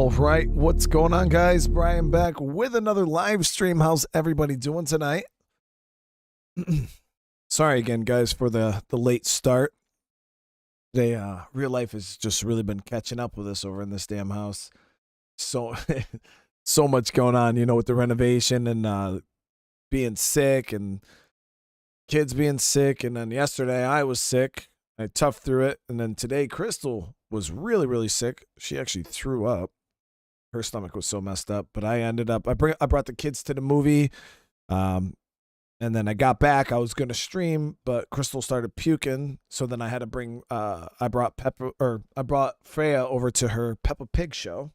All right, what's going on, guys? Brian back with another live stream. How's everybody doing tonight? Sorry again, guys, for the late start. Today, real life has just really been catching up with us over in this damn house. So, so much going on, you know, with the renovation and being sick and kids being sick. And then yesterday I was sick. I toughed through it. And then today Crystal was really, really sick. She actually threw up. Her stomach was so messed up, but I ended up, I brought the kids to the movie. And then I got back, I was going to stream, but Crystal started puking. So then I had to bring, I brought Freya over to her Peppa Pig show,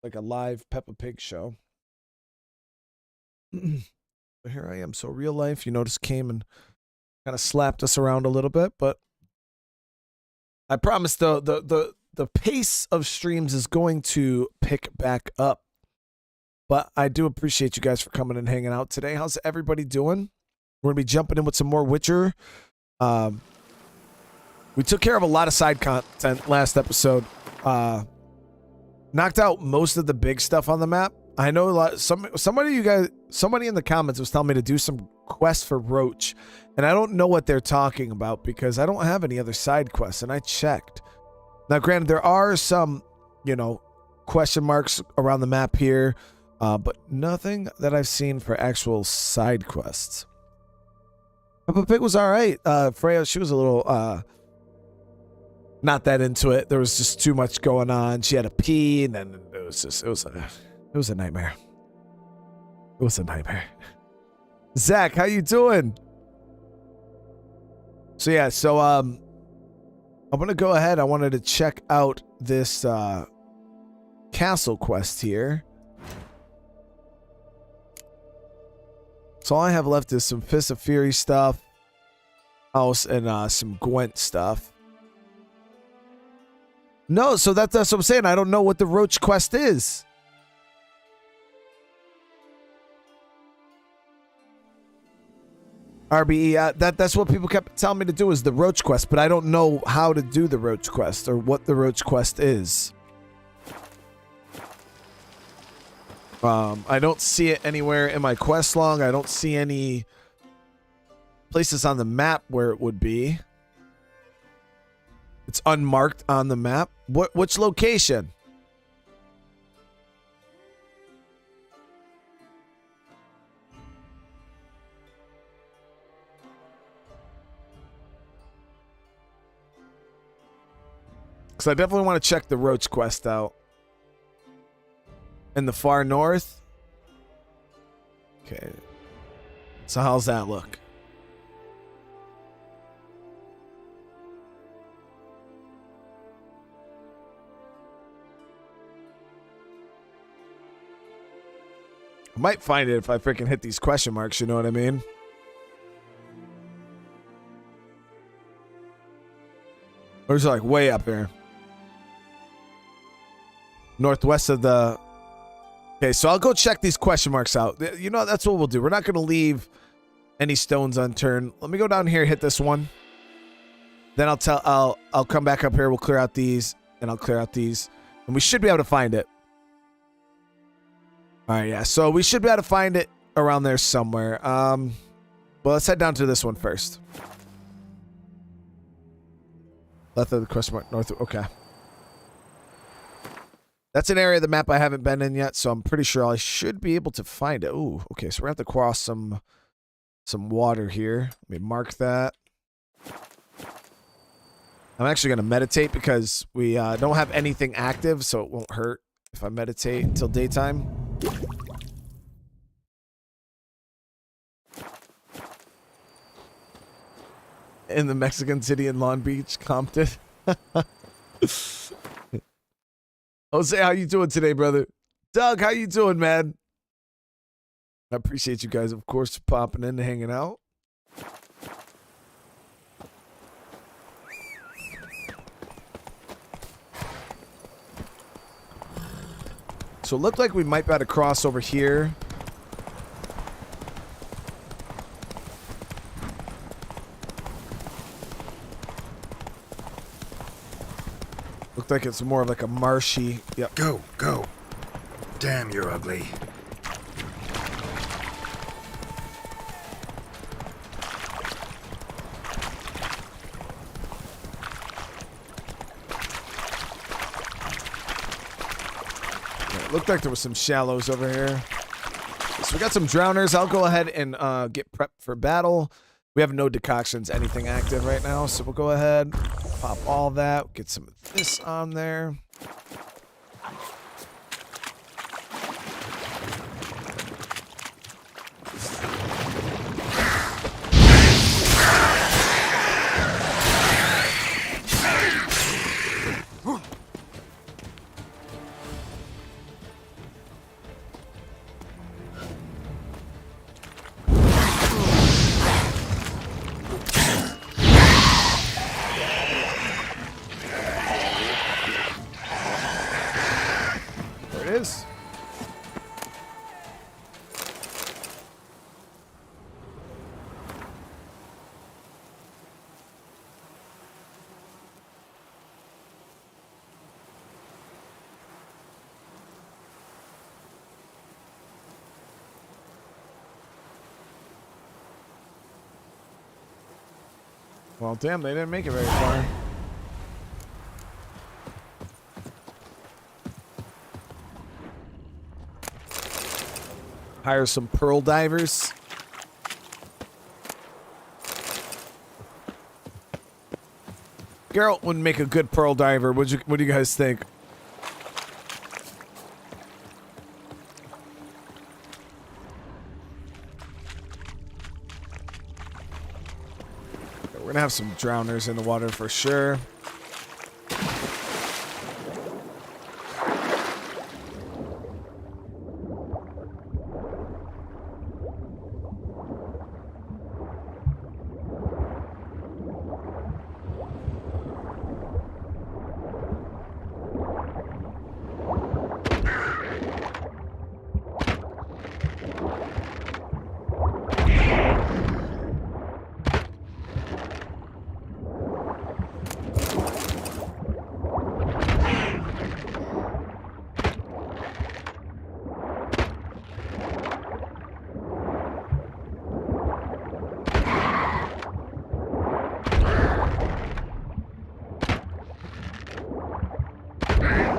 like a live Peppa Pig show. But here I am. So real life, you notice, came and kind of slapped us around a little bit, but I promise the pace of streams is going to pick back up. But I do appreciate you guys for coming and hanging out today. How's everybody doing? We're going to be jumping in with some more Witcher. We took care of a lot of side content last episode. Knocked out most of the big stuff on the map. I know a lot. Somebody in the comments was telling me to do some quests for Roach, and I don't know what they're talking about because I don't have any other side quests, and I checked. Now, granted, there are some, you know, question marks around the map here, but nothing that I've seen for actual side quests. Peppa Pig was all right. Freya, she was a little not that into it. There was just too much going on. She had to pee, and then it was a nightmare. It was a nightmare. Zach, how you doing? So yeah, I'm gonna go ahead. I wanted to check out this castle quest here. So all I have left is some Fist of Fury stuff, house, and some Gwent stuff. No, so that's what I'm saying. I don't know what the Roach quest is. RBE, that's what people kept telling me to do, is the Roach quest, but I don't know how to do the Roach quest or what the Roach quest is. I don't see it anywhere in my quest log. I don't see any places on the map where it would be. It's unmarked on the map. Which location? Because I definitely want to check the Roach quest out. In the far north? Okay. So how's that look? I might find it if I freaking hit these question marks, you know what I mean? Or is it like way up here? Northwest of the... Okay, so I'll go check these question marks out. You know, that's what we'll do. We're not going to leave any stones unturned. Let me go down here, hit this one. Then I'll come back up here. We'll clear out these, and I'll clear out these. And we should be able to find it. All right, yeah. So we should be able to find it around there somewhere. Well, let's head down to this one first. Left of the question mark, north. Okay. That's an area of the map I haven't been in yet, so I'm pretty sure I should be able to find it. Ooh, okay, so we're going to have to cross some water here. Let me mark that. I'm actually going to meditate because we don't have anything active, so it won't hurt if I meditate until daytime. In the Mexican city in Long Beach, Compton. Jose, how you doing today, brother? Doug, how you doing, man? I appreciate you guys, of course, popping in and hanging out. So it looked like we might be able to cross over here. Looked like it's more of like a marshy. Yep. Go, go. Damn, you're ugly. Looked like there was some shallows over here. So we got some drowners. I'll go ahead and get prepped for battle. We have no decoctions, anything active right now. So we'll go ahead, pop all that, get some of this on there. Well, damn, they didn't make it very far. Hire some pearl divers. Geralt wouldn't make a good pearl diver. What do you guys think? We're gonna have some drowners in the water for sure.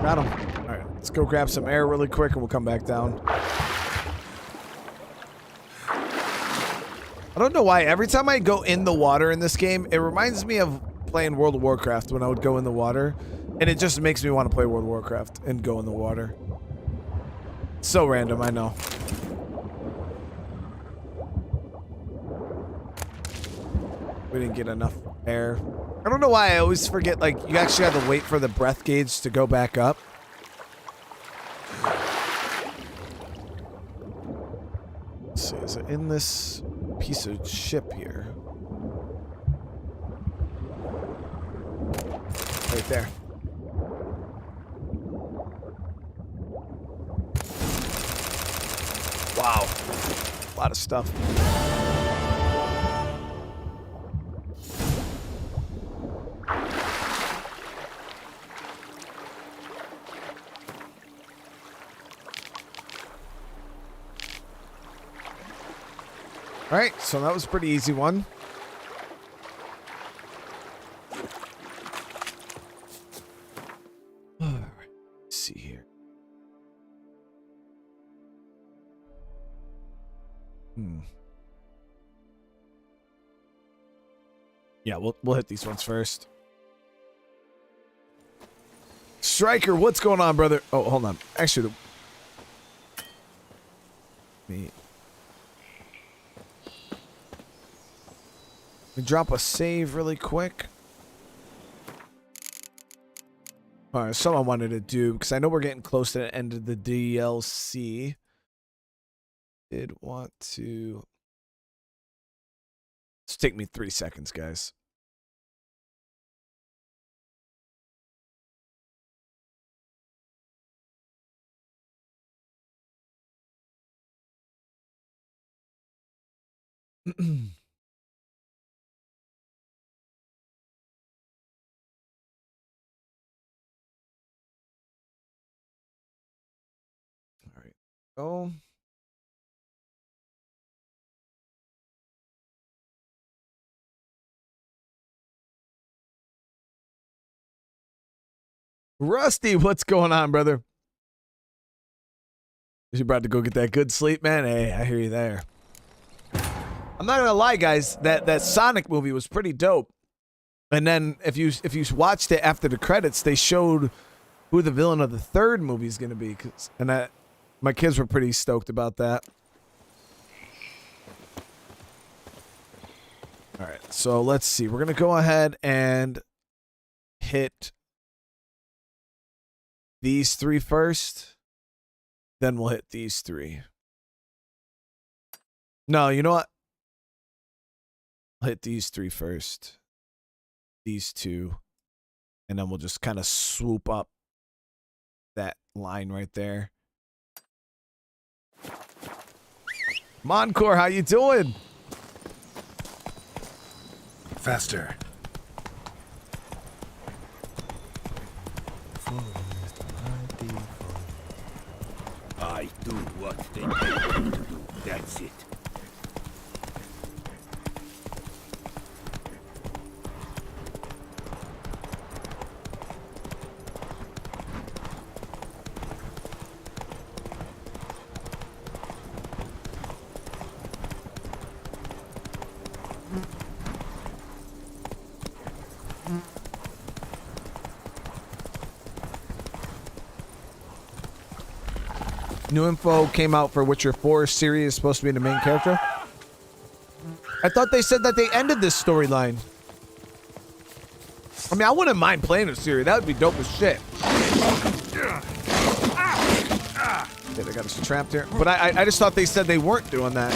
Got him. All right, let's go grab some air really quick and we'll come back down. I don't know why. Every time I go in the water in this game, it reminds me of playing World of Warcraft when I would go in the water. And it just makes me want to play World of Warcraft and go in the water. So random, I know. We didn't get enough air. I don't know why I always forget, like, you actually have to wait for the breath gauge to go back up. Let's see, is it in this piece of ship here? Right there. Wow. A lot of stuff. All right, so that was a pretty easy one. All right, let's see here. Yeah, we'll hit these ones first. Striker, what's going on, brother? Oh, hold on. Actually, let me drop a save really quick. All right, something I wanted to do, because I know we're getting close to the end of the DLC. Did want to... It's take me 3 seconds, guys. Oh. Rusty, what's going on, brother? You about to go get that good sleep, man? Hey, I hear you there. I'm not gonna lie, guys. That Sonic movie was pretty dope. And then if you watched it after the credits, they showed who the villain of the third movie is gonna be. My kids were pretty stoked about that. All right, so let's see. We're gonna go ahead and hit these three first. Then we'll hit these three. No, you know what? I'll hit these three first. These two. And then we'll just kind of swoop up that line right there. Moncor, how you doing? Faster. I do what they tell me to do. That's it. New info came out for Witcher 4. Ciri is supposed to be the main character. I thought they said that they ended this storyline. I mean, I wouldn't mind playing with Ciri. That would be dope as shit. Okay, they got us trapped here. But I just thought they said they weren't doing that.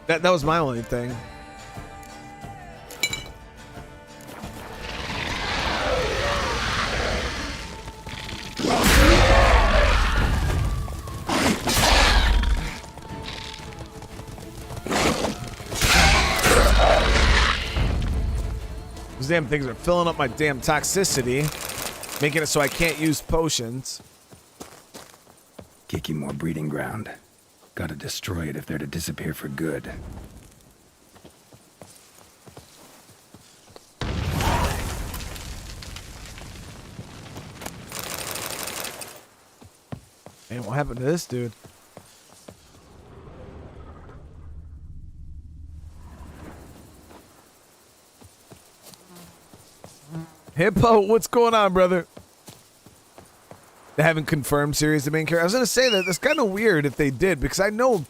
That was my only thing. These damn things are filling up my damn toxicity, making it so I can't use potions. Kiki more breeding ground. Gotta destroy it if they're to disappear for good. Man, what happened to this dude? Hippo, what's going on, brother? They haven't confirmed Ciri's the main character. I was gonna say that that's kind of weird if they did, because I know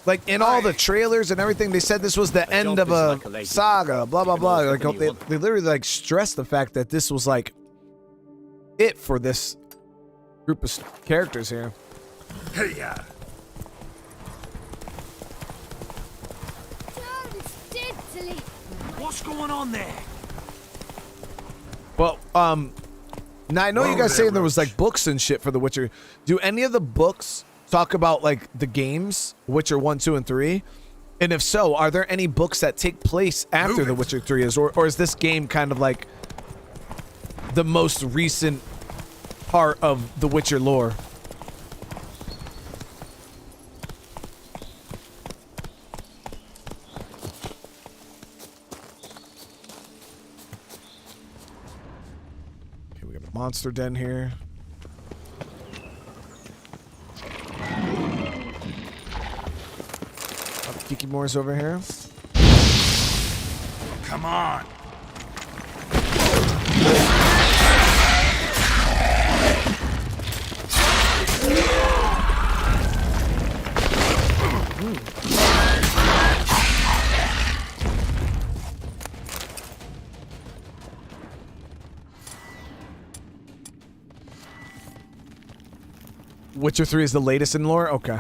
like in all the trailers and everything, they said this was the end of a saga, blah blah blah. Like they literally like stressed the fact that this was like it for this group of characters here. Hey, yeah. What's going on there? Well, now I know you guys saying there was like books and shit for The Witcher. Do any of the books talk about like the games, Witcher 1, 2, and 3? And if so, are there any books that take place after The Witcher 3 is, or is this game kind of like the most recent part of the Witcher lore? Monster den here. Kiki Moore's over here. Come on. Witcher 3 is the latest in lore? Okay.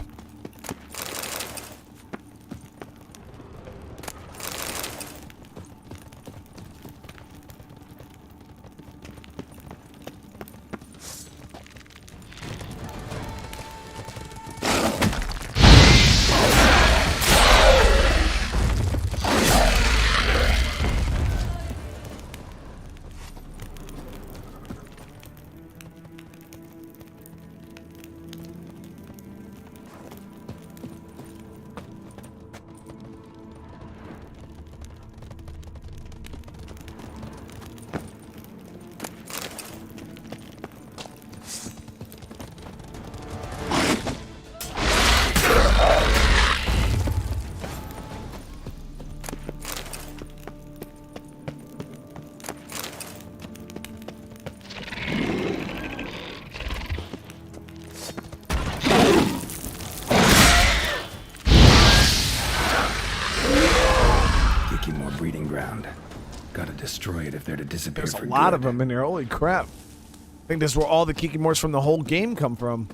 destroy it if they're to disappear There's for a lot good. of them in here. Holy crap. I think this is where all the Kikimores from the whole game come from.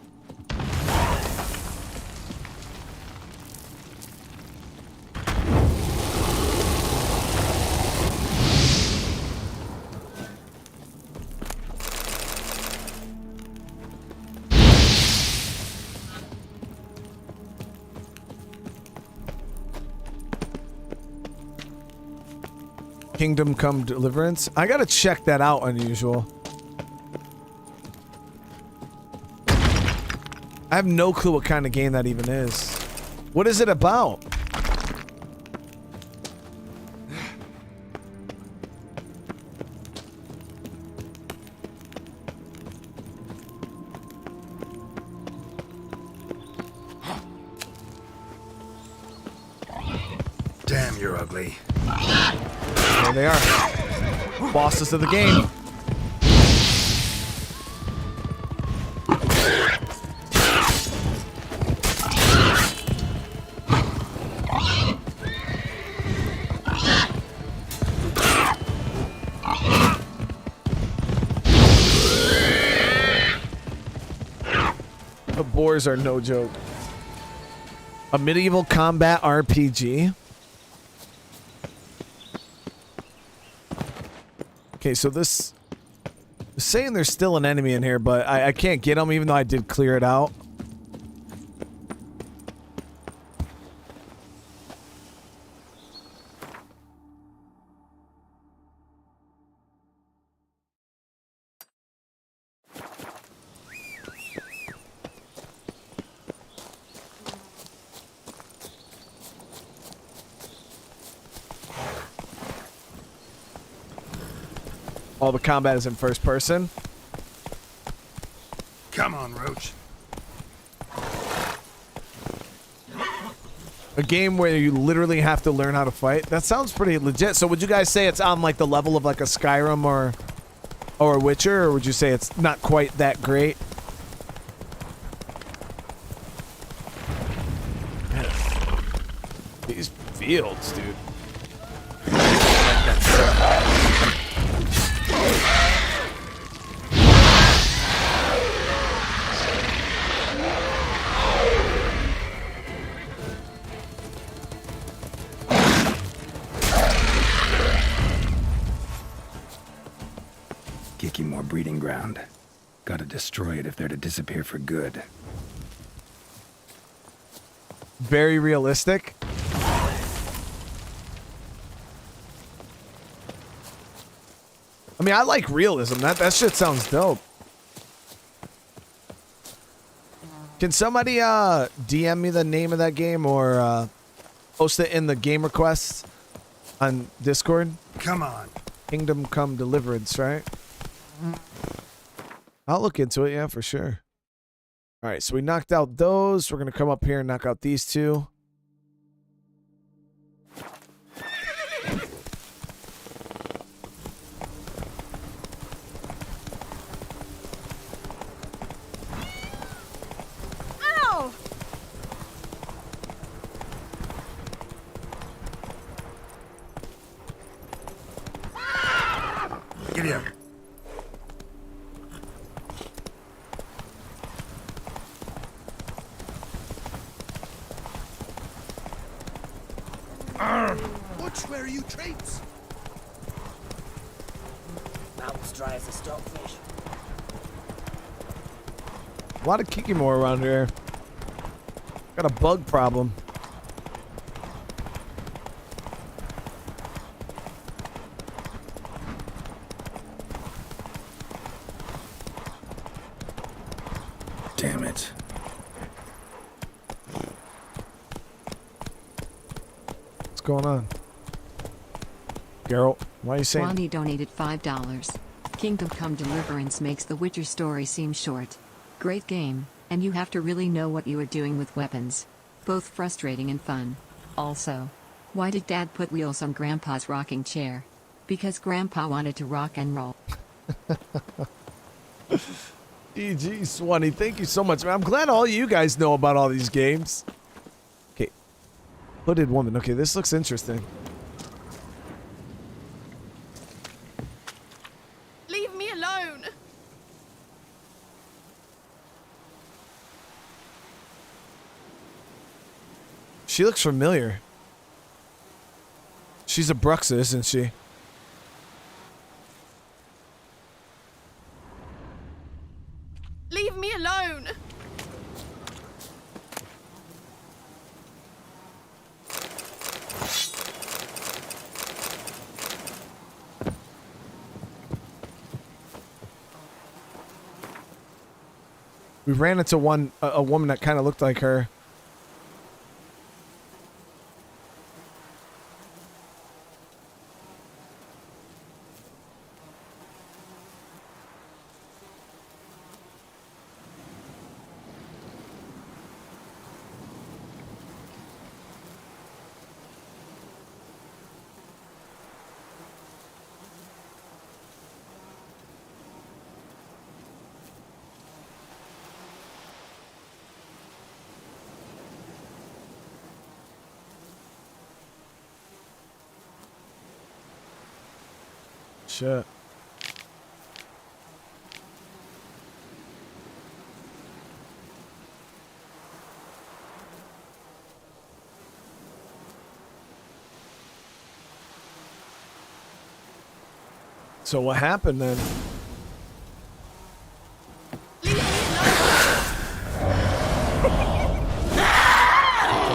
Kingdom Come Deliverance. I gotta check that out, Unusual. I have no clue what kind of game that even is. What is it about? Damn, you're ugly. There they are. Bosses of the game. The boars are no joke. A medieval combat RPG. Okay, so this is saying there's still an enemy in here, but I can't get him even though I did clear it out. All the combat is in first person. Come on, Roach. A game where you literally have to learn how to fight. That sounds pretty legit. So would you guys say it's on like the level of like a Skyrim or a Witcher, or would you say it's not quite that great? These fields, dude. Kikimore breeding ground. Gotta destroy it if they're to disappear for good. Very realistic. I mean, I like realism. That shit sounds dope. Can somebody DM me the name of that game or post it in the game requests on Discord? Come on. Kingdom Come Deliverance, right? I'll look into it, yeah, for sure. All right, so we knocked out those. We're going to come up here and knock out these two. Ow! Get him. Watch where you traipse. Mouth's dry as a stockfish. A lot of Kikimore around here. Got a bug problem. Damn it. What's going on? Geralt, why are you saying? Wani donated $5. Kingdom Come Deliverance makes the Witcher story seem short. Great game, and you have to really know what you are doing with weapons. Both frustrating and fun. Also, why did Dad put wheels on Grandpa's rocking chair? Because Grandpa wanted to rock and roll. GG, Swanee, thank you so much, man. I'm glad all you guys know about all these games. Okay. Hooded woman. Okay, this looks interesting. alone! She looks familiar. She's a Bruxa, isn't she? Leave me alone! We ran into a woman that kind of looked like her. Shit. So what happened then? Leave me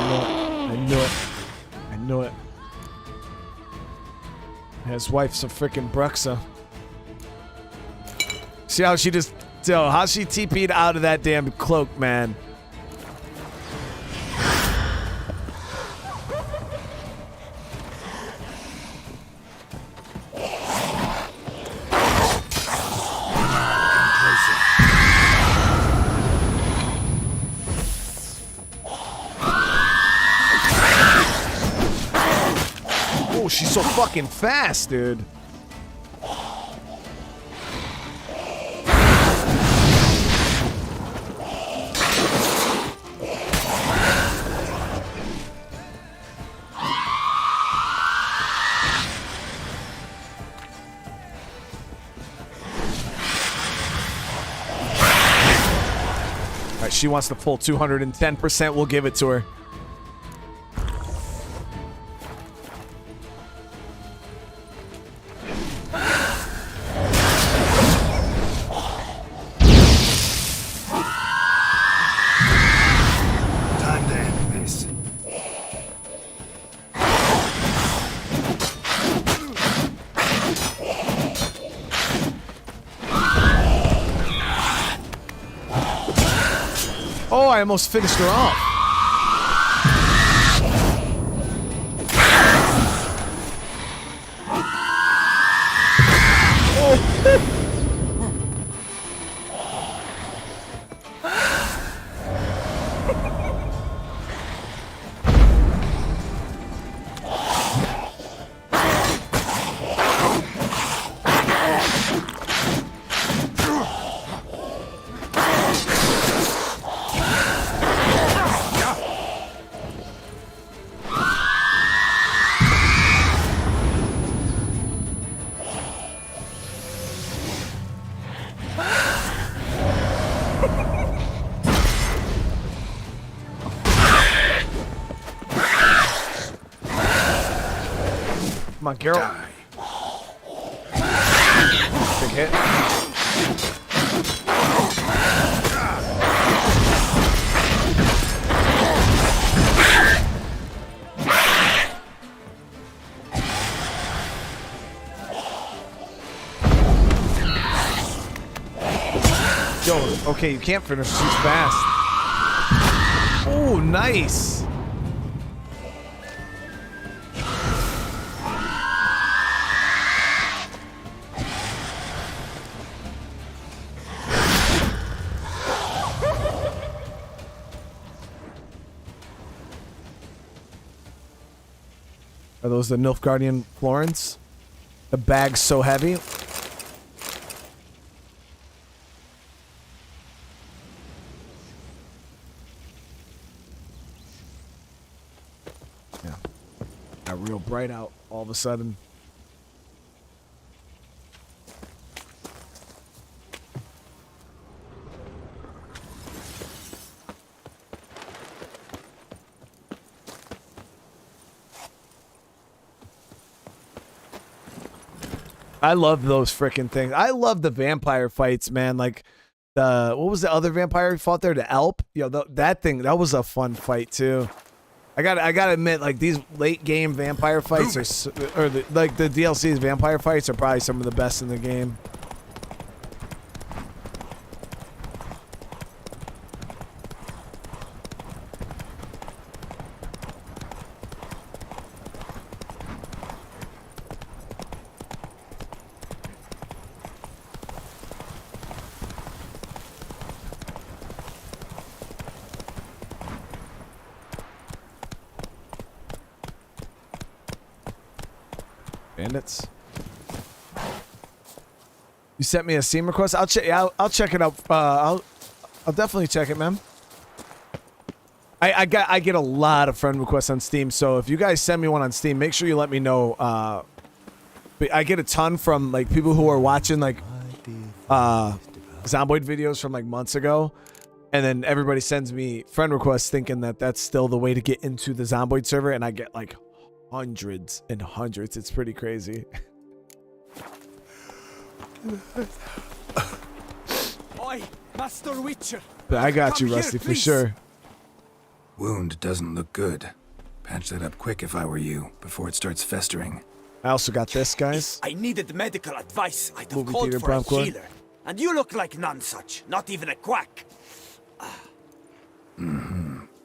alone! I knew it. I knew it. His wife's a freaking Bruxa. See how she just... Yo, how she TP'd out of that damn cloak, man. Oh, she's so fucking fast, dude. Alright, she wants the full 210%. We'll give it to her. Time to end this. Oh, I almost finished her off. Come on, Carol. Die. Big hit. Yo, okay, you can't finish. She's fast. Oh, nice. Are those the Nilfgaardian Florins? The bag's so heavy. Yeah. Got real bright out all of a sudden. I love those freaking things. I love the vampire fights, man. Like the what was the other vampire who fought there? The Alp. Yo, that thing, that was a fun fight too. I gotta admit, like these late game vampire fights like the DLC's vampire fights are probably some of the best in the game. Bandits. You sent me a Steam request. I'll check. Yeah, I'll check it out. I'll definitely check it, man. I get a lot of friend requests on Steam, so if you guys send me one on Steam, make sure you let me know. I get a ton from like people who are watching like Zomboid videos from like months ago, and then everybody sends me friend requests thinking that that's still the way to get into the Zomboid server, and I get like hundreds and hundreds. It's pretty crazy. Oi, Master Witcher. But I got you, Come Rusty, here, for please. sure. Wound doesn't look good. Patch that up quick if I were you, before it starts festering. I also got this, guys. I needed medical advice. I'd have Movie called theater for a popcorn. healer. And you look like none such, not even a quack.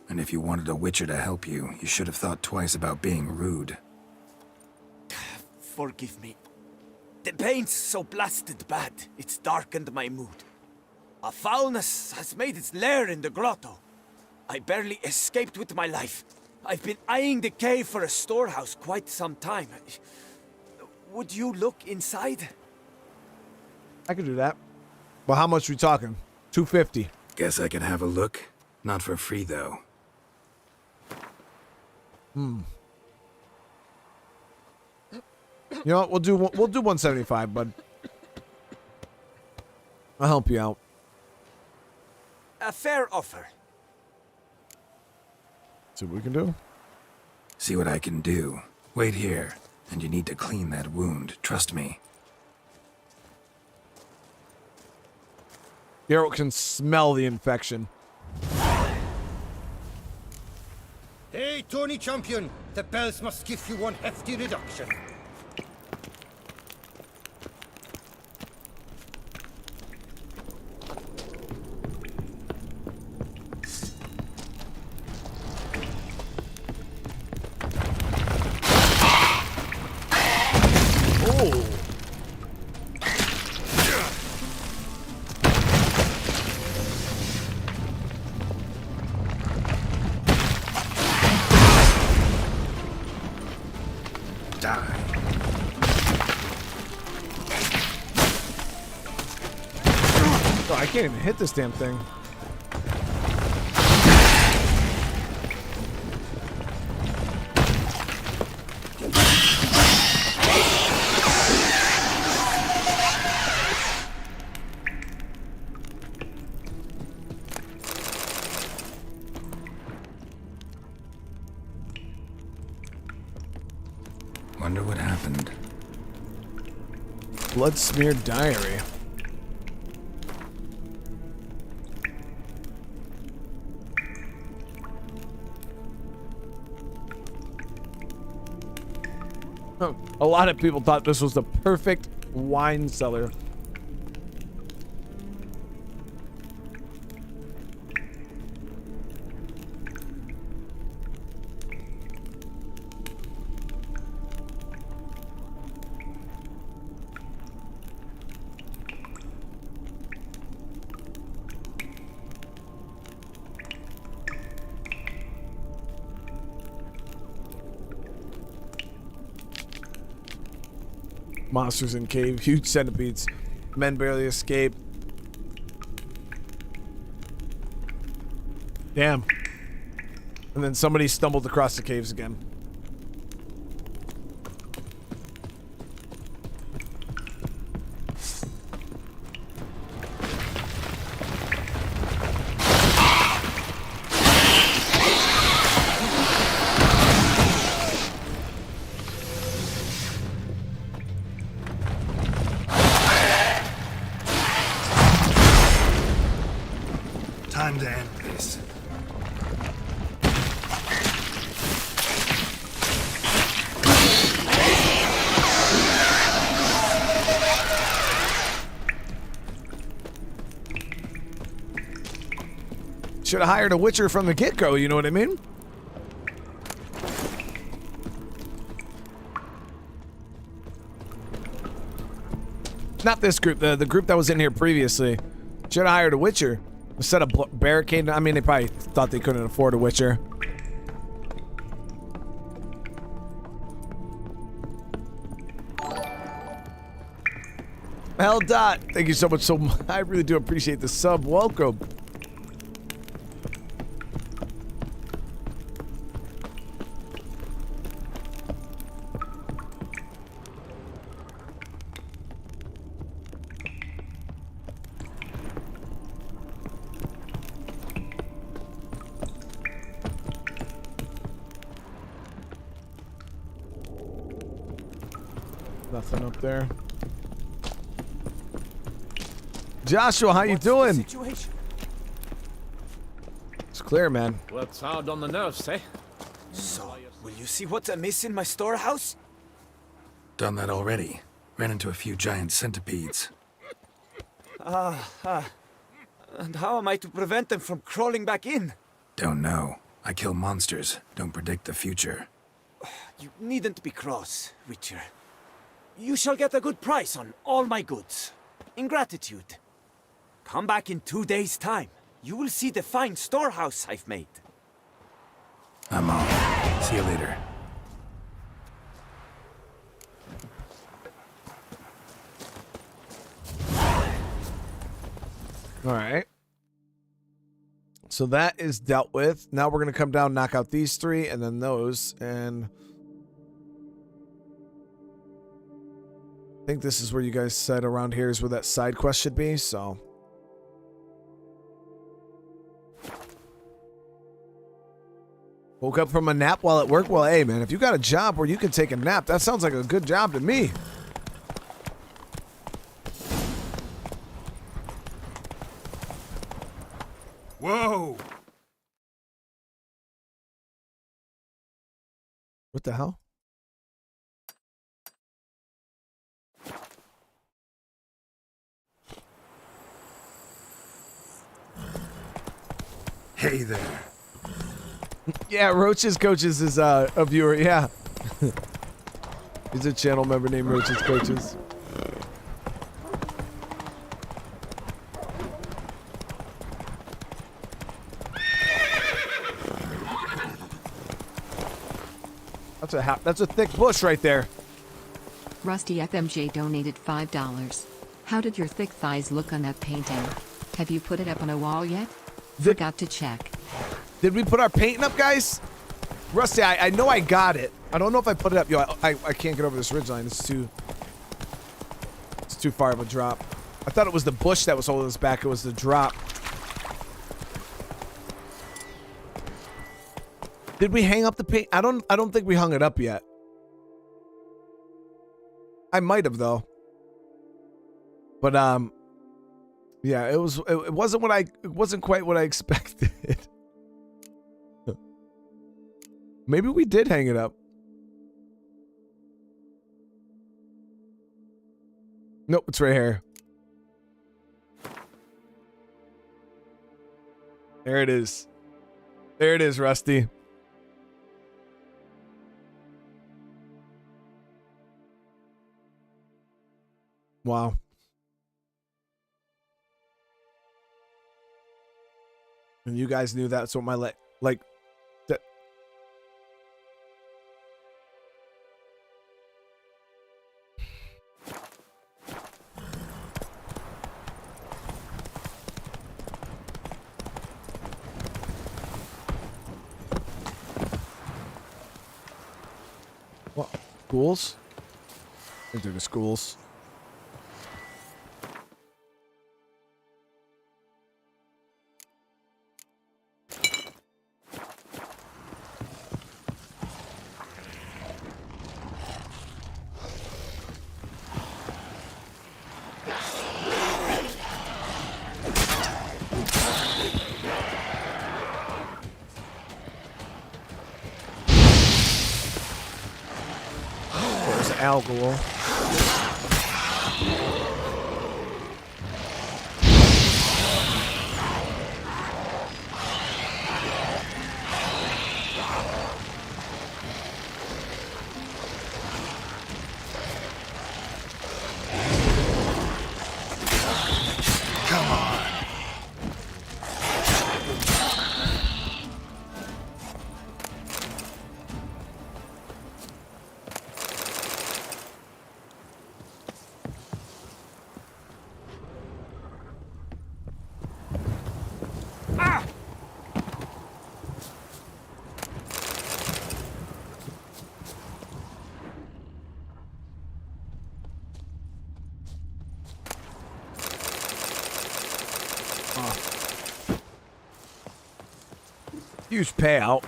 And if you wanted a witcher to help you, you should have thought twice about being rude. Forgive me. The pain's so blasted bad, it's darkened my mood. A foulness has made its lair in the grotto. I barely escaped with my life. I've been eyeing the cave for a storehouse quite some time. Would you look inside? I could do that. Well, how much we talking? $250. Guess I could have a look. Not for free, though. You know what? We'll do 175, bud. I'll help you out. A fair offer. See what we can do. See what I can do. Wait here, and you need to clean that wound. Trust me. Geralt can smell the infection. Hey, Tony Champion! The bells must give you one hefty reduction. Oh, I can't even hit this damn thing. Wonder what happened. Blood smeared diary. A lot of people thought this was the perfect wine cellar. Monsters in cave, huge centipedes. Men barely escape. Damn. And then somebody stumbled across the caves again. Time to end this. Should have hired a witcher from the get-go, you know what I mean? Not this group, the group that was in here previously. Should have hired a witcher. Instead of barricading, I mean, they probably thought they couldn't afford a witcher. Hell Dot, thank you so much. I really do appreciate the sub. Welcome. Nothing up there. Joshua, how you doing? Situation? It's clear, man. Well, it's hard on the nerves, eh? So, will you see what's amiss in my storehouse? Done that already. Ran into a few giant centipedes. And how am I to prevent them from crawling back in? Don't know. I kill monsters, don't predict the future. You needn't be cross, Witcher. You shall get a good price on all my goods. In gratitude. Come back in 2 days' time. You will see the fine storehouse I've made. I'm off. See you later. All right. So that is dealt with. Now we're going to come down, knock out these three, and then those, and I think this is where you guys said around here is where that side quest should be, so. Woke up from a nap while at work? Well, hey, man, if you got a job where you can take a nap, that sounds like a good job to me. Whoa! What the hell? Hey there. Yeah, Roach's Coaches is a viewer, yeah. He's a channel member named Roach's Coaches. That's a thick bush right there. Rusty FMJ donated $5. How did your thick thighs look on that painting? Have you put it up on a wall yet? Forgot to check. Did we put our painting up, guys? Rusty, I know I got it. I don't know if I put it up. Yo, I can't get over this ridgeline. It's too far of a drop. I thought it was the bush that was holding us back. It was the drop. Did we hang up the paint? I don't think we hung it up yet. I might have though. But yeah, it wasn't quite what I expected. Maybe we did hang it up. Nope, it's right here. There it is. There it is, Rusty. Wow. And you guys knew that's what my like that. What? Schools? I think they're the schools. alcohol. Come on. Huge payout.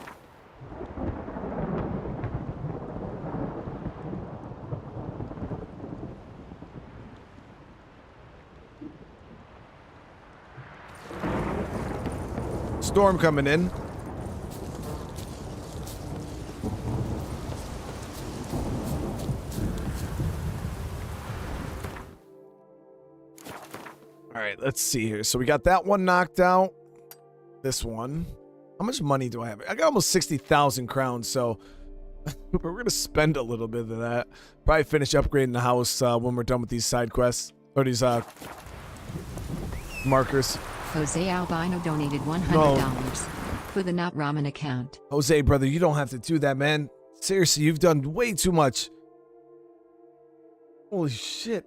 Storm coming in. All right, let's see here. So we got that one knocked out. This one. How much money do I have? I got almost 60,000 crowns, so we're going to spend a little bit of that. Probably finish upgrading the house when we're done with these side quests. Or these markers. Jose Albino donated $100 for the Not Ramen account. Jose, brother, you don't have to do that, man. Seriously, you've done way too much. Holy shit.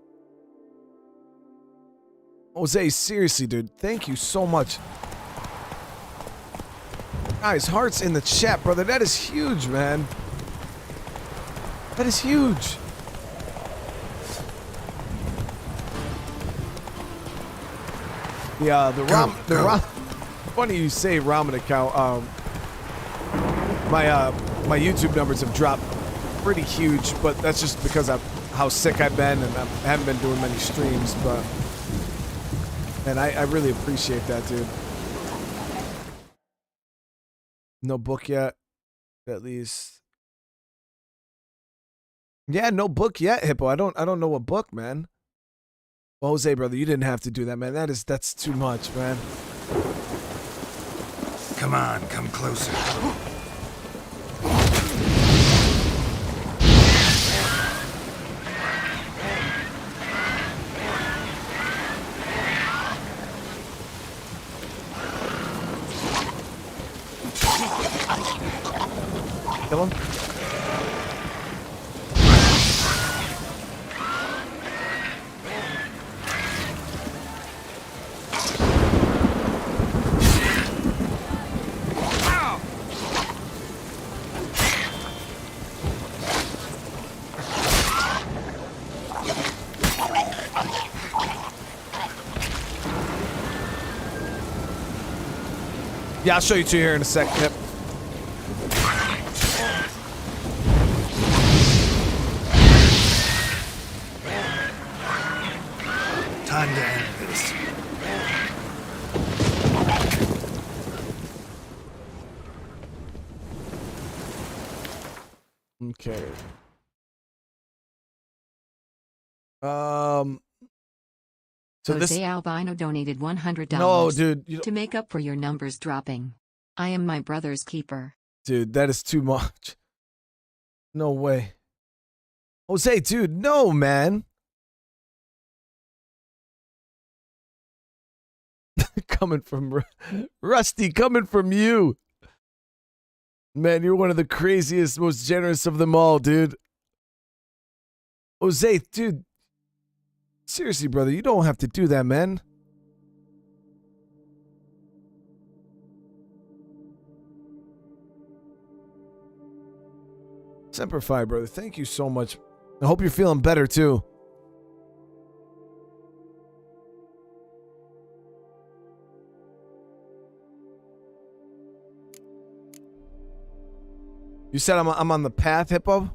Jose, seriously, dude. Thank you so much. Guys, hearts in the chat, brother. That is huge, man. That is huge. Yeah, the ramen. Funny you say ramen account. My YouTube numbers have dropped pretty huge, but that's just because of how sick I've been and I haven't been doing many streams. But and I really appreciate that, dude. No book yet, at least. Yeah, no book yet, Hippo. I don't know what book, man. Well, Jose, brother, you didn't have to do that, man. That's too much, man. Come on, come closer. Kill him. Yeah, I'll show you two here in a sec. Yep. Time to end this. Okay. So Jose Albino donated $100 no, dude, to make up for your numbers dropping. I am my brother's keeper. Dude, that is too much. No way. Jose, dude, no, man. Coming from Rusty, coming from you. Man, you're one of the craziest, most generous of them all, dude. Jose, dude. Seriously, brother, you don't have to do that, man. Semper Fi, brother. Thank you so much. I hope you're feeling better, too. You said I'm on the path, Hippo?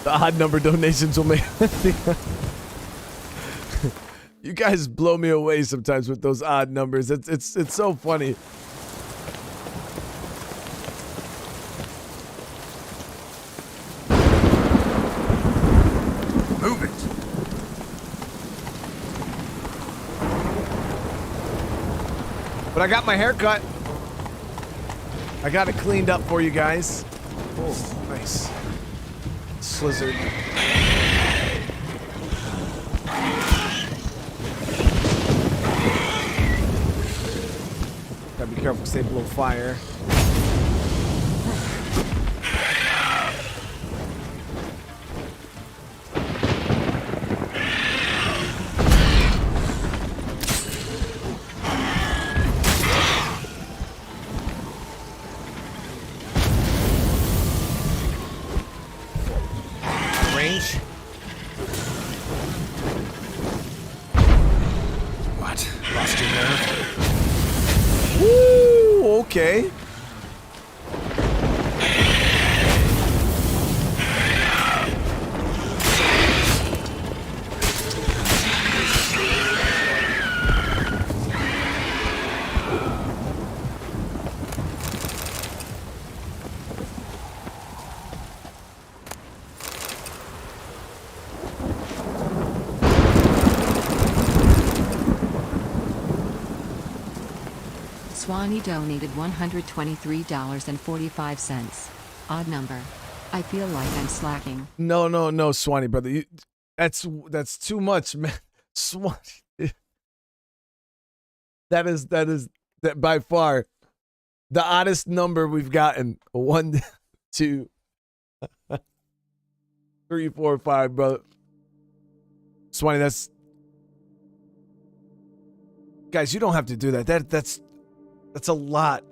The odd number donations will make. You guys blow me away sometimes with those odd numbers. It's so funny. Move it. But I got my hair cut. I got it cleaned up for you guys. Oh, nice. Slizzard. Gotta be careful, stay below fire. Range. What? Lost your nerve? Woo! Okay. Swanee donated $123.45. Odd number. I feel like I'm slacking. No, Swanee, brother. That's too much, man. Swanee. That is by far the oddest number we've gotten. 1, 2, 3, 4, 5, brother. Swanee, that's guys. You don't have to do that. That's a lot.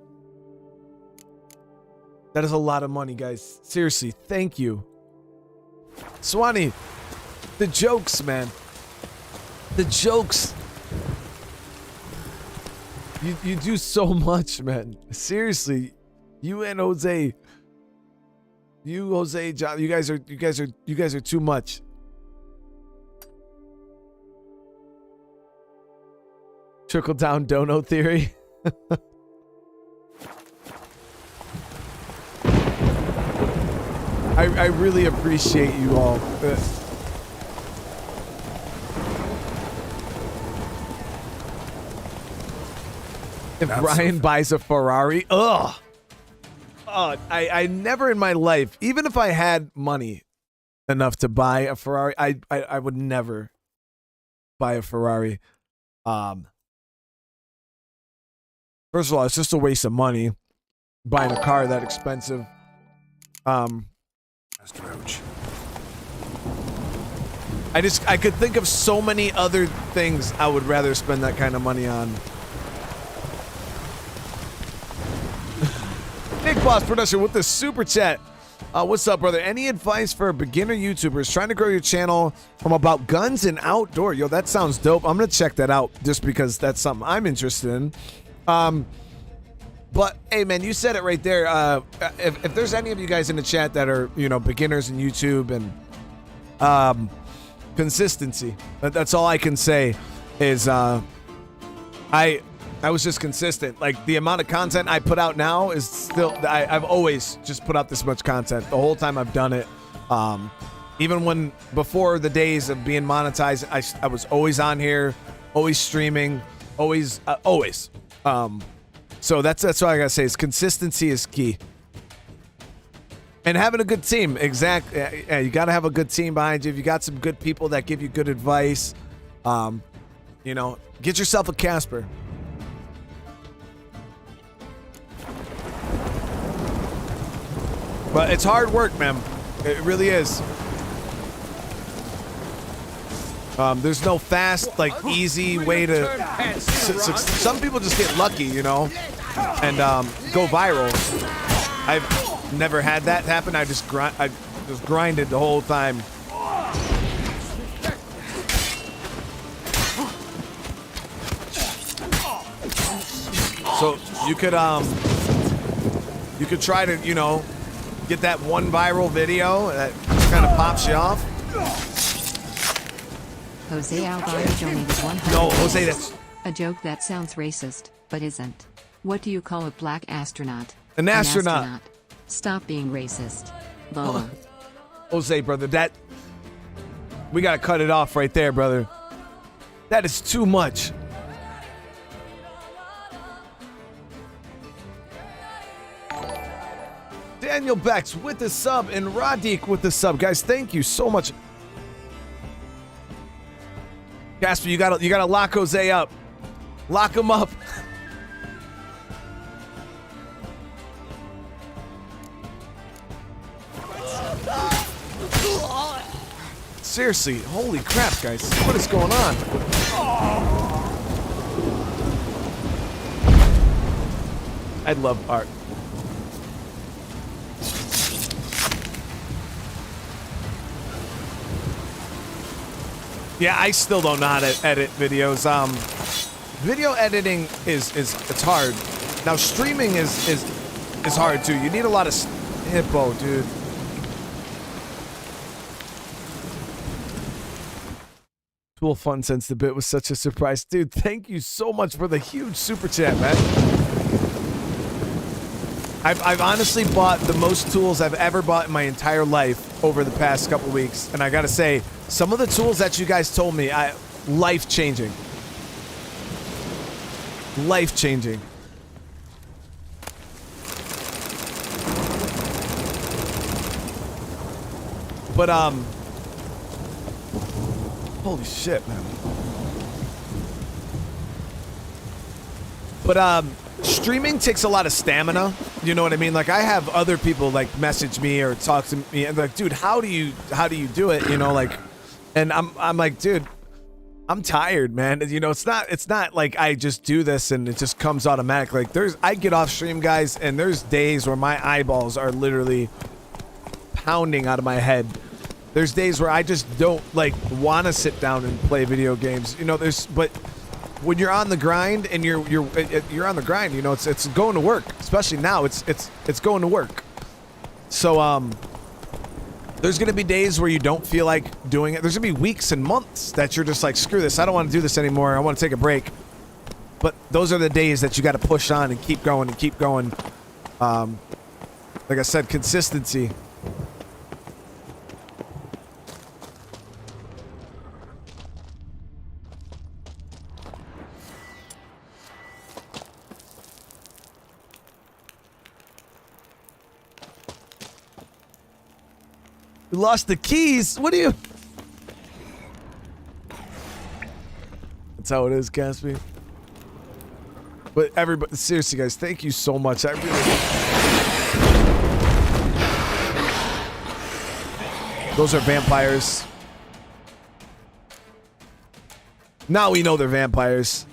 That is a lot of money, guys. Seriously, thank you. Swanee, the jokes, man. The jokes. You do so much, man. Seriously. You and Jose. You, Jose, John, you guys are too much. Trickle down dono theory. I really appreciate you all. If Brian buys a Ferrari, ugh. I never in my life, even if I had money enough to buy a Ferrari, I would never buy a Ferrari. First of all, it's just a waste of money buying a car that expensive. Just Roach. I could think of so many other things I would rather spend that kind of money on. Big Boss Production with the super chat. What's up, brother? Any advice for beginner YouTubers trying to grow your channel from about guns and outdoor? Yo, that sounds dope. I'm gonna check that out just because that's something I'm interested in. But hey, man, you said it right there. If there's any of you guys in the chat that are, beginners in YouTube and consistency, that's all I can say is I was just consistent. Like the amount of content I put out now is still, I've always just put out this much content the whole time I've done it. Even before the days of being monetized, I was always on here, always streaming, always. So that's all I gotta say is consistency is key. And having a good team, exactly. Yeah, you gotta have a good team behind you. If you got some good people that give you good advice, get yourself a Casper. But it's hard work, man. It really is. There's no fast, easy way to. Some people just get lucky, and go viral. I've never had that happen. I just grinded the whole time. So you could try to, get that one viral video that just kind of pops you off. Jose Alvarez donated 100. No, Jose, that's A joke that sounds racist, but isn't. What do you call a black astronaut? An astronaut. Stop being racist. Lola. Jose, brother, that we gotta cut it off right there, brother. That is too much. Daniel Bex with the sub and Radik with the sub. Guys, thank you so much. Casper, you gotta lock Jose up. Lock him up. Seriously, holy crap, guys. What is going on? I love art. Yeah, I still don't know how to edit videos. Video editing is it's hard. Now streaming is hard too. You need a lot of hippo, dude. Tool Fun since the bit was such a surprise. Dude, thank you so much for the huge super chat, man. I've honestly bought the most tools I've ever bought in my entire life over the past couple weeks. And I gotta say, some of the tools that you guys told me, life-changing. Life-changing. But, holy shit, man. But, streaming takes a lot of stamina. You know what I mean? Like, I have other people, like, message me or talk to me and like, dude, how do you do it? You know, like, and I'm like, dude, I'm tired, man. You know, it's not like I just do this and it just comes automatic. Like, I get off stream, guys, and there's days where my eyeballs are literally pounding out of my head. There's days where I just don't like want to sit down and play video games. You know, but when you're on the grind and you're on the grind, you know, it's going to work. Especially now, it's going to work. So there's gonna be days where you don't feel like doing it. There's gonna be weeks and months that you're just like, screw this, I don't want to do this anymore. I want to take a break. But those are the days that you got to push on and keep going and keep going. Like I said, consistency. You lost the keys? What do you... That's how it is, Gatsby. But everybody, seriously, guys, thank you so much. I really... Those are vampires. Now we know they're vampires.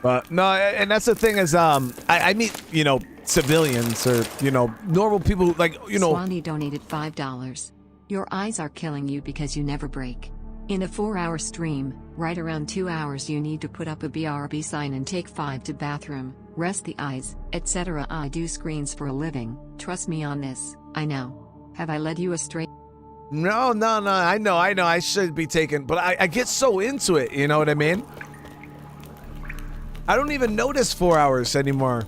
But no, and that's the thing is, I meet, you know, civilians or, you know, normal people like, you know. Swanee donated $5. Your eyes are killing you because you never break. In a 4-hour stream, right around 2 hours you need to put up a BRB sign and take 5 to bathroom, rest the eyes, etc. I do screens for a living, trust me on this, I know. Have I led you astray? No, I know, I should be taken, but I get so into it, you know what I mean? I don't even notice 4 hours anymore.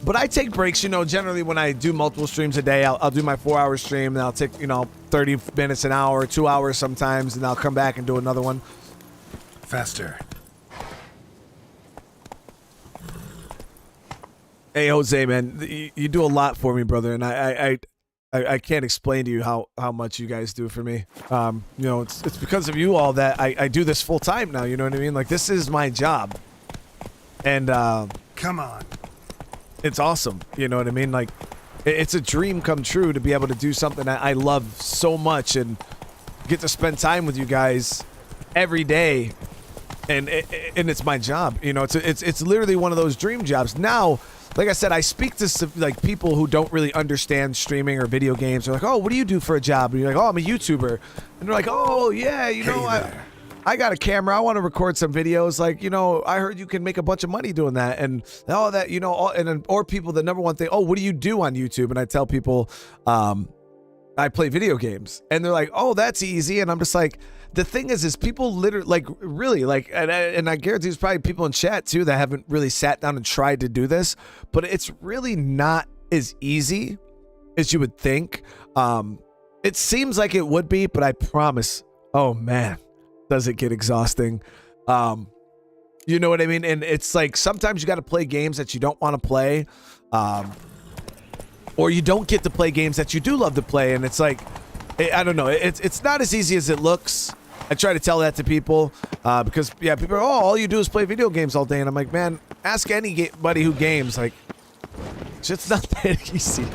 But I take breaks, you know, generally when I do multiple streams a day, I'll do my 4-hour stream, and I'll take, you know, 30 minutes, an hour, 2 hours sometimes, and I'll come back and do another one. Faster. Hey, Jose, man, you do a lot for me, brother, and I can't explain to you how much you guys do for me. You know, it's because of you all that I do this full time now, you know what I mean? Like, this is my job. And, Come on. it's awesome, you know what I mean? Like, it's a dream come true to be able to do something that I love so much and get to spend time with you guys every day, and it's my job. You know, it's literally one of those dream jobs. Now, like I said, I speak to some, like, people who don't really understand streaming or video games. They're like, "Oh, what do you do for a job?" And you're like, "Oh, I'm a YouTuber," and they're like, "Oh, yeah, you know, I got a camera. I want to record some videos. Like, you know, I heard you can make a bunch of money doing that." And all that, you know, or people, the number one thing, "Oh, what do you do on YouTube?" And I tell people, I play video games. And they're like, "Oh, that's easy." And I'm just like, the thing is people literally, like, really, like, and I guarantee there's probably people in chat too that haven't really sat down and tried to do this, but it's really not as easy as you would think. It seems like it would be, but I promise, oh man, does it get exhausting. You know what I mean? And it's like, sometimes you got to play games that you don't want to play, or you don't get to play games that you do love to play. And it's like, I don't know, it's not as easy as it looks. I try to tell that to people, because, yeah, people are, "Oh, all you do is play video games all day." And I'm like, man, ask anybody who games. Like, shit's not that easy.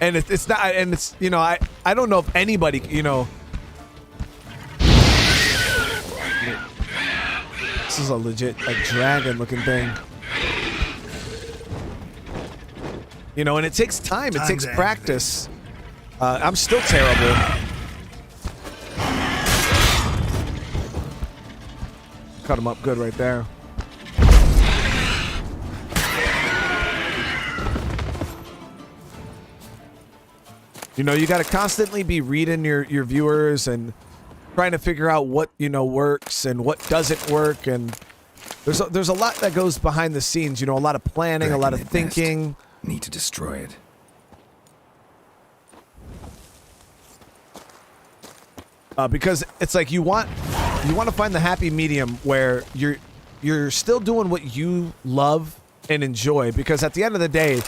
And it's not, and it's, you know, I don't know if anybody, you know. This is a legit, like, dragon looking thing. You know, and it takes time. It takes practice. I'm still terrible. Cut him up good right there. You know, you got to constantly be reading your viewers and trying to figure out what, you know, works and what doesn't work. And there's a lot that goes behind the scenes. You know, a lot of planning, a lot of thinking. Need to destroy it. Because it's like you want to find the happy medium where you're still doing what you love and enjoy, because at the end of the day,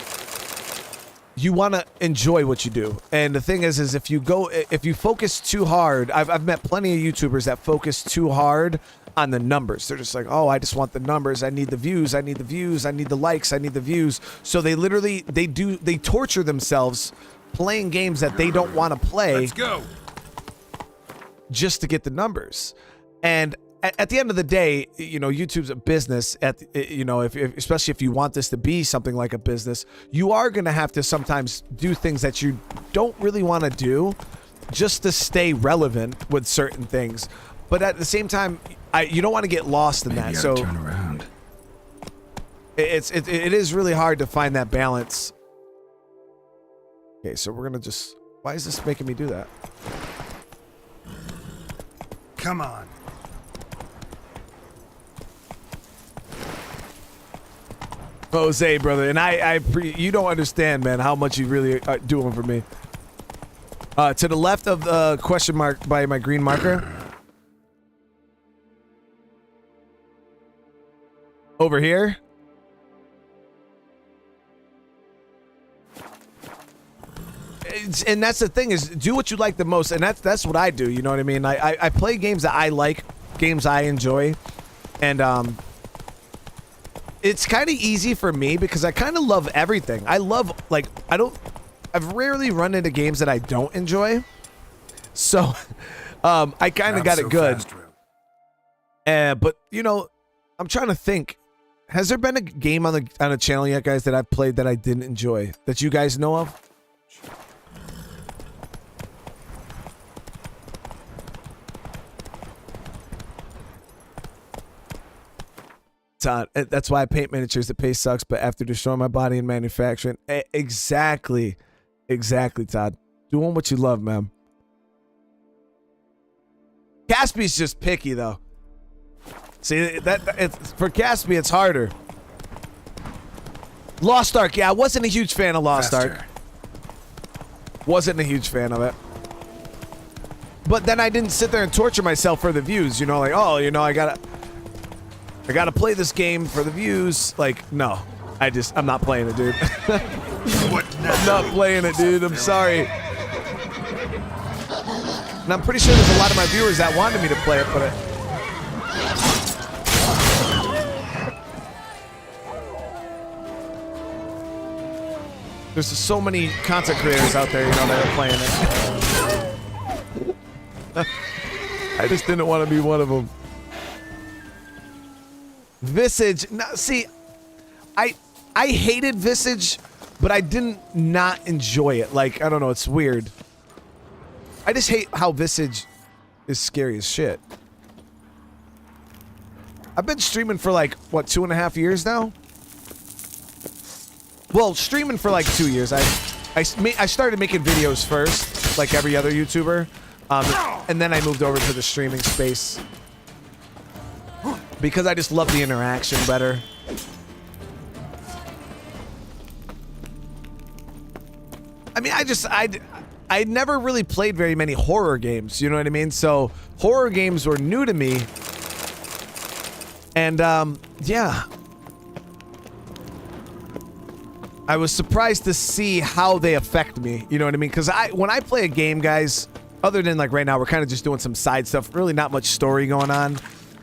you want to enjoy what you do. And the thing is if you focus too hard, I've met plenty of YouTubers that focus too hard on the numbers. They're just like, "Oh, I just want the numbers. I need the views. I need the views. I need the likes. I need the views." So they literally, they torture themselves playing games that they don't want to play. Let's go. Just to get the numbers. And at the end of the day, you know, YouTube's a business. You know, especially if you want this to be something like a business, you are going to have to sometimes do things that you don't really want to do just to stay relevant with certain things. But at the same time, you don't want to get lost in that. So turn around. It is really hard to find that balance. Okay, so we're gonna just. Why is this making me do that? Come on. Jose, brother, and you don't understand, man, how much you really are doing for me. To the left of the question mark by my green marker. Over here. And that's the thing, is do what you like the most, and that's what I do, you know what I mean? I play games that I like, games I enjoy, and it's kind of easy for me because I kind of love everything. I love, like, I've rarely run into games that I don't enjoy, so I kind of got it good. But you know, I'm trying to think. Has there been a game on a channel yet, guys, that I've played that I didn't enjoy that you guys know of? Todd, that's why I paint miniatures. The pay sucks, but after destroying my body in manufacturing, exactly, Todd. Doing what you love, man. Caspy's just picky, though. See, for Gatsby, it's harder. Lost Ark, yeah, I wasn't a huge fan of Lost Ark. Wasn't a huge fan of it. But then I didn't sit there and torture myself for the views, you know, like, oh, you know, I gotta play this game for the views. Like, no. I'm not playing it, dude. I'm not playing it, dude. I'm sorry. And I'm pretty sure there's a lot of my viewers that wanted me to play it, but there's so many content creators out there, you know, that are playing it. I just didn't want to be one of them. Visage. Now, see, I hated Visage, but I didn't not enjoy it. Like, I don't know, it's weird. I just hate how Visage is scary as shit. I've been streaming for like, what, 2.5 years now? Well, streaming for like 2 years. I started making videos first, like every other YouTuber. And then I moved over to the streaming space. Because I just love the interaction better. I mean, I never really played very many horror games, you know what I mean? So, horror games were new to me. And, yeah. I was surprised to see how they affect me, you know what I mean? Because when I play a game, guys, other than like right now, we're kind of just doing some side stuff, really not much story going on.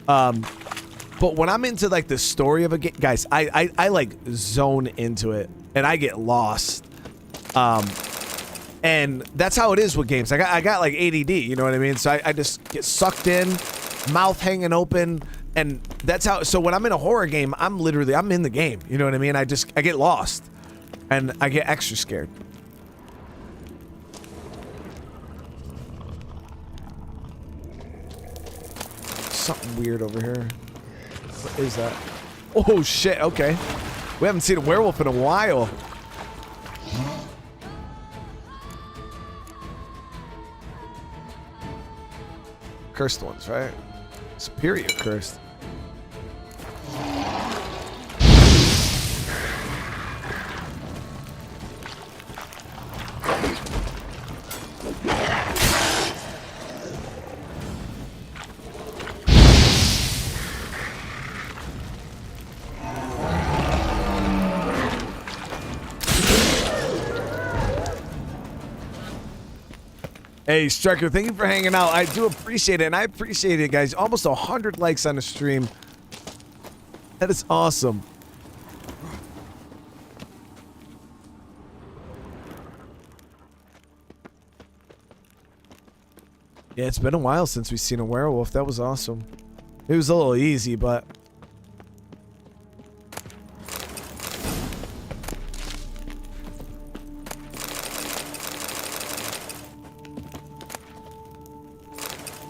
But when I'm into like the story of a game, guys, I like zone into it and I get lost. And that's how it is with games. I got like ADD, you know what I mean? So I just get sucked in, mouth hanging open, and that's how. So when I'm in a horror game, I'm in the game, you know what I mean? I get lost, and I get extra scared. Something weird over here. What is that? Oh shit! Okay, we haven't seen a werewolf in a while. Cursed ones, right? Superior cursed. Hey, Striker, thank you for hanging out. I do appreciate it, and I appreciate it, guys. Almost 100 likes on the stream. That is awesome. Yeah, it's been a while since we've seen a werewolf. That was awesome. It was a little easy, but...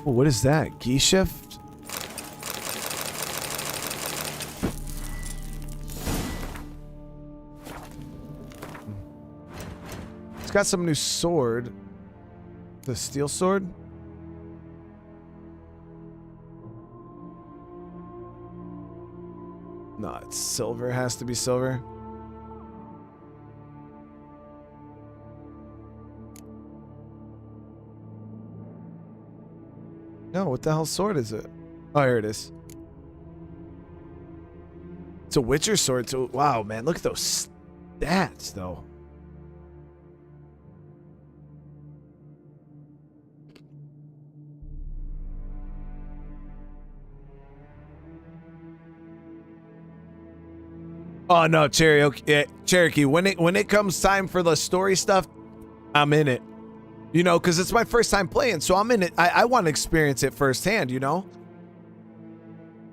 Oh, what is that? Key shift? It's got some new sword. The steel sword? No, it's silver. It has to be silver. No, what the hell sword is it? Oh, here it is. It's a Witcher sword. So, wow, man, look at those stats, though. Oh no, Cherokee. When it comes time for the story stuff, I'm in it. You know, because it's my first time playing, so I'm in it. I want to experience it firsthand, you know?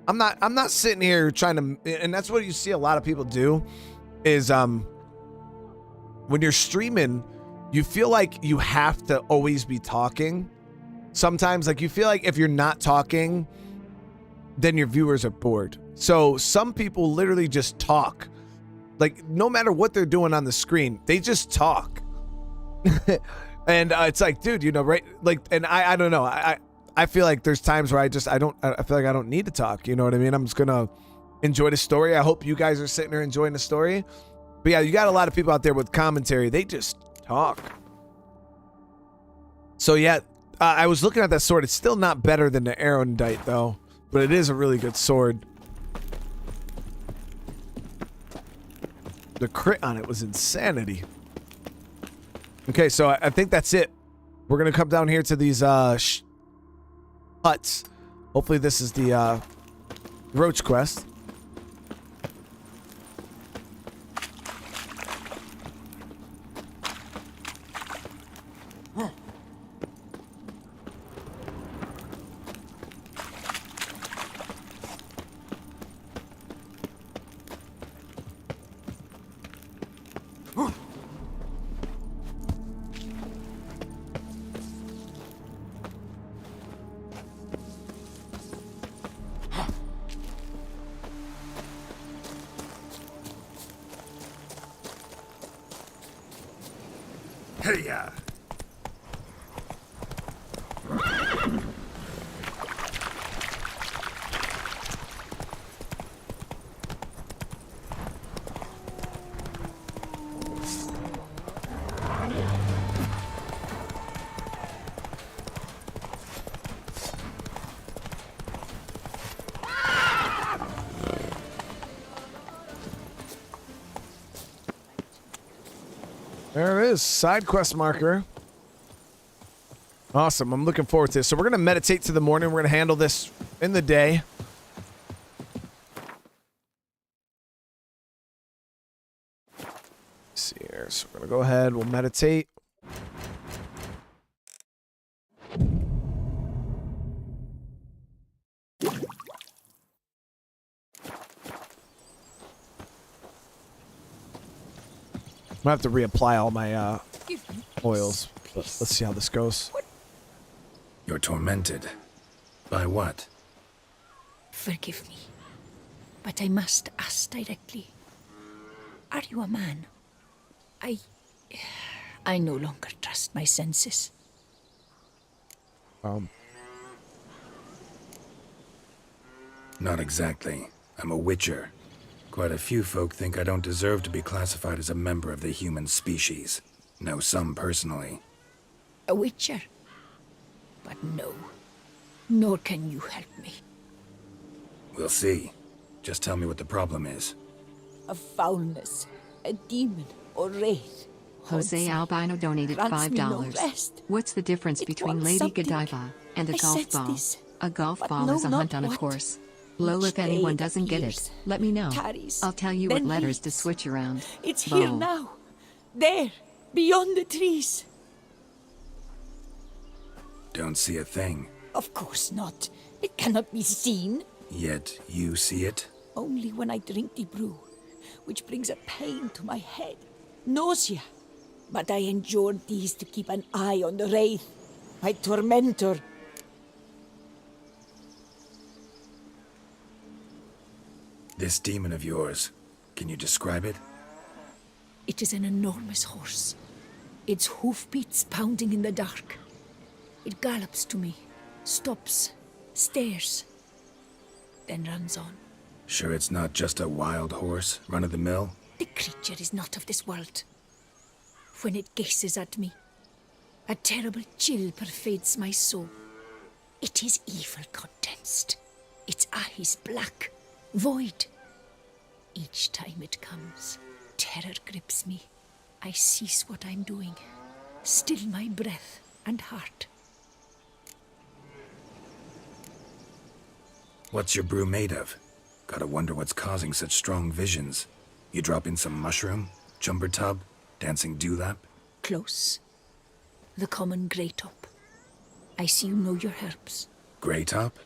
I'm not sitting here trying to, and that's what you see a lot of people do, is when you're streaming, you feel like you have to always be talking. Sometimes, like, you feel like if you're not talking, then your viewers are bored. So some people literally just talk. Like, no matter what they're doing on the screen, they just talk. And it's like, dude, you know, right? Like, and I don't know. I feel like there's times where I feel like I don't need to talk. You know what I mean? I'm just gonna enjoy the story. I hope you guys are sitting there enjoying the story. But yeah, you got a lot of people out there with commentary. They just talk. So yeah, I was looking at that sword. It's still not better than the Arrowndite though, but it is a really good sword. The crit on it was insanity. Okay, so I think that's it. We're gonna come down here to these huts. Hopefully this is the Roach quest. Hey-ya! There it is, side quest marker. Awesome, I'm looking forward to this. So we're gonna meditate to the morning. We're gonna handle this in the day. Let's see here, so we're gonna go ahead, we'll meditate. I'm gonna have to reapply all my oils, but let's see how this goes. You're tormented. By what? Forgive me, but I must ask directly. Are you a man? I no longer trust my senses. Not exactly. I'm a witcher. Quite a few folk think I don't deserve to be classified as a member of the human species. Know some personally. A witcher? But no, nor can you help me. We'll see. Just tell me what the problem is. A foulness, a demon, or wraith. Jose Albino donated Grants me no $5. rest. What's the difference It between wants Lady something. Godiva and a I golf sense ball? this, A golf but ball know is a not hunt on a what. course. Lol, if Each anyone day doesn't get it, appears, let me know. tarries, I'll tell you what then letters to leaves. switch around. It's here Boom. now. There, beyond the trees. Don't see a thing. Of course not. It cannot be seen. Yet you see it? Only when I drink the brew, which brings a pain to my head. Nausea. But I endured these to keep an eye on the wraith, my tormentor. This demon of yours, can you describe it? It is an enormous horse. Its hoofbeats pounding in the dark. It gallops to me, stops, stares, then runs on. Sure it's not just a wild horse, run-of-the-mill? The creature is not of this world. When it gazes at me, a terrible chill pervades my soul. It is evil condensed. Its eyes black, void. Each time it comes, terror grips me. I cease what I'm doing, still my breath and heart. What's your brew made of? Gotta wonder what's causing such strong visions. You drop in some mushroom, jumper tub, dancing dewlap? Close. The common grey top. I see you know your herbs. Grey top?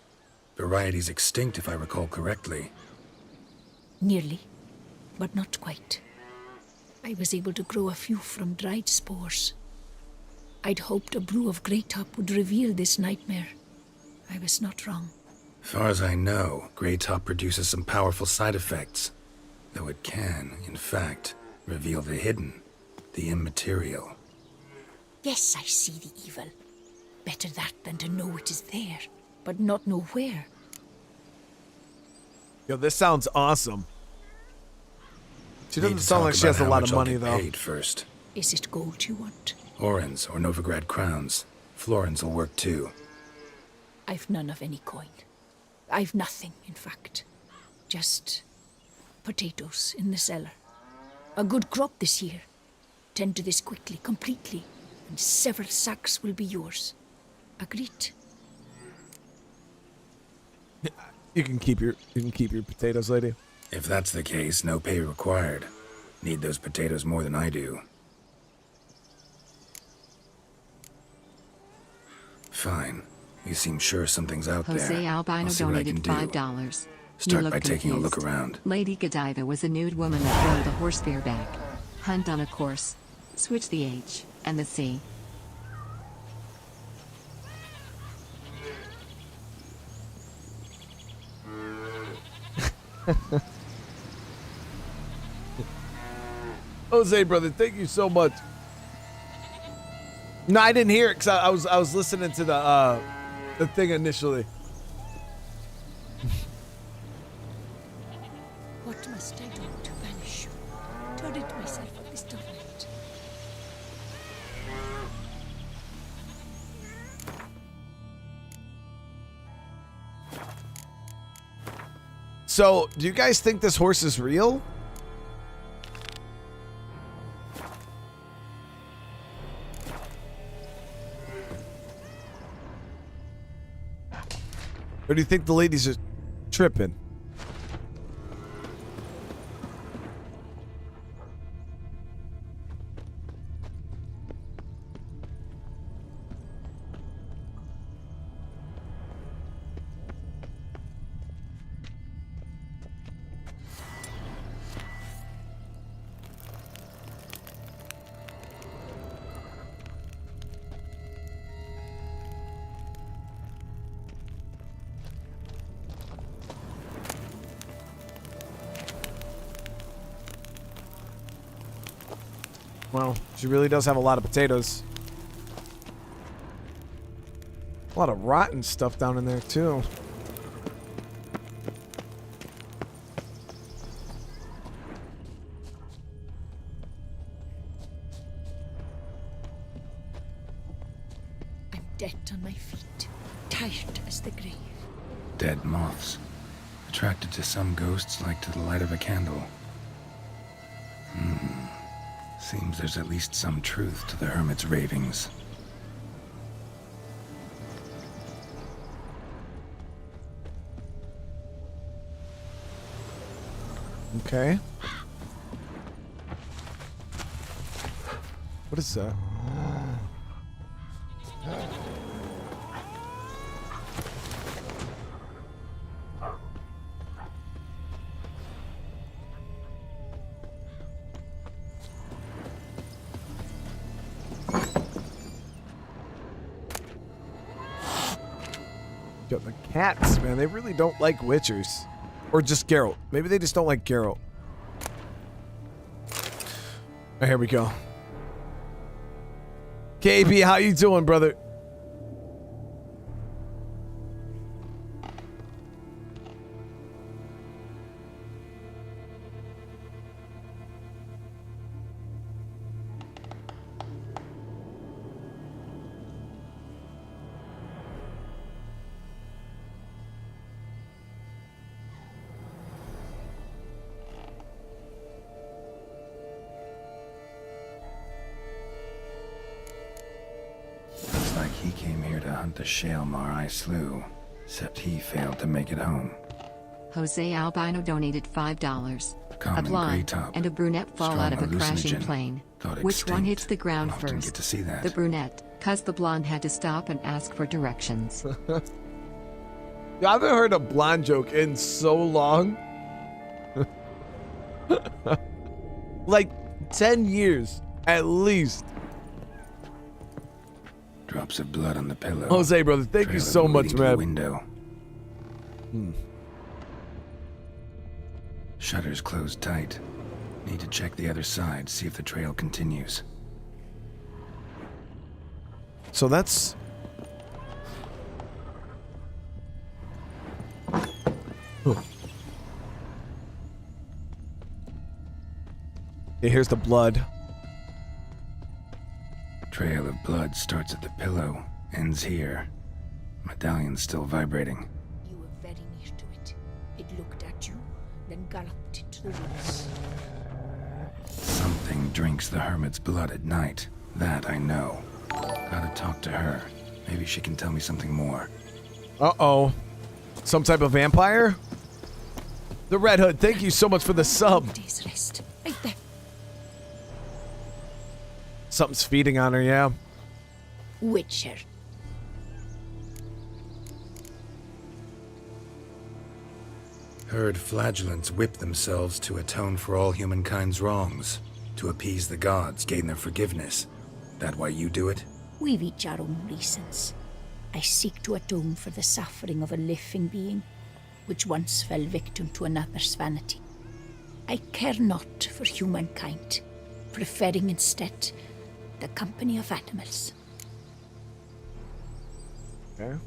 Variety's extinct if I recall correctly. Nearly, but not quite. I was able to grow a few from dried spores. I'd hoped a brew of grey top would reveal this nightmare. I was not wrong. Far as I know, Grey Top produces some powerful side effects. Though it can, in fact, reveal the hidden, the immaterial. Yes, I see the evil. Better that than to know it is there, but not know where. Yo, this sounds awesome. She Need doesn't to sound talk like she about has a how lot much of I'll money, get though. Paid first. Is it gold you want? Orans or Novigrad crowns. Florins will work too. I've none of any coin. I've nothing, in fact. Just potatoes in the cellar. A good crop this year. Tend to this quickly, completely, and several sacks will be yours. Agreed? You can keep your potatoes, lady. If that's the case, no pay required. Need those potatoes more than I do. Fine. You seem sure something's out there. Jose Albino I'll see what I donated can do. $5. Start You by look taking a look confused. around. Lady Godiva was a nude woman that rode a horse bareback. Hunt on a course. Switch the H and the C. Jose, brother, thank you so much. No, I didn't hear it because I was listening to the thing initially. What must I do to banish you? To rid myself of this torment? So, do you guys think this horse is real? Or do you think the ladies are tripping? Well, she really does have a lot of potatoes. A lot of rotten stuff down in there, too. I'm dead on my feet, tired as the grave. Dead moths. Attracted to some ghosts like to the light of a candle. Seems there's at least some truth to the hermit's ravings. Okay. What is that? Yo, the cats, man, they really don't like witchers. Or just Geralt. Maybe they just don't like Geralt. Oh, here we go. KB, how you doing, brother? Looks like he came here to hunt the Shaelmar I slew, except he failed to make it home. Jose Albino donated $5. A Common blonde grey-top. and a brunette fall Strong out of a crashing hallucinogen. plane. Thought Which one extinct. hits the ground Often first? get to see that. The brunette, cause the blonde had to stop and ask for directions. Yeah, I haven't heard a blonde joke in so long. Like 10 years, at least. Drops of blood on the pillow. Jose, brother, thank you Trail of so it much, leading to the man. window. Shutters closed tight. Need to check the other side, see if the trail continues. So that's Okay, here's the blood. Trail of blood starts at the pillow, ends here. Medallion's still vibrating. You were very near to it. It looked at you, then galloped into the woods. Something drinks the hermit's blood at night. That I know. Gotta talk to her. Maybe she can tell me something more. Uh-oh. Some type of vampire? The Red Hood, thank you so much for the sub. Day's rest. Right there. Something's feeding on her, yeah. Witcher. Heard flagellants whip themselves to atone for all humankind's wrongs. To appease the gods, gain their forgiveness. That why you do it? We've each our own reasons. I seek to atone for the suffering of a living being, which once fell victim to another's vanity. I care not for humankind, preferring instead the company of animals. Okay.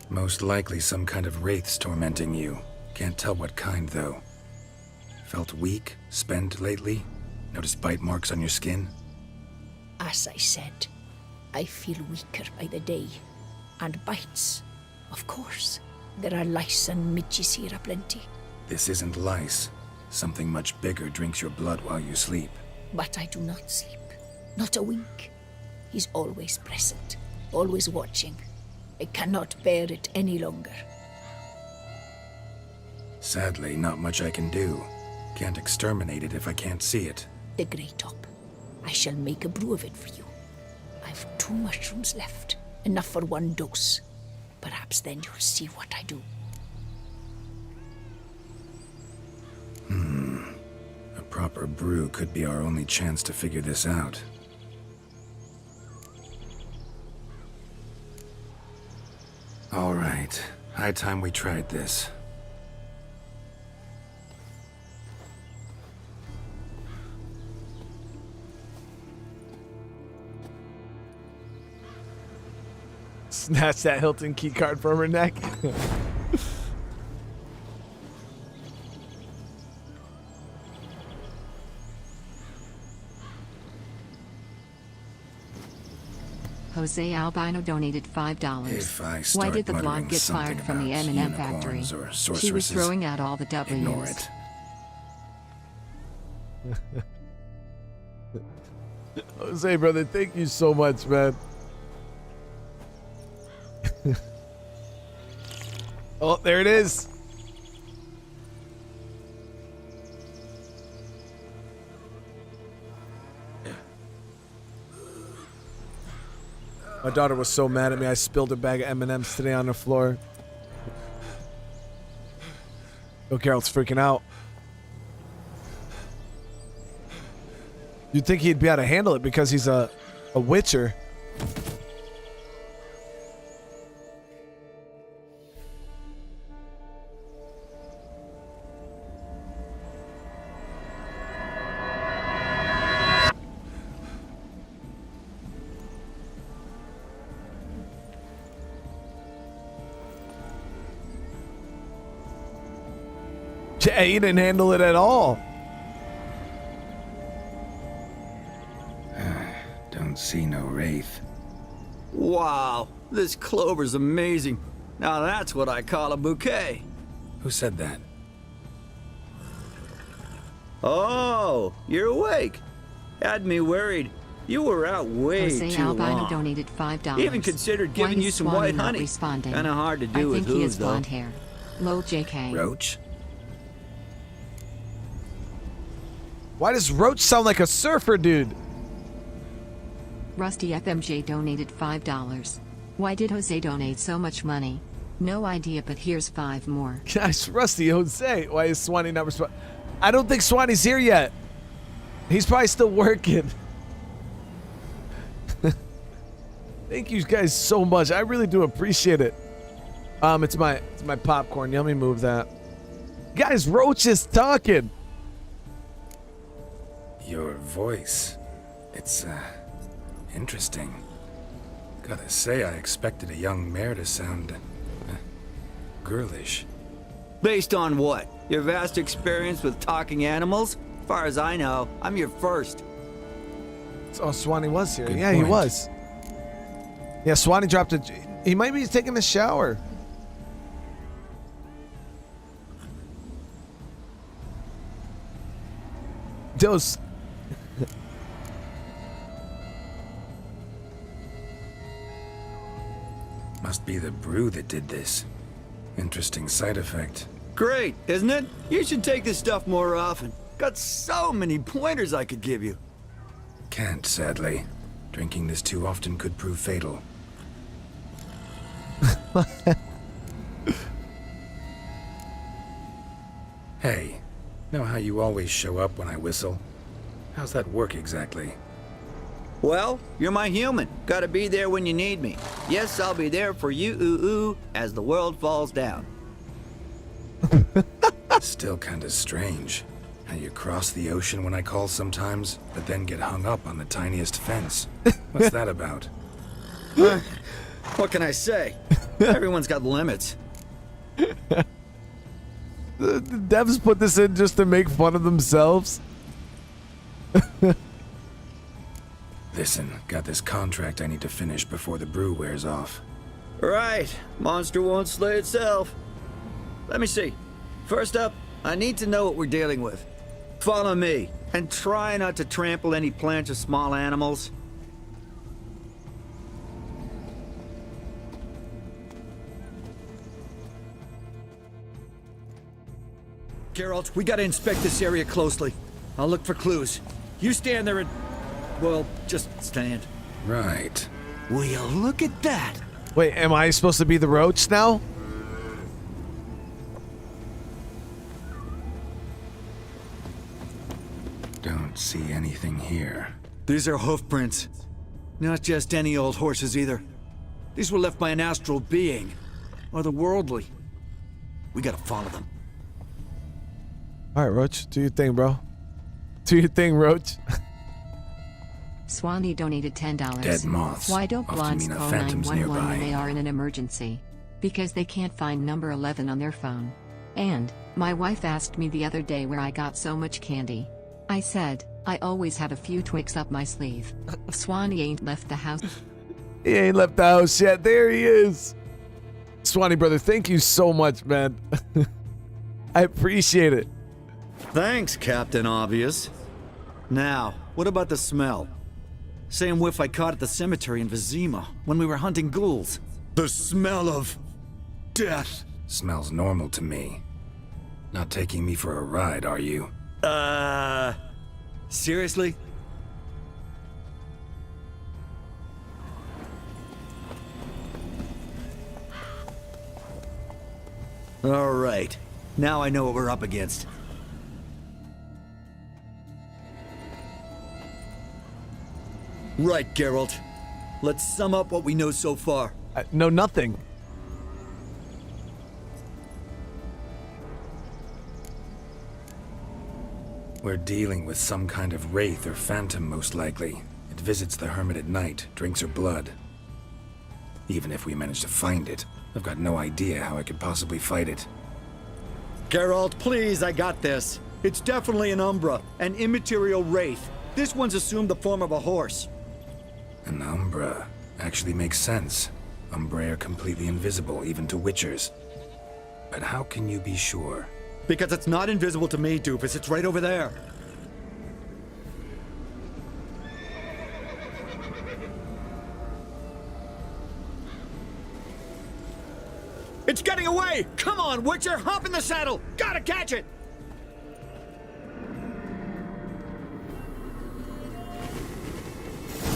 Most likely some kind of wraiths tormenting you. Can't tell what kind, though. Felt weak, spent lately? Notice bite marks on your skin? As I said, I feel weaker by the day. And bites, of course. There are lice and midges here aplenty. This isn't lice. Something much bigger drinks your blood while you sleep. But I do not sleep. Not a wink. He's always present, always watching. I cannot bear it any longer. Sadly, not much I can do. Can't exterminate it if I can't see it. The grey top. I shall make a brew of it for you. I've 2 mushrooms left, enough for 1 dose. Perhaps then you'll see what I do. A proper brew could be our only chance to figure this out. All right. High time we tried this. Snatch that Hilton key card from her neck. Jose Albino donated $5. If I Why start did the blonde muttering get something fired from the about M&M factory? unicorns or She was sorceresses, throwing out all the W's. ignore it. Jose, brother, thank you so much, man. Oh, there it is. My daughter was so mad at me, I spilled a bag of M&Ms today on the floor. Oh, Carol's freaking out. You'd think he'd be able to handle it because he's a witcher. Yeah, he didn't handle it at all. Don't see no wraith. Wow, this clover's amazing. Now that's what I call a bouquet. Who said that? Oh, you're awake. Had me worried. You were out way Jose too Albino long. donated $5. Even considered giving Why you is some Swanee white not honey. responding? Kinda hard to do I with think he has hooves, though. blonde hair. Lol, JK. Roach? Why does Roach sound like a surfer dude? Rusty FMJ donated $5. Why did Jose donate so much money? No idea, but here's 5 more. Gosh, Rusty Jose. Why is Swanee not responding? I don't think Swanee's here yet. He's probably still working. Thank you guys so much. I really do appreciate it. It's my popcorn. Let me move that. Guys, Roach is talking. Your voice. It's, interesting. Gotta say, I expected a young mare to sound, girlish. Based on what? Your vast experience with talking animals? As far as I know, I'm your first. Oh, Swanee was here. Good Yeah, he point. was. Yeah, Swanee dropped a. He might be taking a shower. Those. Must be the brew that did this. Interesting side effect. Great, isn't it? You should take this stuff more often. Got so many pointers I could give you. Can't, sadly. Drinking this too often could prove fatal. Hey, know how you always show up when I whistle? How's that work exactly? Well, you're my human. Gotta be there when you need me. Yes, I'll be there for you, ooh, as the world falls down. Still kinda strange. How you cross the ocean when I call sometimes, but then get hung up on the tiniest fence. What's that about? What can I say? Everyone's got limits. The devs put this in just to make fun of themselves. Listen, got this contract I need to finish before the brew wears off. Right. Monster won't slay itself. Let me see. First up, I need to know what we're dealing with. Follow me, and try not to trample any plants or small animals. Geralt, we gotta inspect this area closely. I'll look for clues. You stand there and... well, just stand. Right. Will you look at that? Wait, am I supposed to be the Roach now? Don't see anything here. These are hoof prints. Not just any old horses either. These were left by an astral being. Otherworldly. We gotta follow them. All right, Roach, do your thing, bro. Do your thing, Roach. Swanee donated $10. Dead moths Why don't often blondes mean a call phantom's 911 when nearby. they are in an emergency? Because they can't find number 11 on their phone. And, my wife asked me the other day where I got so much candy. I said, I always have a few Twix up my sleeve. Swanee ain't left the house. He ain't left the house yet. There he is. Swanee, brother, thank you so much, man. I appreciate it. Thanks, Captain Obvious. Now, what about the smell? Same whiff I caught at the cemetery in Vizima when we were hunting ghouls. The smell of... death. Smells normal to me. Not taking me for a ride, are you? Seriously? All right. Now I know what we're up against. Right, Geralt. Let's sum up what we know so far. No, nothing. We're dealing with some kind of wraith or phantom, most likely. It visits the hermit at night, drinks her blood. Even if we manage to find it, I've got no idea how I could possibly fight it. Geralt, please, I got this. It's definitely an umbra, an immaterial wraith. This one's assumed the form of a horse. An umbra. Actually makes sense. Umbrae are completely invisible, even to witchers. But how can you be sure? Because it's not invisible to me, Doofus. It's right over there. It's getting away! Come on, Witcher! Hop in the saddle! Gotta catch it!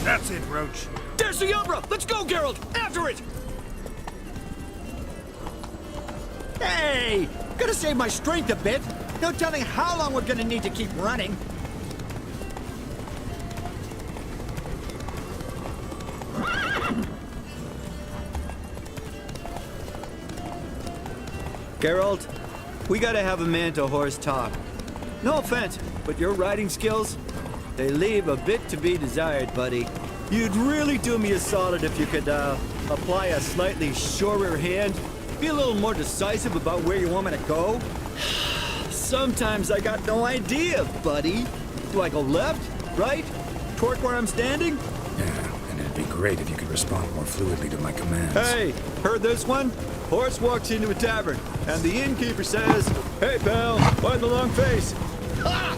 That's it, Roach. There's the Umbra! Let's go, Geralt! After it! Hey! Gotta save my strength a bit. No telling how long we're gonna need to keep running. Geralt, we gotta have a man-to-horse talk. No offense, but your riding skills, they leave a bit to be desired, buddy. You'd really do me a solid if you could, apply a slightly surer hand. Be a little more decisive about where you want me to go? Sometimes I got no idea, buddy. Do I go left, right, toward where I'm standing? Yeah, and it'd be great if you could respond more fluidly to my commands. Hey, heard this one? Horse walks into a tavern, and the innkeeper says, "Hey, pal, why the long face?" Ah!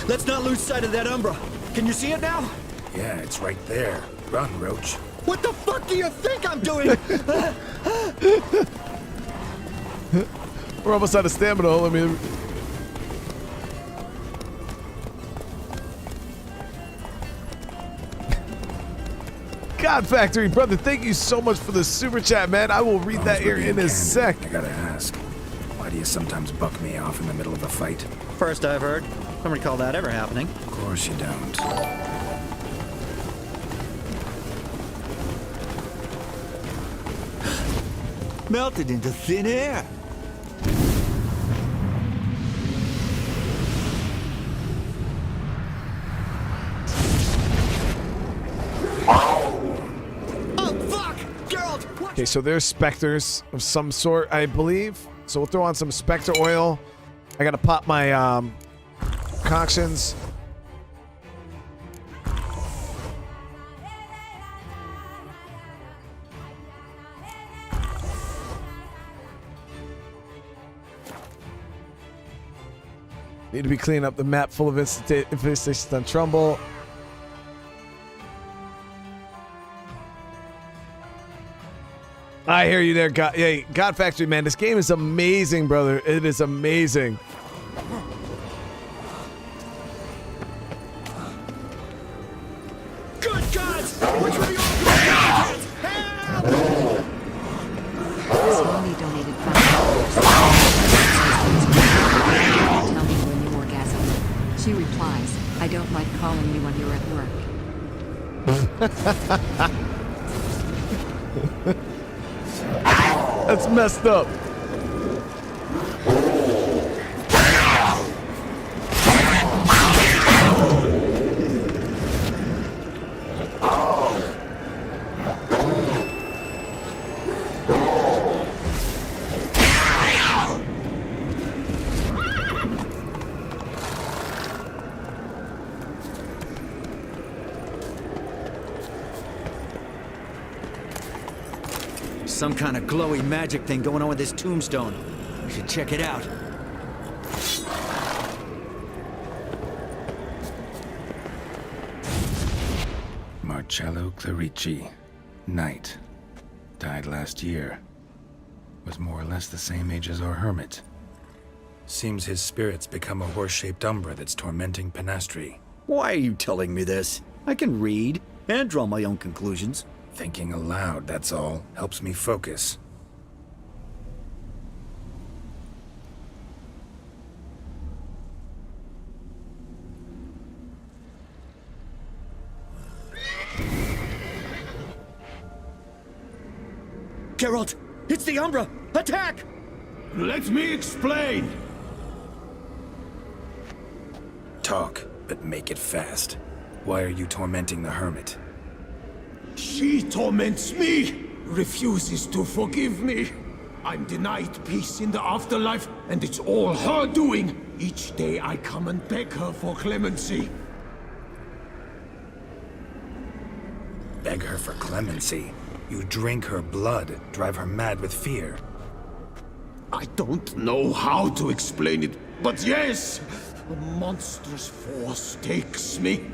Let's not lose sight of that umbra. Can you see it now? Yeah, it's right there. Run, Roach. What the fuck do you think I'm doing? We're almost out of stamina. Let me. God Factory, brother, thank you so much for the super chat, man. I will read that here in a sec. I gotta ask, why do you sometimes buck me off in the middle of a fight? First I've heard. Don't recall that ever happening. Of course you don't. Melted into thin air. Okay, so there's specters of some sort, I believe. So we'll throw on some specter oil. I gotta pop my concoctions. Need to be cleaning up the map full of infestations on Trumbull. I hear you there, God. Hey, God Factory, man. This game is amazing, brother. It is amazing. Good gods! Which way you all Slowly donated $5. Tell me when you orgasm. She replies, "I don't like calling you when you're at work." That's messed up. Some kind of glowy magic thing going on with this tombstone. We should check it out. Marcello Clerici, knight. Died last year. Was more or less the same age as our hermit. Seems his spirit's become a horse-shaped umbra that's tormenting Penastri. Why are you telling me this? I can read and draw my own conclusions. Thinking aloud, that's all. Helps me focus. Geralt, it's the umbra! Attack! Let me explain. Talk, but make it fast. Why are you tormenting the hermit? She torments me, refuses to forgive me. I'm denied peace in the afterlife, and it's all her doing. Each day I come and beg her for clemency. Beg her for clemency? You drink her blood, drive her mad with fear. I don't know how to explain it, but yes, a monstrous force takes me.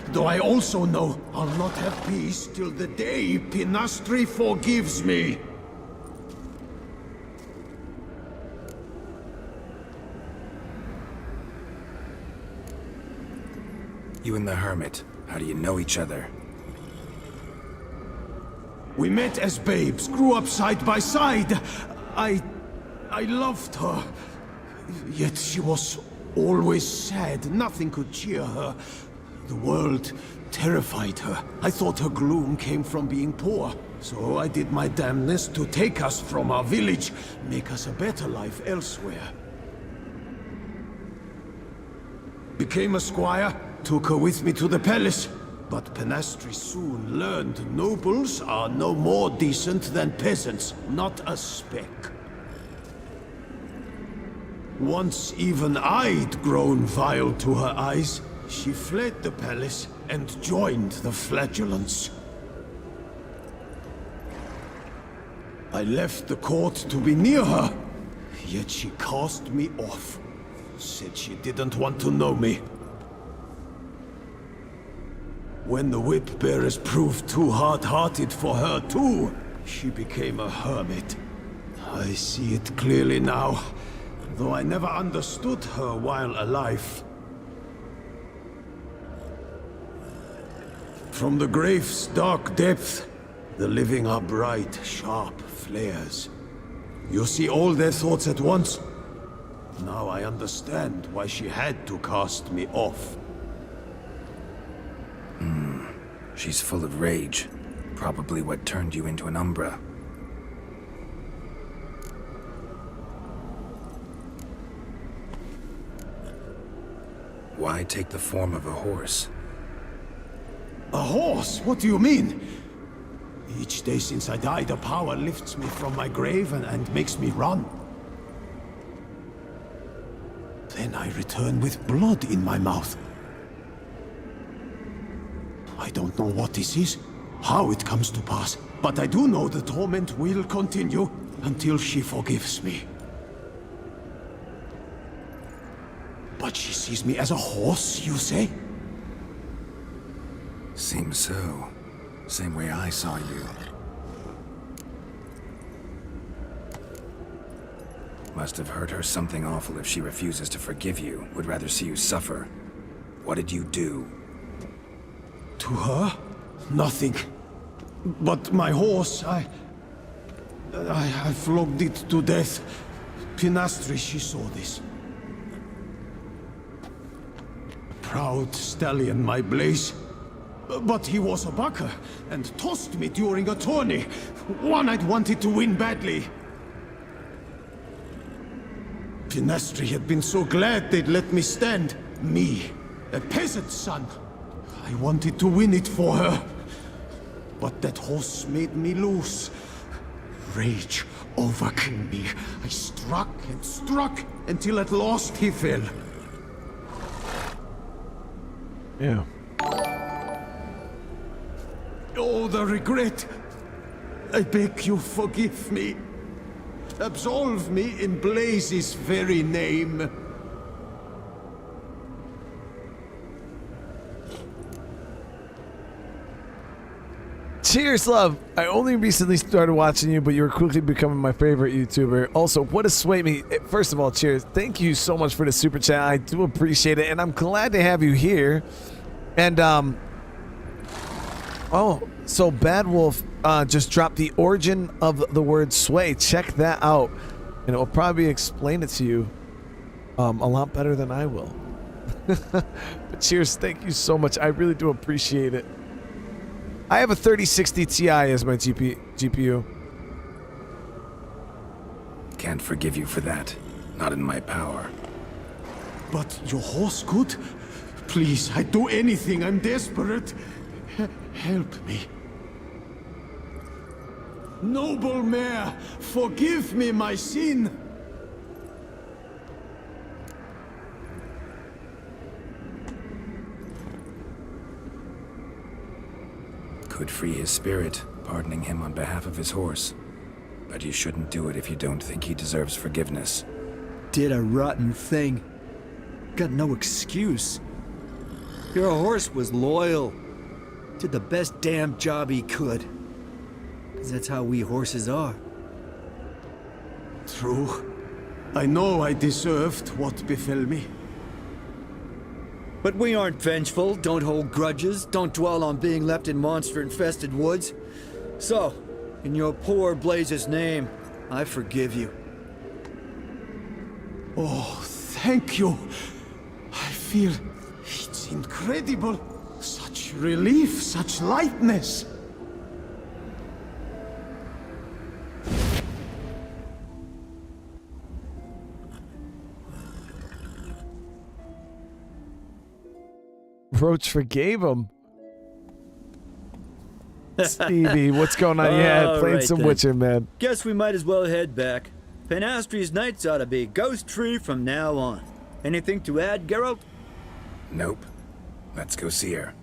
Though I also know I'll not have peace till the day Penastri forgives me. You and the hermit, how do you know each other? We met as babes, grew up side by side. I loved her. Yet she was always sad. Nothing could cheer her. The world terrified her. I thought her gloom came from being poor. So I did my damnedest to take us from our village, make us a better life elsewhere. Became a squire, took her with me to the palace. But Penastri soon learned nobles are no more decent than peasants, not a speck. Once even I'd grown vile to her eyes, she fled the palace and joined the flagellants. I left the court to be near her, yet she cast me off. Said she didn't want to know me. When the whip bearers proved too hard-hearted for her too, she became a hermit. I see it clearly now, though I never understood her while alive. From the grave's dark depth, the living are bright, sharp flares. You see all their thoughts at once? Now I understand why she had to cast me off. She's full of rage. Probably what turned you into an umbra. Why take the form of a horse? A horse? What do you mean? Each day since I died, a power lifts me from my grave and makes me run. Then I return with blood in my mouth. I don't know what this is, how it comes to pass, but I do know the torment will continue until she forgives me. But she sees me as a horse, you say? Seems so. Same way I saw you. Must have hurt her something awful if she refuses to forgive you, would rather see you suffer. What did you do? To her? Nothing. But my horse, I flogged it to death. Penastri, she saw this. Proud stallion, my Blaze. But he was a bucker, and tossed me during a tourney. One I'd wanted to win badly. Penastri had been so glad they'd let me stand. Me, a peasant's son. I wanted to win it for her. But that horse made me loose. Rage overcame me. I struck and struck until at last he fell. Yeah. Oh, the regret. I beg you, forgive me. Absolve me in Blaze's very name. Cheers, love. I only recently started watching you, but you're quickly becoming my favorite YouTuber. Also, what a sway me. First of all, cheers. Thank you so much for the super chat. I do appreciate it, and I'm glad to have you here. And, oh, so Bad Wolf just dropped the origin of the word sway. Check that out, and it will probably explain it to you a lot better than I will. But cheers. Thank you so much. I really do appreciate it. I have a 3060 Ti as my GPU. Can't forgive you for that. Not in my power. But your horse could? Please, I'd do anything. I'm desperate. Help me. Noble mare, forgive me my sin. Could free his spirit, pardoning him on behalf of his horse. But you shouldn't do it if you don't think he deserves forgiveness. Did a rotten thing. Got no excuse. Your horse was loyal. Did the best damn job he could. 'Cause that's how we horses are. True. I know I deserved what befell me. But we aren't vengeful, don't hold grudges, don't dwell on being left in monster-infested woods. So, in your poor Blaze's name, I forgive you. Oh, thank you. I feel it's incredible. Such relief, such lightness. Roach forgave him. Stevie, what's going on? Yeah, playing some Witcher, man. Guess we might as well head back. Penastri's nights ought to be ghost-free from now on. Anything to add, Geralt? Nope. Let's go see her.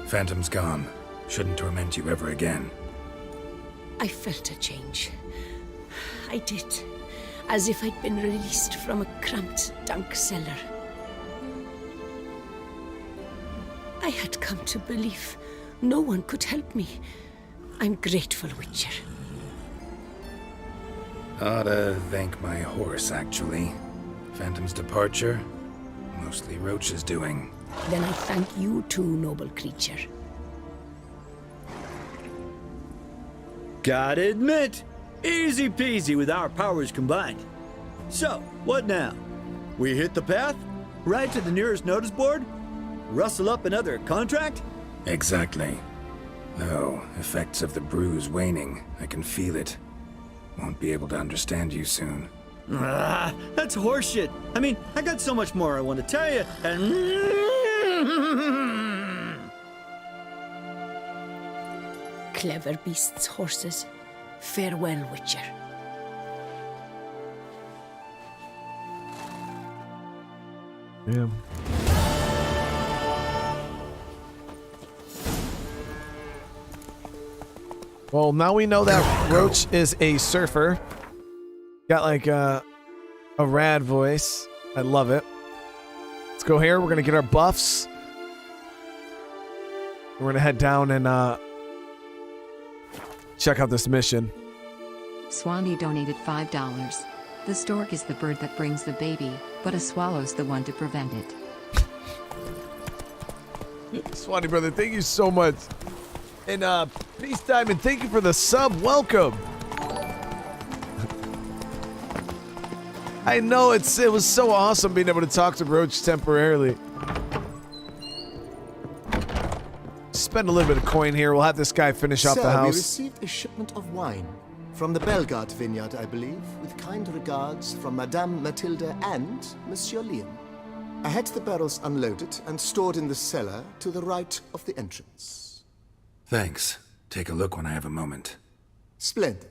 Phantom's gone. Shouldn't torment you ever again. I felt a change. I did. As if I'd been released from a cramped, dank cellar. I had come to believe no one could help me. I'm grateful, Witcher. Ought to thank my horse, actually. Phantom's departure, mostly Roach's doing. Then I thank you too, noble creature. Gotta admit, easy peasy with our powers combined. So, what now? We hit the path? Right to the nearest notice board? Rustle up another contract? Exactly. Though, effects of the bruise waning. I can feel it. Won't be able to understand you soon. Ah, that's horseshit. I mean, I got so much more I want to tell you, and... Clever beasts, horses. Farewell, Witcher. Yeah. Well, now we know that Roach is a surfer. Got like a rad voice. I love it. Let's go here. We're going to get our buffs. We're going to head down and check out this mission. Swanee donated $5. The stork is the bird that brings the baby, but a swallow's the one to prevent it. Swanee brother, thank you so much. And Peace Diamond, thank you for the sub. Welcome. I know it was so awesome being able to talk to Roach temporarily. Spend a little bit of coin here. We'll have this guy finish off the house. We received a shipment of wine from the Bellegarde vineyard, I believe, with kind regards from Madame Matilda and Monsieur Liam. I had the barrels unloaded and stored in the cellar to the right of the entrance. Thanks. Take a look when I have a moment. Splendid.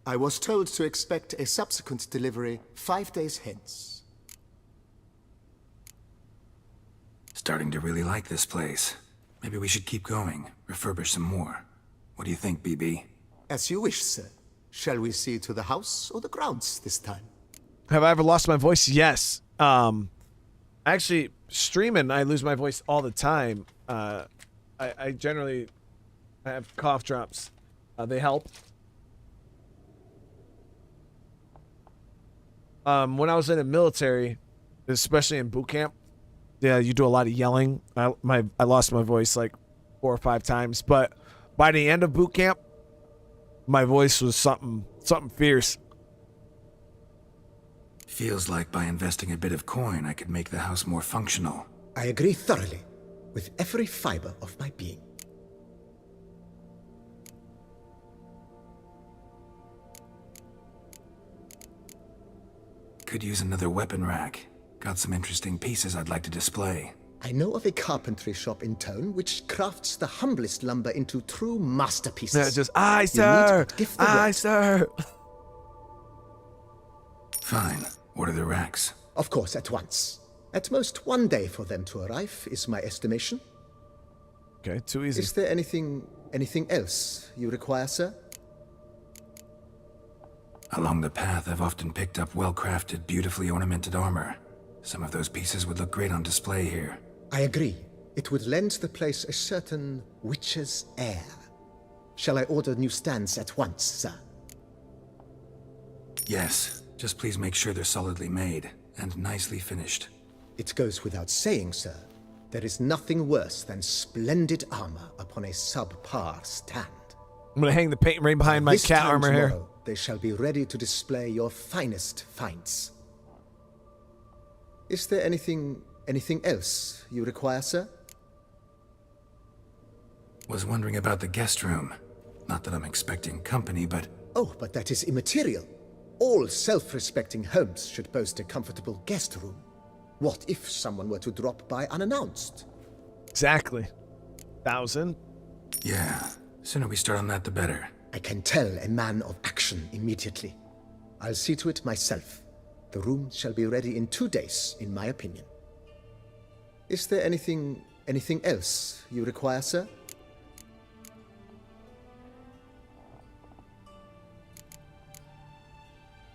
I was told to expect a subsequent delivery 5 days hence. Starting to really like this place. Maybe we should keep going, refurbish some more. What do you think, BB? As you wish, sir. Shall we see to the house or the grounds this time? Have I ever lost my voice? Yes. Actually, streaming, I lose my voice all the time. I generally have cough drops. They help. When I was in the military, especially in boot camp, yeah, you do a lot of yelling. I lost my voice like 4 or 5 times, but by the end of boot camp, my voice was something fierce. Feels like by investing a bit of coin, I could make the house more functional. I agree thoroughly, with every fiber of my being. Could use another weapon rack. Got some interesting pieces I'd like to display. I know of a carpentry shop in town which crafts the humblest lumber into true masterpieces. Yeah, just, aye, sir! Aye, sir! Fine. Order the racks. Of course, at once. At most 1 day for them to arrive, is my estimation. Okay, too easy. Is there anything else you require, sir? Along the path, I've often picked up well-crafted, beautifully ornamented armor. Some of those pieces would look great on display here. I agree. It would lend the place a certain witch's air. Shall I order new stands at once, sir? Yes. Just please make sure they're solidly made and nicely finished. It goes without saying, sir. There is nothing worse than splendid armor upon a subpar stand. I'm gonna hang the paint right behind my cat armor here. They shall be ready to display your finest finds. Is there anything else you require, sir? Was wondering about the guest room. Not that I'm expecting company, but... Oh, but that is immaterial. All self-respecting homes should boast a comfortable guest room. What if someone were to drop by unannounced? Exactly. 1,000. Yeah, sooner we start on that the better. I can tell a man of action immediately. I'll see to it myself. The room shall be ready in 2 days, in my opinion. Is there anything else you require, sir?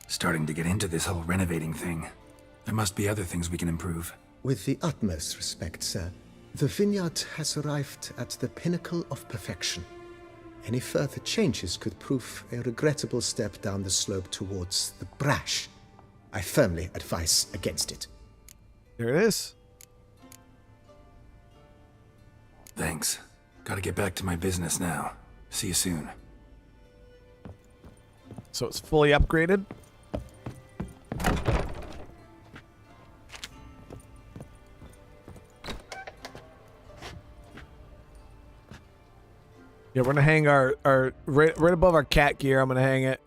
Starting to get into this whole renovating thing. There must be other things we can improve. With the utmost respect, sir, the vineyard has arrived at the pinnacle of perfection. Any further changes could prove a regrettable step down the slope towards the brash. I firmly advise against it. There it is. Thanks. Gotta get back to my business now. See you soon. So it's fully upgraded. Yeah, we're gonna hang our right above our cat gear. I'm gonna hang it.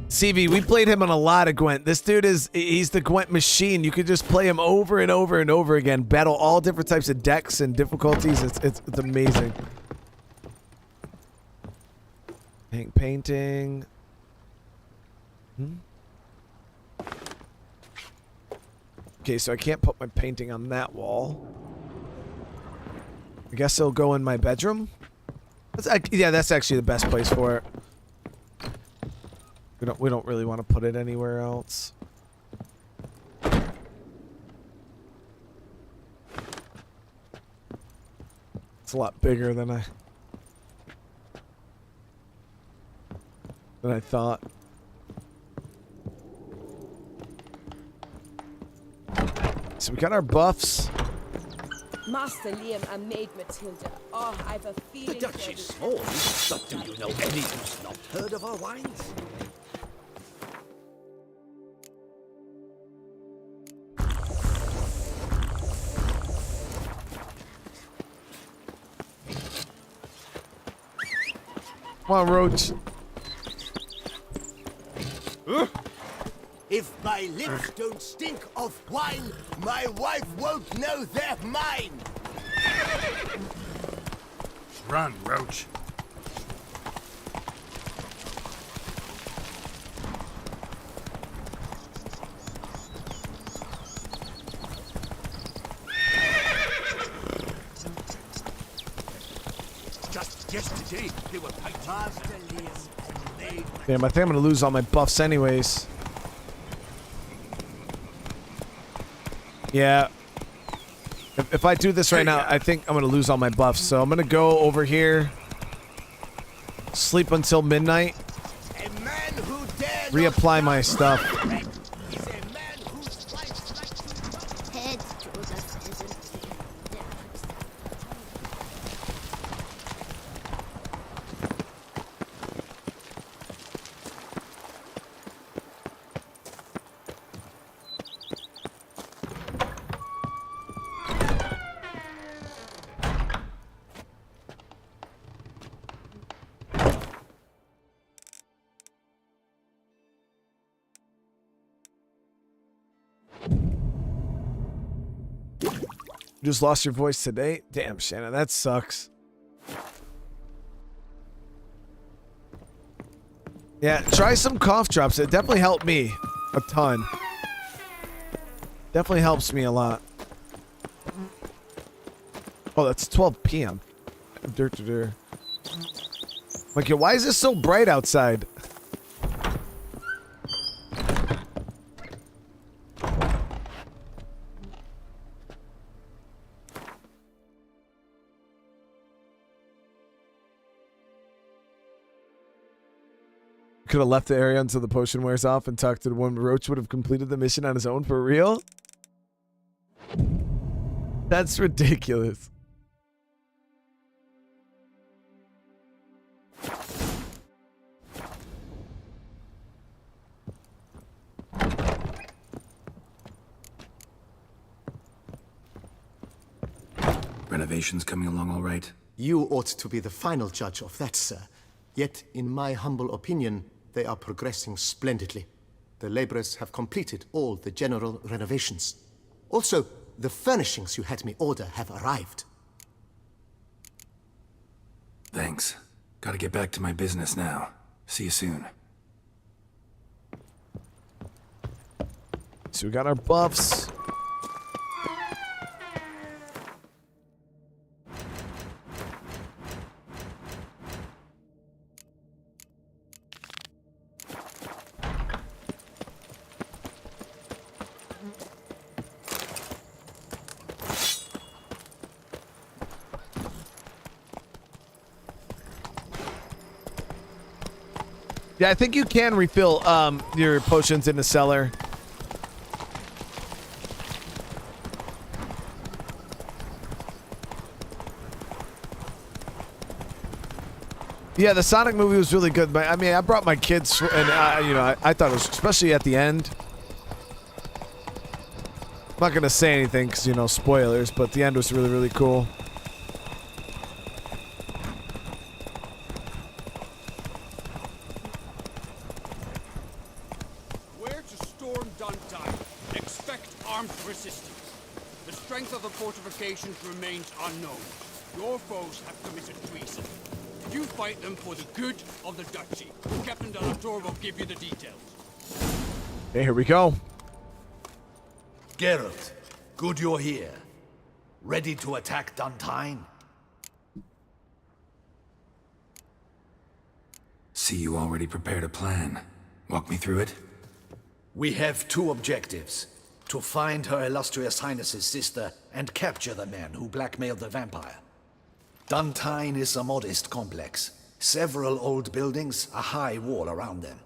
CV, we played him on a lot of Gwent. This dude he's the Gwent machine. You could just play him over and over and over again. Battle all different types of decks and difficulties. It's amazing. Hang painting. Okay, so I can't put my painting on that wall. I guess it'll go in my bedroom. Yeah, that's actually the best place for it. We don't really want to put it anywhere else. It's a lot bigger than I thought. So we got our buffs. Master Liam and Maid Matilda. Oh, I've a feeling... The Duchess swords? But do you know any who's not heard of our wines? Come on, Roach. If my lips don't stink of wine, my wife won't know they're mine! Run, Roach. Just yesterday, they were Master Liam and Maid. Damn, I think I'm gonna lose all my buffs anyways. Yeah. If I do this right now, I think I'm gonna lose all my buffs. So I'm gonna go over here, sleep until midnight, reapply my stuff. You just lost your voice today? Damn, Shannon, that sucks. Yeah, try some cough drops. It definitely helped me a ton. Definitely helps me a lot. Oh, that's 12 p.m. Like, why is this so bright outside? Could have left the area until the potion wears off and talked to the one. Roach would have completed the mission on his own for real? That's ridiculous. Renovations coming along all right? You ought to be the final judge of that, sir. Yet, in my humble opinion, they are progressing splendidly. The laborers have completed all the general renovations. Also, the furnishings you had me order have arrived. Thanks. Gotta get back to my business now. See you soon. So we got our buffs. Yeah, I think you can refill your potions in the cellar. Yeah, the Sonic movie was really good. But I mean, I brought my kids, and you know, I thought it was, especially at the end. I'm not gonna say anything because, you know, spoilers, but the end was really, really cool. Where to storm Duntine? Expect armed resistance. The strength of the fortifications remains unknown. Your foes have committed treason. You fight them for the good of the Duchy. Captain Dettlaff will give you the details. Okay, here we go. Geralt, good you're here. Ready to attack Duntine? See you already prepared a plan. Walk me through it? We have two objectives. To find Her Illustrious Highness's sister and capture the man who blackmailed the vampire. Duntine is a modest complex. Several old buildings, a high wall around them.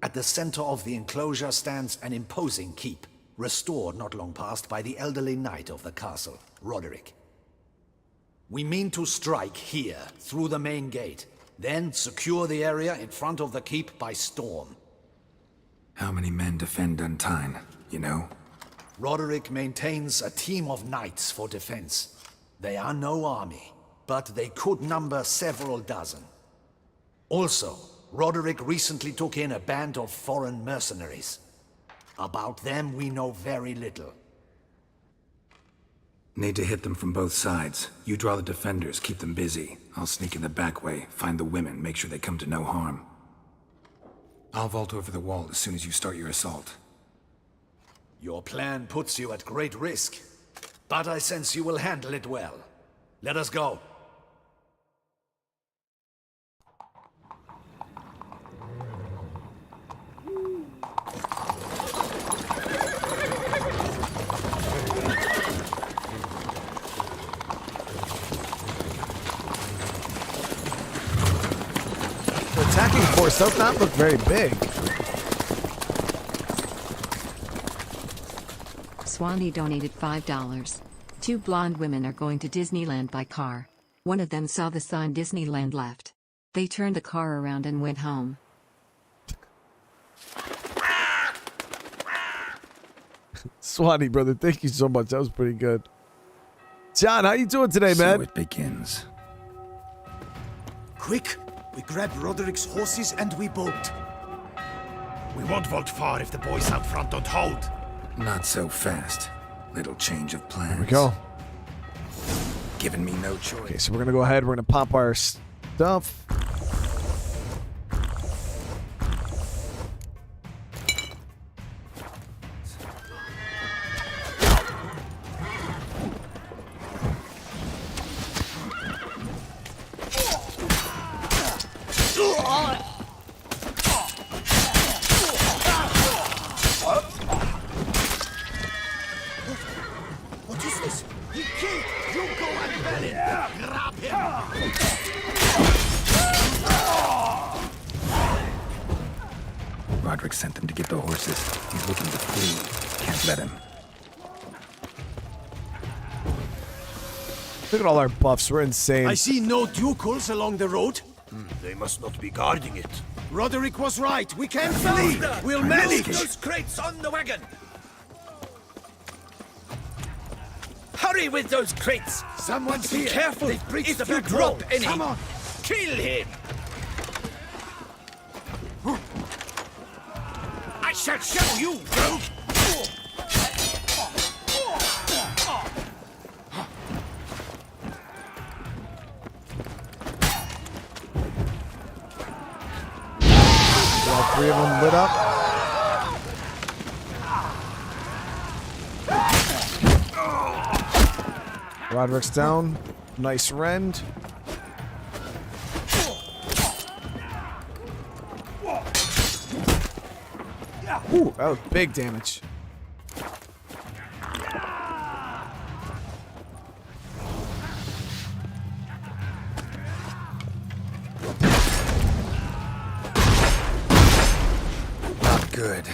At the center of the enclosure stands an imposing keep, restored not long past by the elderly knight of the castle, Roderick. We mean to strike here, through the main gate, then secure the area in front of the keep by storm. How many men defend Duntine, you know? Roderick maintains a team of knights for defense. They are no army, but they could number several dozen. Also, Roderick recently took in a band of foreign mercenaries. About them we know very little. Need to hit them from both sides. You draw the defenders, keep them busy. I'll sneak in the back way, find the women, make sure they come to no harm. I'll vault over the wall as soon as you start your assault. Your plan puts you at great risk, but I sense you will handle it well. Let us go. The attacking force does not look very big. Swanee donated $5. Two blonde women are going to Disneyland by car. One of them saw the sign Disneyland left. They turned the car around and went home. Swanee, brother, thank you so much. That was pretty good. John, how you doing today, man? So it begins. Quick! We grab Roderick's horses and we bolt. We won't vault far if the boys out front don't hold. Not so fast. Little change of plans. Here we go. Giving me no choice. Okay, so we're gonna go ahead. We're gonna pop our stuff. What is this? He killed! You go and bury him! Grab him! Roderick sent them to get the horses. He's looking to flee. Can't let him. Look at all our buffs. We're insane. I see no ducals along the road. They must not be guarding it. Roderick was right. We can't flee. We'll manage. Those crates on the wagon! Hurry with those crates! Someone's Be here! careful! They've breached If the you back drop wall. any, Come on! kill him! I shall show you, rogue! All three of them lit up. Roderick's down. Nice rend. Ooh, that was big damage. Not good.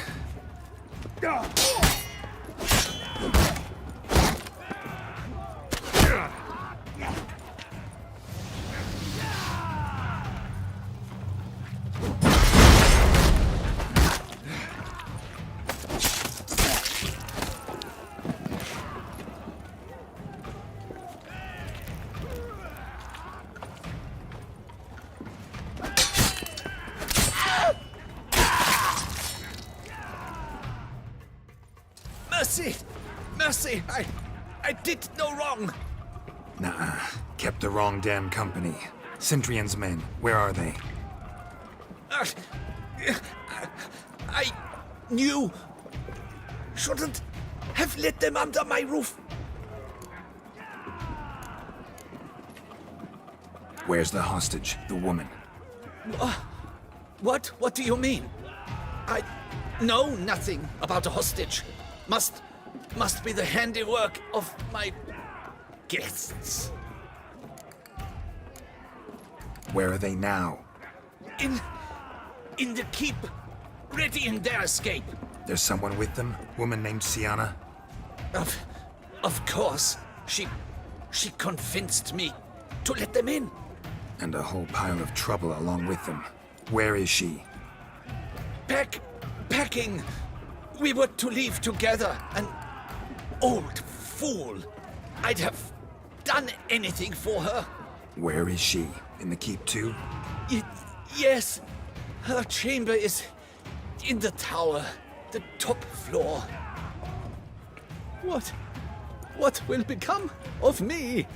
Mercy! Mercy! I did no wrong! Nah, kept the wrong damn company. Centrion's men, where are they? I knew. Shouldn't have let them under my roof. Where's the hostage, the woman? What? What do you mean? I know nothing about a hostage. Must be the handiwork of my guests. Where are they now? In the keep, ready in their escape. There's someone with them? Woman named Siana? Of course. She convinced me to let them in. And a whole pile of trouble along with them. Where is she? Packing. We were to leave together. An old fool. I'd have done anything for her. Where is she? In the keep too? Yes. Her chamber is in the tower. The top floor. What will become of me?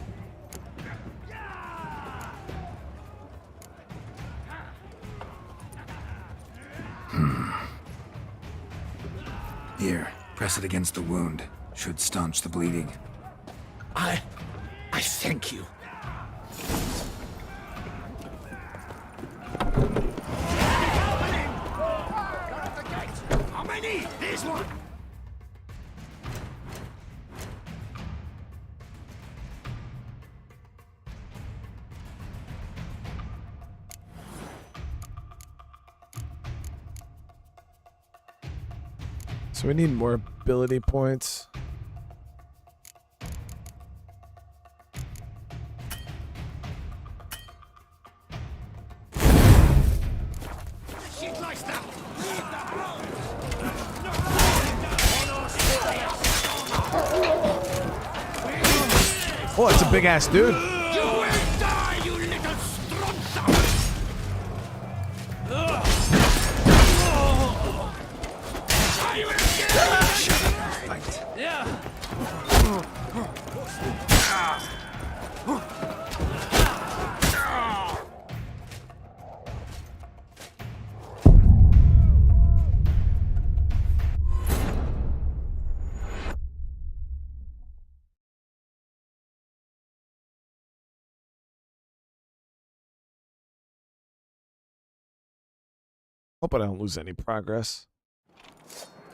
Here, press it against the wound. Should staunch the bleeding. I thank you. How many? Here's one! So we need more ability points. Oh, it's a big ass dude. You will die, you little strunzer! I will get you! Yeah. Hope I don't lose any progress.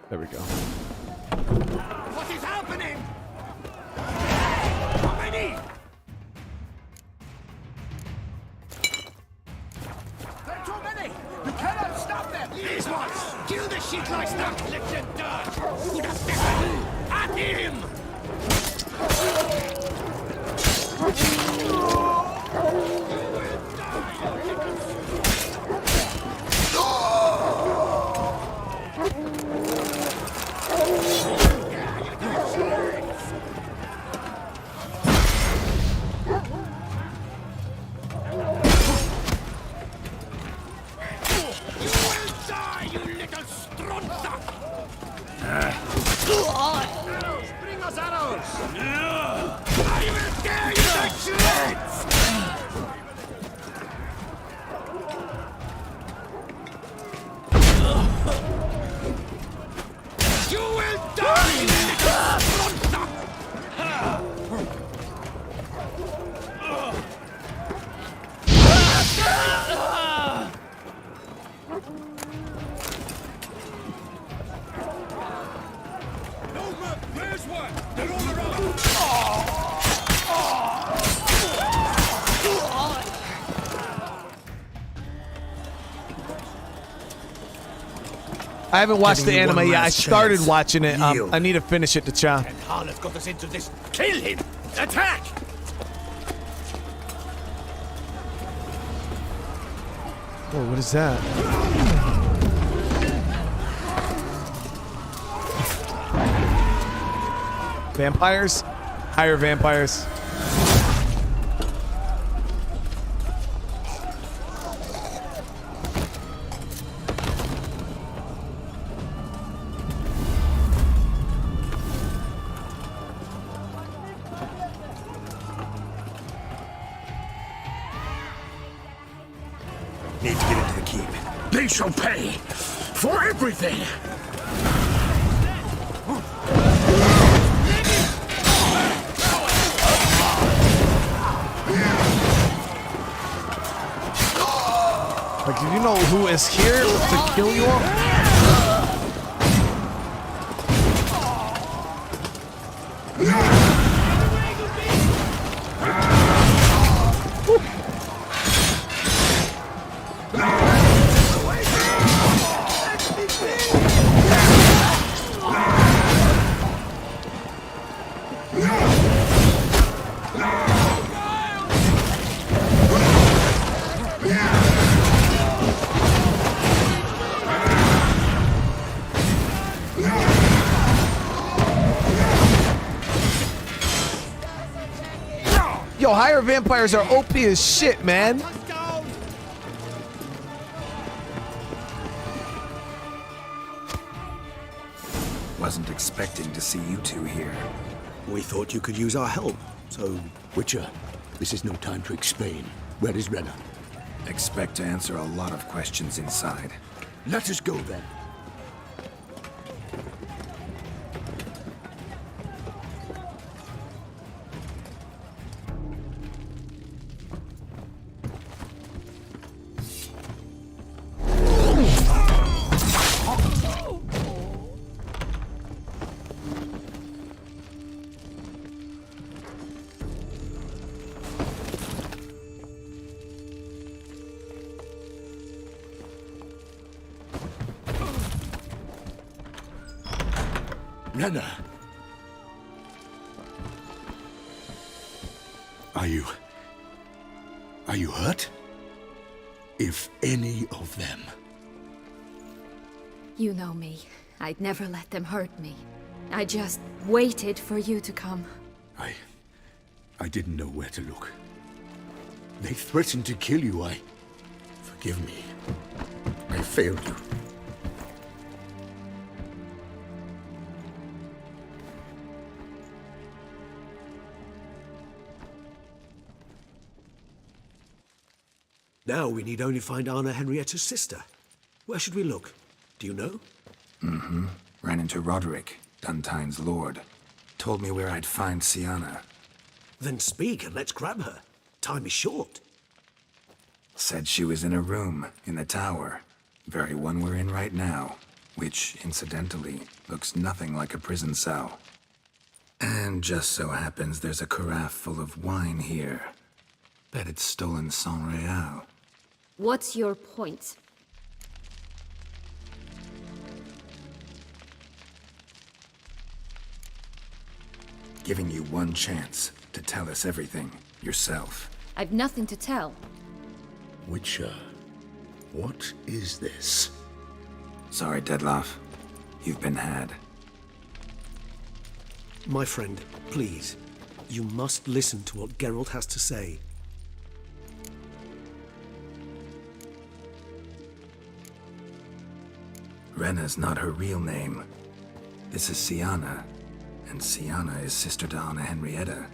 There we go. What is happening? How many? There are too many! You cannot stop them! These ones! Kill the shit like that! Let them die! Put a pepper at him! I will tear you to shreds! You will die, little Bruxa! There's one! They're all around! I haven't watched the Giving you one anime yet. I last started chance. watching it. Yield. I need to finish it to Cha. And Harleth got us into this. Kill him! Attack! Oh, what is that? Vampires? Higher vampires. Need to get into the keep. They shall pay for everything. Like, do you know who is here to kill you all? Yo, higher vampires are OP as shit, man. Wasn't expecting to see you two here. We thought you could use our help, so... Witcher, this is no time to explain. Where is Renna? Expect to answer a lot of questions inside. Let us go then. Renna! Are you hurt? If any of them. You know me. I'd never let them hurt me. I just waited for you to come. I didn't know where to look. They threatened to kill you. Forgive me. I failed you. Now we need only find Anna Henrietta's sister. Where should we look? Do you know? Mm-hmm. Ran into Roderick, Duntine's lord. Told me where I'd find Siana. Then speak and let's grab her. Time is short. Said she was in a room in the tower. Very one we're in right now. Which, incidentally, looks nothing like a prison cell. And just so happens there's a carafe full of wine here. Bet it's stolen sans real. What's your point? Giving you one chance to tell us everything yourself. I've nothing to tell. Witcher, what is this? Sorry, Dettlaff. You've been had. My friend, please. You must listen to what Geralt has to say. Renna's not her real name. This is Siana, And Siana is sister to Anna Henrietta,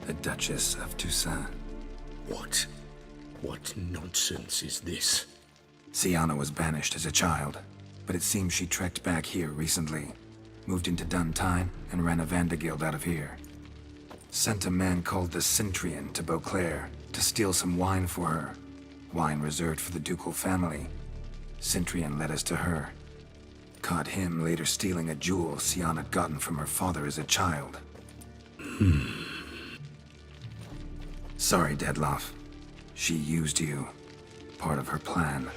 the Duchess of Toussaint. What? What nonsense is this? Siana was banished as a child, but it seems she trekked back here recently. Moved into Duntine and ran a Vanderguild out of here. Sent a man called the Centrian to Beauclair to steal some wine for her. Wine reserved for the ducal family. Centrian led us to her. Caught him later stealing a jewel Siana had gotten from her father as a child. Sorry, Dettlaff. She used you. Part of her plan.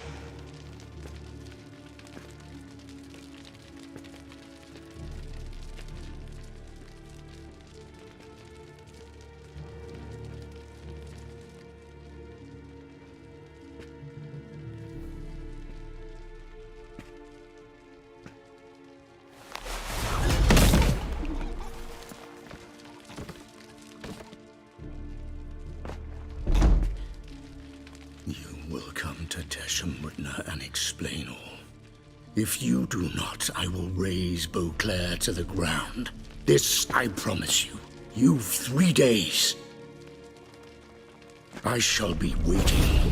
And explain all. If you do not, I will raze Beauclair to the ground. This I promise you. You've 3 days. I shall be waiting.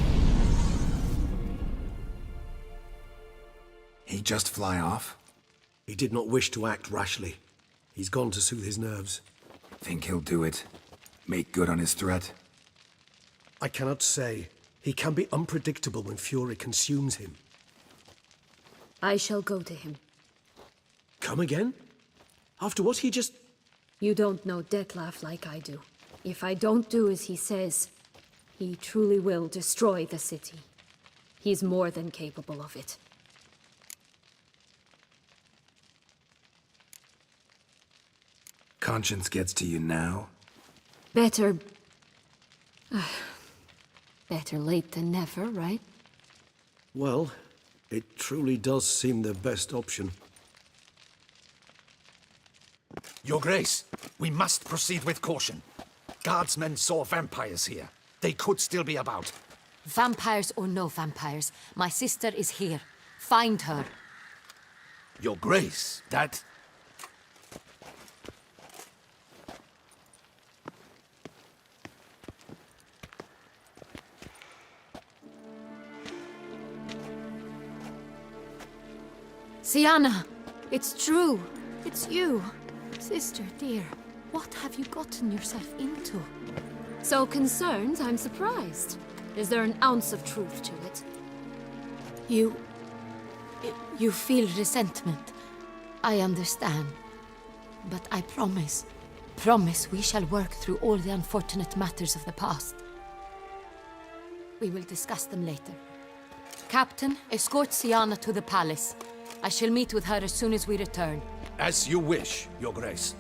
He just fly off? He did not wish to act rashly. He's gone to soothe his nerves. Think he'll do it? Make good on his threat? I cannot say. He can be unpredictable when fury consumes him. I shall go to him. Come again? After what he just... You don't know Dettlaff like I do. If I don't do as he says, he truly will destroy the city. He's more than capable of it. Conscience gets to you now? Better... better late than never, right? Well, it truly does seem the best option. Your Grace, we must proceed with caution. Guardsmen saw vampires here. They could still be about. Vampires or no vampires, my sister is here. Find her. Your Grace, that... Siana! It's true! It's you! Sister, dear, what have you gotten yourself into? So concerned, I'm surprised. Is there an ounce of truth to it? You feel resentment. I understand. But I promise we shall work through all the unfortunate matters of the past. We will discuss them later. Captain, escort Siana to the palace. I shall meet with her as soon as we return. As you wish, Your Grace.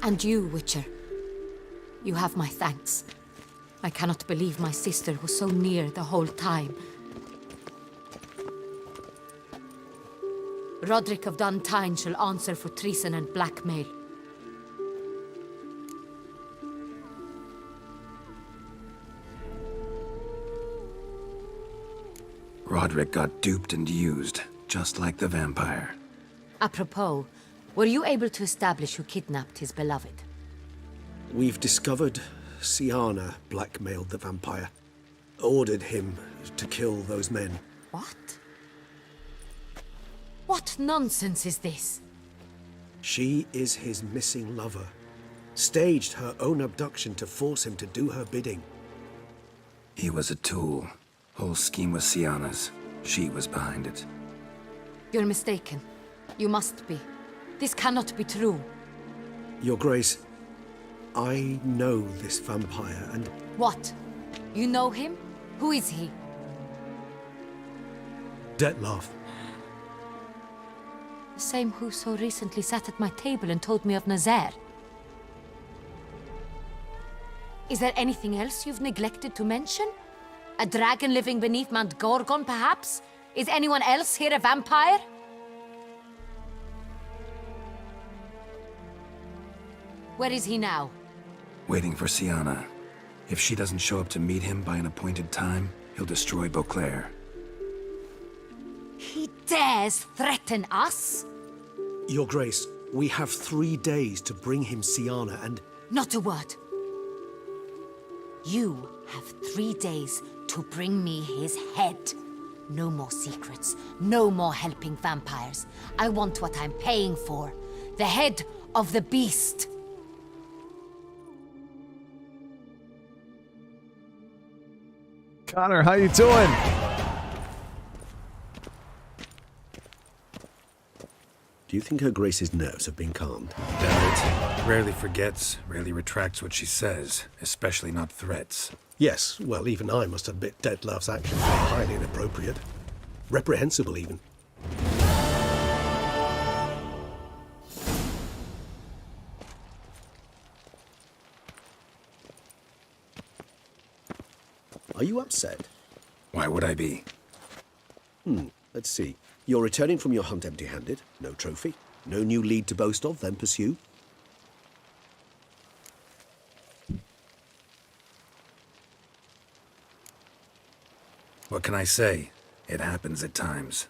And you, Witcher. You have my thanks. I cannot believe my sister was so near the whole time. Roderick of Duntine shall answer for treason and blackmail. Roderick got duped and used, just like the vampire. Apropos, were you able to establish who kidnapped his beloved? We've discovered Siana blackmailed the vampire. Ordered him to kill those men. What? What nonsense is this? She is his missing lover. Staged her own abduction to force him to do her bidding. He was a tool. Whole scheme was Siana's. She was behind it. You're mistaken. You must be. This cannot be true. Your Grace, I know this vampire and... What? You know him? Who is he? Dettlaff. The same who so recently sat at my table and told me of Nazaire. Is there anything else you've neglected to mention? A dragon living beneath Mount Gorgon, perhaps? Is anyone else here a vampire? Where is he now? Waiting for Siana. If she doesn't show up to meet him by an appointed time, he'll destroy Beauclair. He dares threaten us? Your Grace, we have 3 days to bring him Siana and... Not a word. You have 3 days to bring me his head. No more secrets. No more helping vampires. I want what I'm paying for. The head of the beast. Connor, how you doing? Do you think Her Grace's nerves have been calmed? Doubt it. Rarely forgets, rarely retracts what she says, especially not threats. Yes, well, even I must admit Dettlaff's actions were highly inappropriate. Reprehensible, even. Are you upset? Why would I be? Let's see. You're returning from your hunt empty-handed. No trophy. No new lead to boast of, then pursue. What can I say? It happens at times.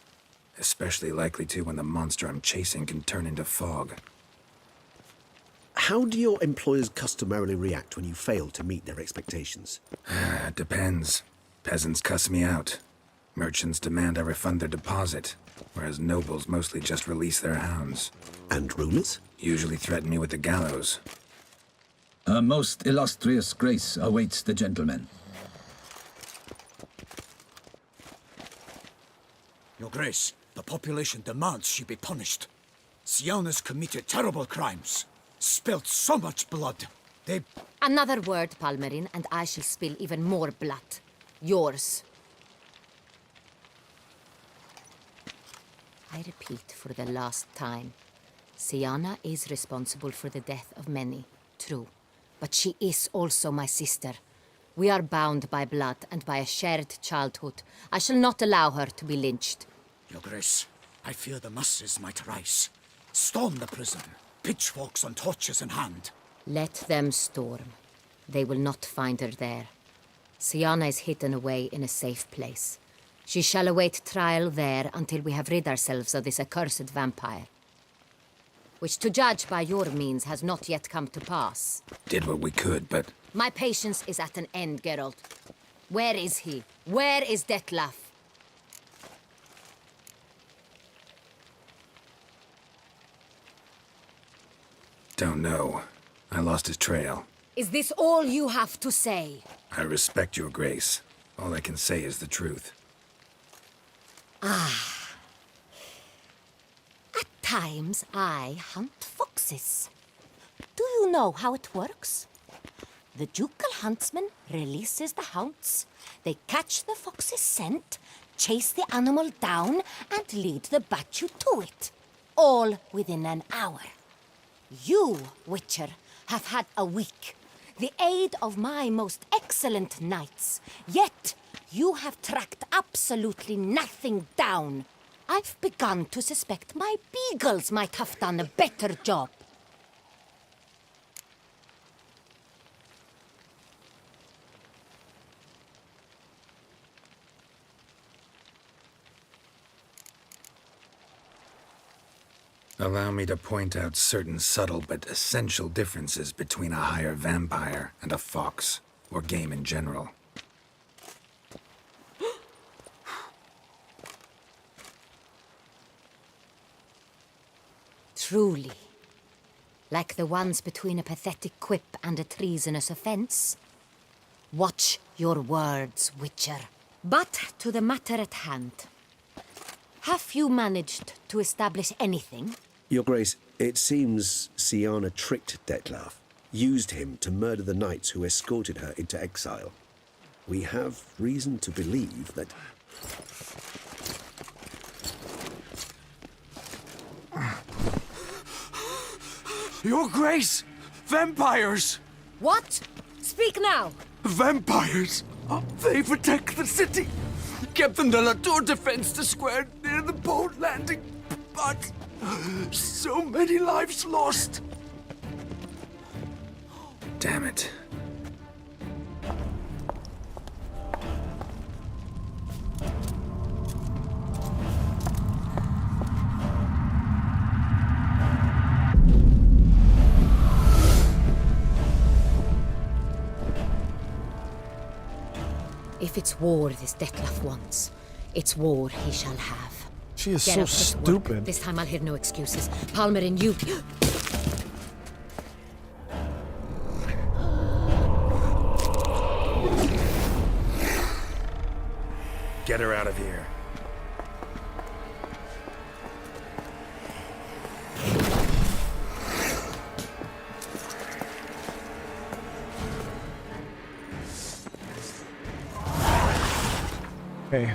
Especially likely to when the monster I'm chasing can turn into fog. How do your employers customarily react when you fail to meet their expectations? Depends. Peasants cuss me out. Merchants demand I refund their deposit, whereas nobles mostly just release their hounds. And rulers? Usually threaten me with the gallows. Her most illustrious grace awaits the gentleman. Your Grace, the population demands she be punished. Siana's committed terrible crimes. Spilt so much blood. They... Another word, Palmerin, and I shall spill even more blood. Yours. I repeat for the last time. Siana is responsible for the death of many, true. But she is also my sister. We are bound by blood and by a shared childhood. I shall not allow her to be lynched. Your Grace, I fear the masses might rise. Storm the prison, pitchforks and torches in hand. Let them storm. They will not find her there. Siana is hidden away in a safe place. She shall await trial there until we have rid ourselves of this accursed vampire. Which, to judge by your means, has not yet come to pass. Did what we could, but... My patience is at an end, Geralt. Where is he? Where is Dettlaff? Don't know. I lost his trail. Is this all you have to say? I respect your grace. All I can say is the truth. Ah. At times, I hunt foxes. Do you know how it works? The ducal huntsman releases the hounds. They catch the fox's scent, chase the animal down, and lead the Bachu to it. All within an hour. You, Witcher, have had a week. The aid of my most excellent knights. Yet, you have tracked absolutely nothing down. I've begun to suspect my beagles might have done a better job. Allow me to point out certain subtle but essential differences between a higher vampire and a fox, or game in general. Truly. Like the ones between a pathetic quip and a treasonous offense. Watch your words, Witcher. But to the matter at hand. Have you managed to establish anything? Your Grace, it seems Siana tricked Dettlaff, used him to murder the knights who escorted her into exile. We have reason to believe that... Your Grace! Vampires! What? Speak now! Vampires! They protect the city! Captain de la Tour defends the square near the boat landing, but so many lives lost. Damn it. If it's war this Dettlaff wants, it's war he shall have. She is Get so up, get to work. stupid. This time I'll hear no excuses. Palmer and you... Get her out of here. Okay.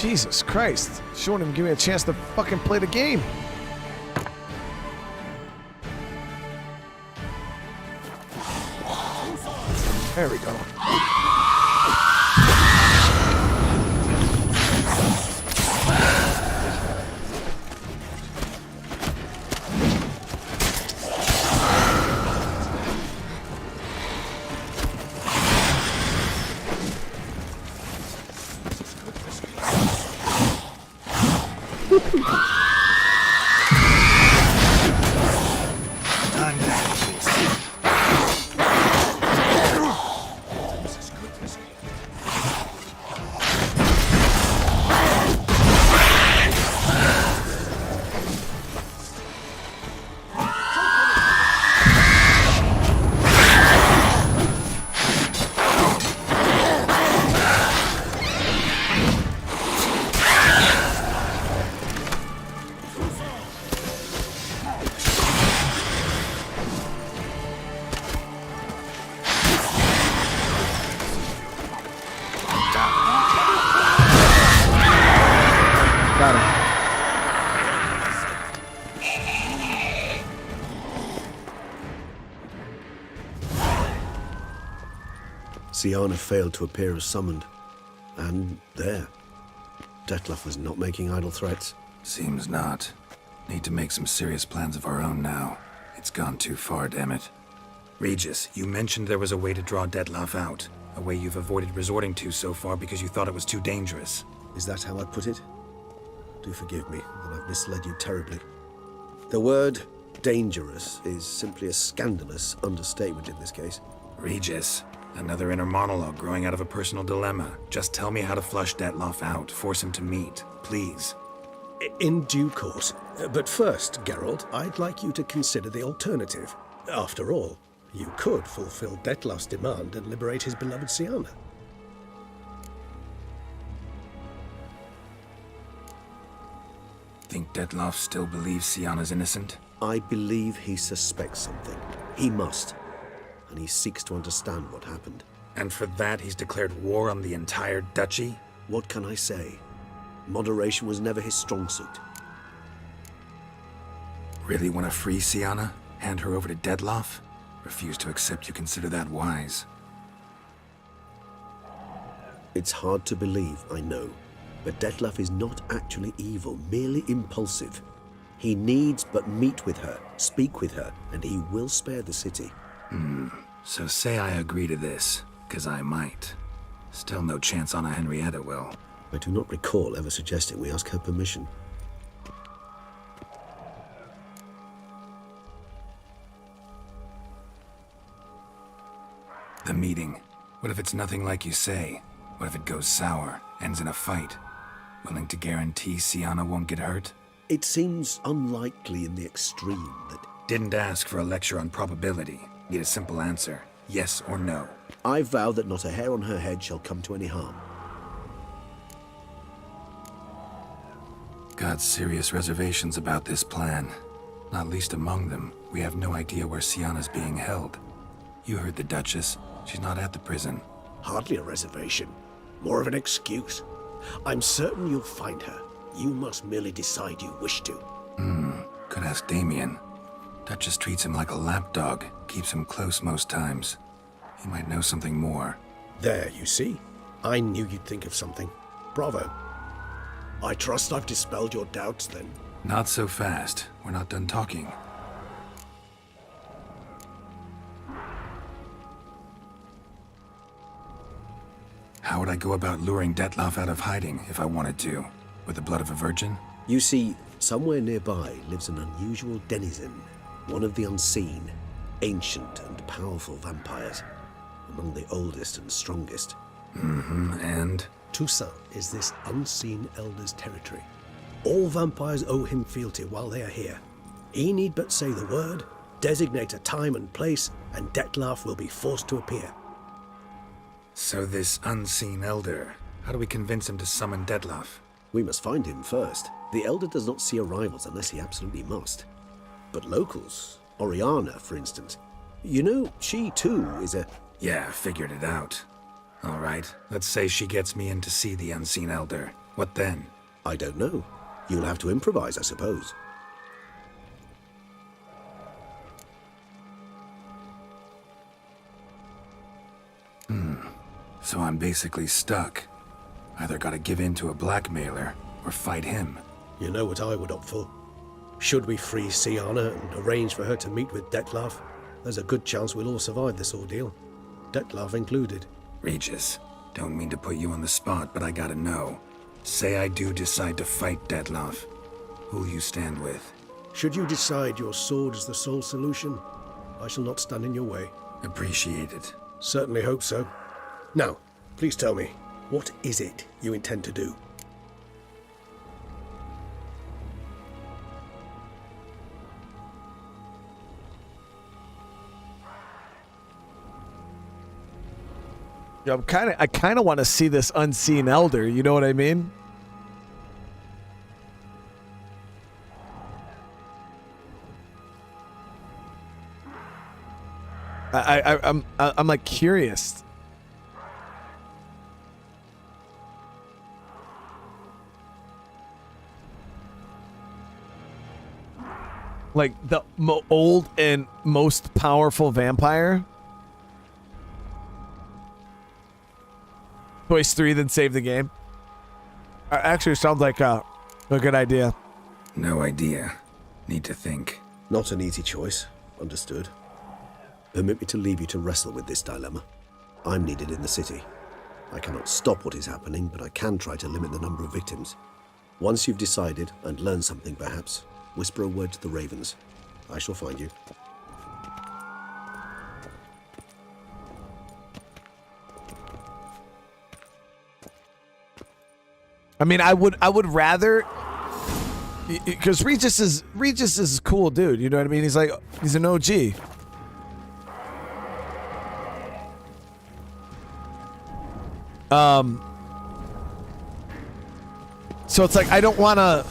Jesus Christ. She won't even give me a chance to fucking play the game. There we go. Siana failed to appear as summoned. And there. Dettlaff was not making idle threats. Seems not. Need to make some serious plans of our own now. It's gone too far, damn it. Regis, you mentioned there was a way to draw Dettlaff out. A way you've avoided resorting to so far because you thought it was too dangerous. Is that how I put it? Do forgive me that I've misled you terribly. The word dangerous is simply a scandalous understatement in this case. Regis, another inner monologue growing out of a personal dilemma. Just tell me how to flush Dettlaff out. Force him to meet, please. In due course. But first, Geralt, I'd like you to consider the alternative. After all, you could fulfill Dettlaff's demand and liberate his beloved Siana. Think Dettlaff still believes Siana's innocent? I believe he suspects something. He must. And he seeks to understand what happened. And for that, he's declared war on the entire duchy? What can I say? Moderation was never his strong suit. Really want to free Siana? Hand her over to Dettlaff? Refuse to accept you consider that wise. It's hard to believe, I know. But Dettlaff is not actually evil, merely impulsive. He needs but meet with her, speak with her, and he will spare the city. So say I agree to this, 'cause I might. Still no chance Anna Henrietta will. I do not recall ever suggesting we ask her permission. The meeting. What if it's nothing like you say? What if it goes sour, ends in a fight? Willing to guarantee Siana won't get hurt? It seems unlikely in the extreme that... Didn't ask for a lecture on probability. Need a simple answer. Yes or no. I vow that not a hair on her head shall come to any harm. Got serious reservations about this plan. Not least among them, we have no idea where Siana's being held. You heard the Duchess. She's not at the prison. Hardly a reservation. More of an excuse. I'm certain you'll find her. You must merely decide you wish to. Could ask Damien. Duchess treats him like a lapdog. keeps him close most times. He might know something more. There, you see? I knew you'd think of something. Bravo. I trust I've dispelled your doubts, then. Not so fast. We're not done talking. How would I go about luring Dettlaff out of hiding if I wanted to? With the blood of a virgin? You see, somewhere nearby lives an unusual denizen, one of the unseen, ancient and powerful vampires, among the oldest and strongest. And? Toussaint is this unseen elder's territory. All vampires owe him fealty while they are here. He need but say the word, designate a time and place, and Dettlaff will be forced to appear. So this unseen elder, how do we convince him to summon Dettlaff? We must find him first. The elder does not see arrivals unless he absolutely must. But locals, Oriana, for instance, you know, she too is a... Yeah, figured it out. All right, let's say she gets me in to see the unseen elder. What then? I don't know. You'll have to improvise, I suppose. So I'm basically stuck. Either gotta give in to a blackmailer, or fight him. You know what I would opt for. Should we free Siana and arrange for her to meet with Dettlaff, there's a good chance we'll all survive this ordeal. Dettlaff included. Regis, don't mean to put you on the spot, but I gotta know. Say I do decide to fight Dettlaff. Who'll you stand with? Should you decide your sword is the sole solution, I shall not stand in your way. Appreciate it. Certainly hope so. Now, please tell me, what is it you intend to do? Yeah, I kind of want to see this unseen elder. You know what I mean? I'm like curious. Like the old and most powerful vampire. Choice 3, then save the game. Actually, sounds like a good idea. No idea. Need to think. Not an easy choice. Understood. Permit me to leave you to wrestle with this dilemma. I'm needed in the city. I cannot stop what is happening, but I can try to limit the number of victims. Once you've decided, and learned something perhaps, whisper a word to the ravens. I shall find you. I mean, I would rather, because Regis is a cool dude. You know what I mean? He's an OG. So it's like I don't want to.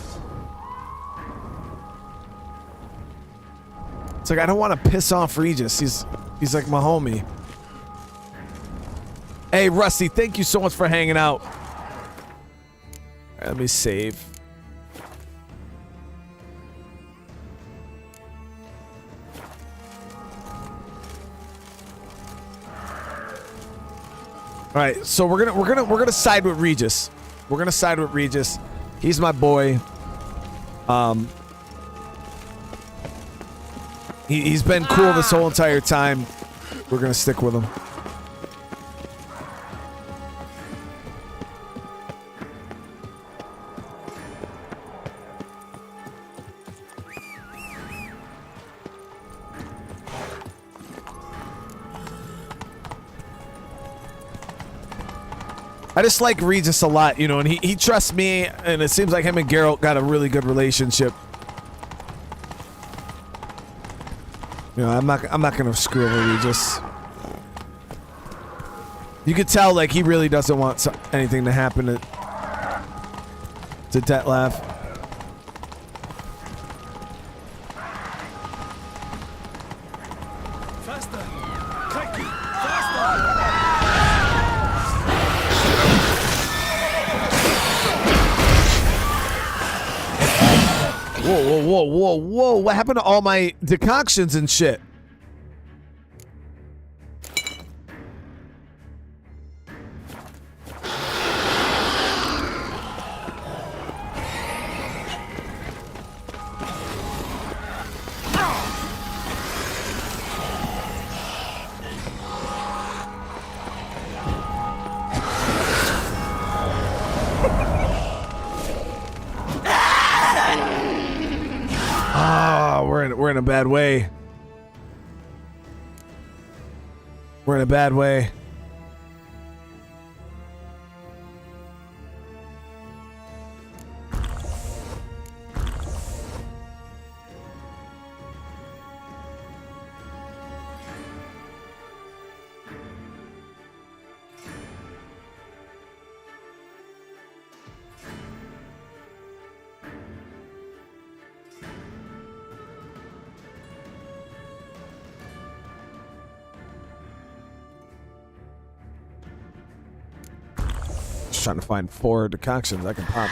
It's like I don't want to piss off Regis. He's like my homie. Hey Rusty, thank you so much for hanging out. Let me save. All right, so we're gonna side with Regis. We're gonna side with Regis. He's my boy. He's been cool this whole entire time. We're gonna stick with him. I just like Regis a lot, you know, and he trusts me, and it seems like him and Geralt got a really good relationship. You know, I'm not gonna screw over Regis. You could tell, like, he really doesn't want anything to happen to Dettlaff. Whoa, what happened to all my decoctions and shit? in a bad way. We're in a bad way. Trying to find 4 decoctions I can pop.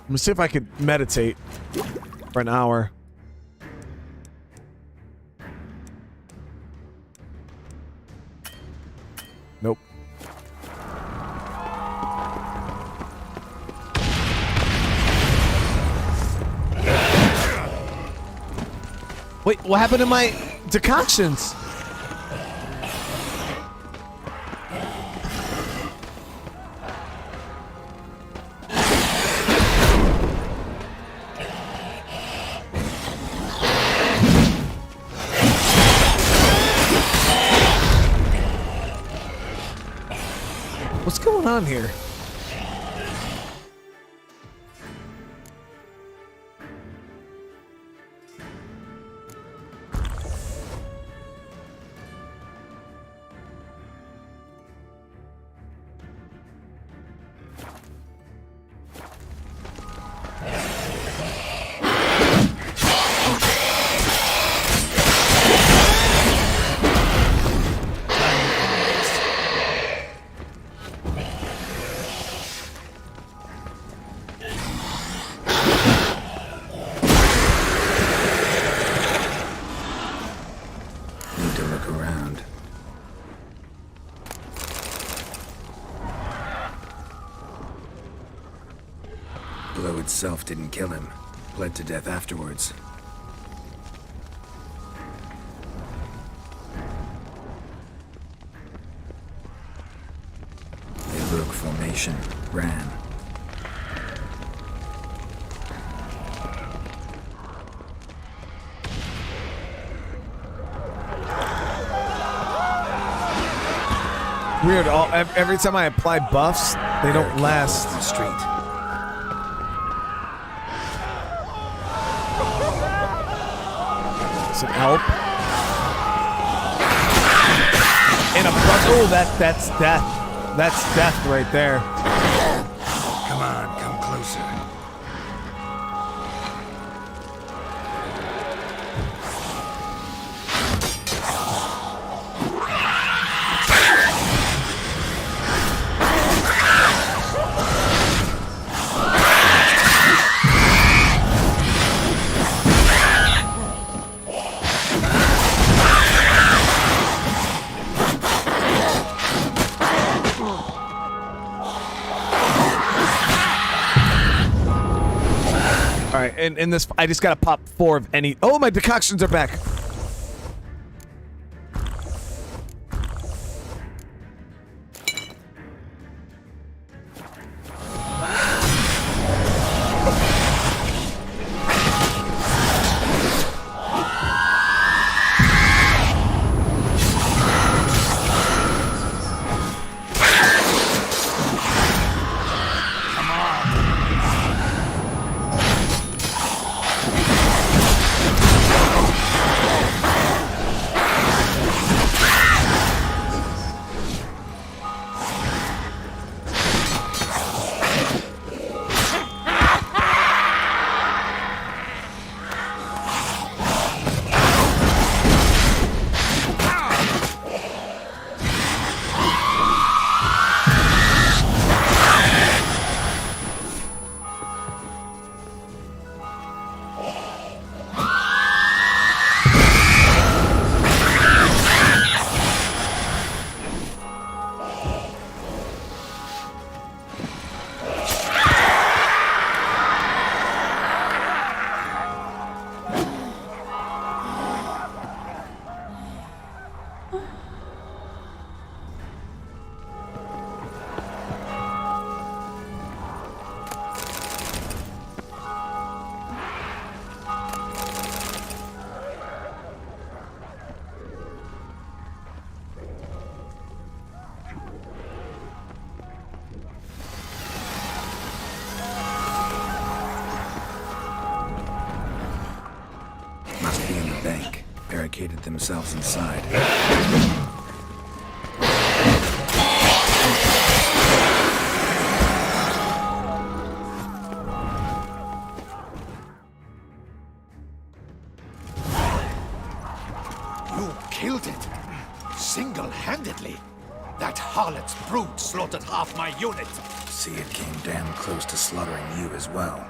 Let me see if I could meditate for an hour. Nope. Wait, what happened to my decoctions? What's going on here? Itself didn't kill him. Bled to death afterwards. They broke formation, ran. Weird. Every time I apply buffs, they don't last. The street. Does it help? In a oh, that's death. That's death right there. Come on, come closer. In this, I just gotta pop 4 of any. Oh, my decoctions are back. Must be in the bank. Barricaded themselves inside. You killed it! Single-handedly! That harlot's brood slaughtered half my unit! See, it came damn close to slaughtering you as well.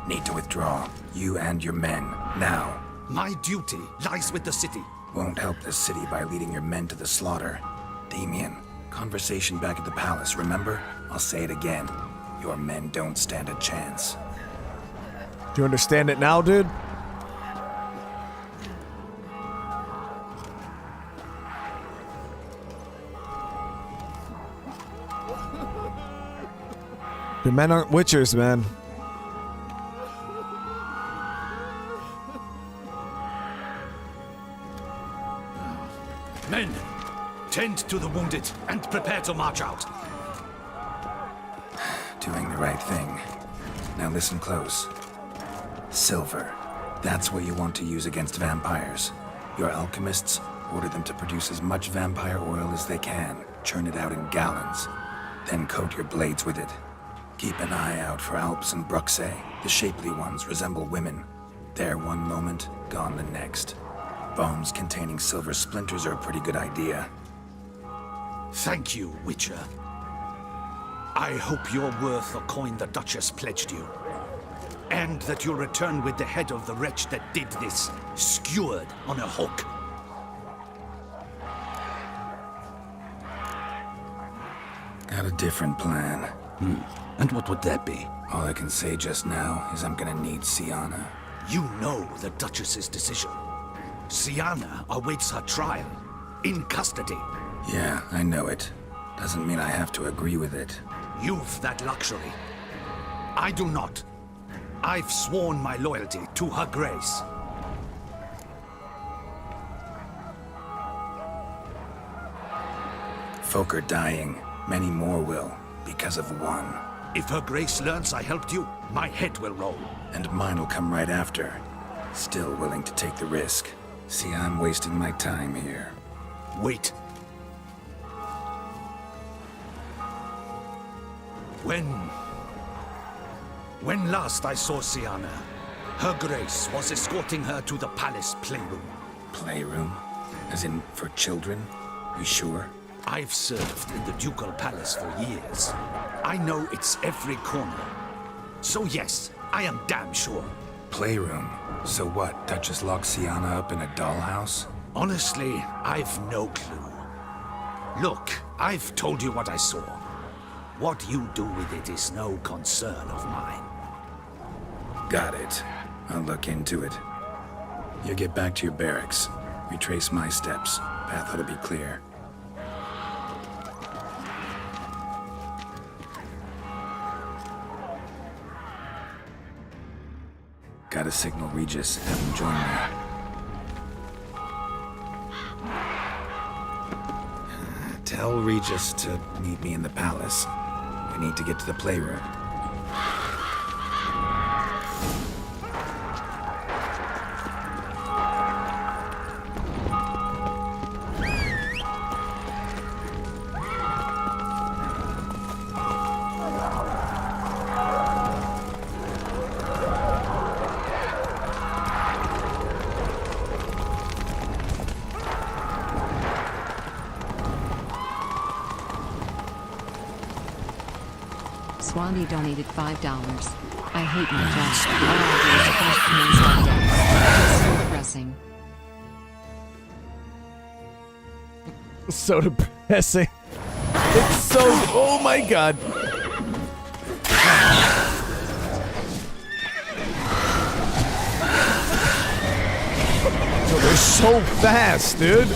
Need to withdraw. You and your men. Now. My duty lies with the city. Won't help the city by leading your men to the slaughter. Damien, conversation back at the palace, remember? I'll say it again. Your men don't stand a chance. Do you understand it now, dude? The men aren't witchers, man. Men, tend to the wounded and prepare to march out. Doing the right thing. Now listen close. Silver. That's what you want to use against vampires. Your alchemists order them to produce as much vampire oil as they can. Churn it out in gallons. Then coat your blades with it. Keep an eye out for Alps and Bruxa. The shapely ones resemble women. There one moment, gone the next. Bombs containing silver splinters are a pretty good idea. Thank you, Witcher. I hope you're worth the coin the Duchess pledged you. And that you'll return with the head of the wretch that did this, skewered on a hook. Got a different plan. And what would that be? All I can say just now is I'm gonna need Siana. You know the Duchess's decision. Siana awaits her trial, in custody. Yeah, I know it. Doesn't mean I have to agree with it. You've that luxury. I do not. I've sworn my loyalty to her grace. Folk are dying. Many more will, because of one. If her grace learns I helped you, my head will roll. And mine will come right after. Still willing to take the risk. See, I'm wasting my time here. Wait. When last I saw Siana, her grace was escorting her to the palace playroom. Playroom? As in, for children? You sure? I've served in the ducal palace for years. I know its every corner. So yes, I am damn sure. Playroom? So what, Duchess locked Siana up in a dollhouse? Honestly, I've no clue. Look, I've told you what I saw. What you do with it is no concern of mine. Got it. I'll look into it. You get back to your barracks. Retrace my steps. Path ought to be clear. Gotta signal Regis, have him join me. Tell Regis to meet me in the palace. We need to get to the playroom. Swanee donated $5. I hate my job. All I do is post names all day. It's so depressing. So depressing. It's so... Oh my god. So they're so fast, dude.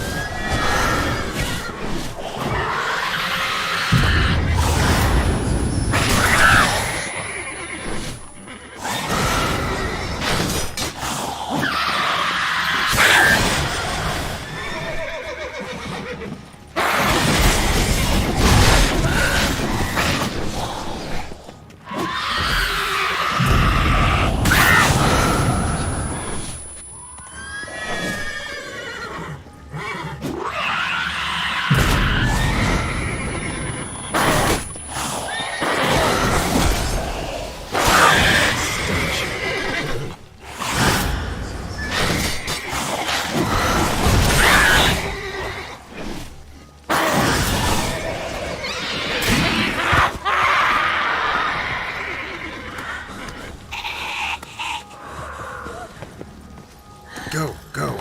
Go, go.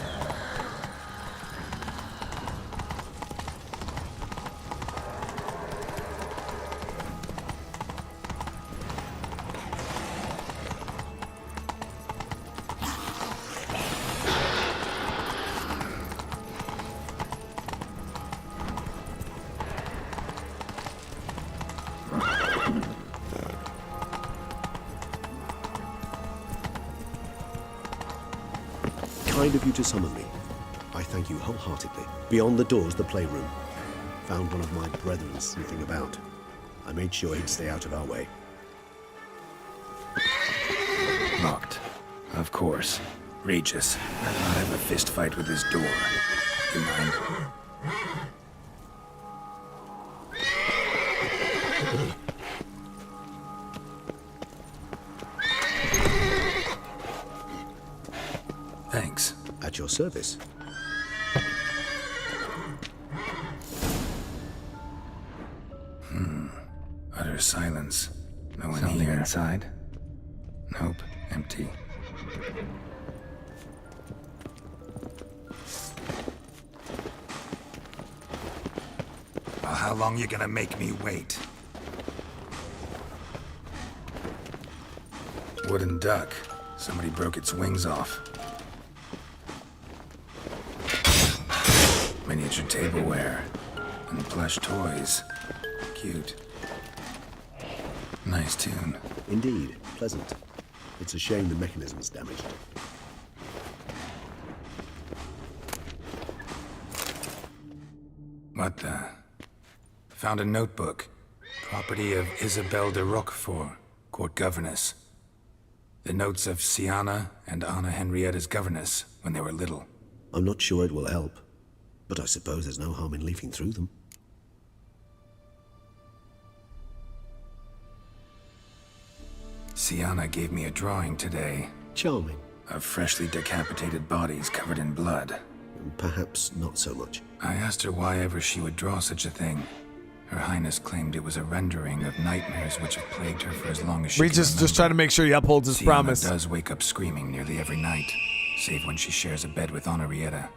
Kind of you to summon me. I thank you wholeheartedly. Beyond the door's the playroom. Found one of my brethren sniffing about. I made sure he'd stay out of our way. Locked. Of course. Regis, I'd not have a fist fight with this door. You mind? Thanks. At your service. Utter silence. No one here. Inside? Nope. Empty. Well, how long you gonna make me wait? Wooden duck. Somebody broke its wings off. Miniature tableware. And plush toys. Cute. Nice tune. Indeed. Pleasant. It's a shame the mechanism's damaged. What the? Found a notebook. Property of Isabelle de Roquefort, court governess. The notes of Siana and Anna Henrietta's governess when they were little. I'm not sure it will help, but I suppose there's no harm in leafing through them. Siana gave me a drawing today. Charming. Of freshly decapitated bodies covered in blood. Perhaps not so much. I asked her why ever she would draw such a thing. Her Highness claimed it was a rendering of nightmares which have plagued her for as long as she Regis can just trying to make sure he upholds his Siana promise. Does wake up screaming nearly every night, save when she shares a bed with Henrietta.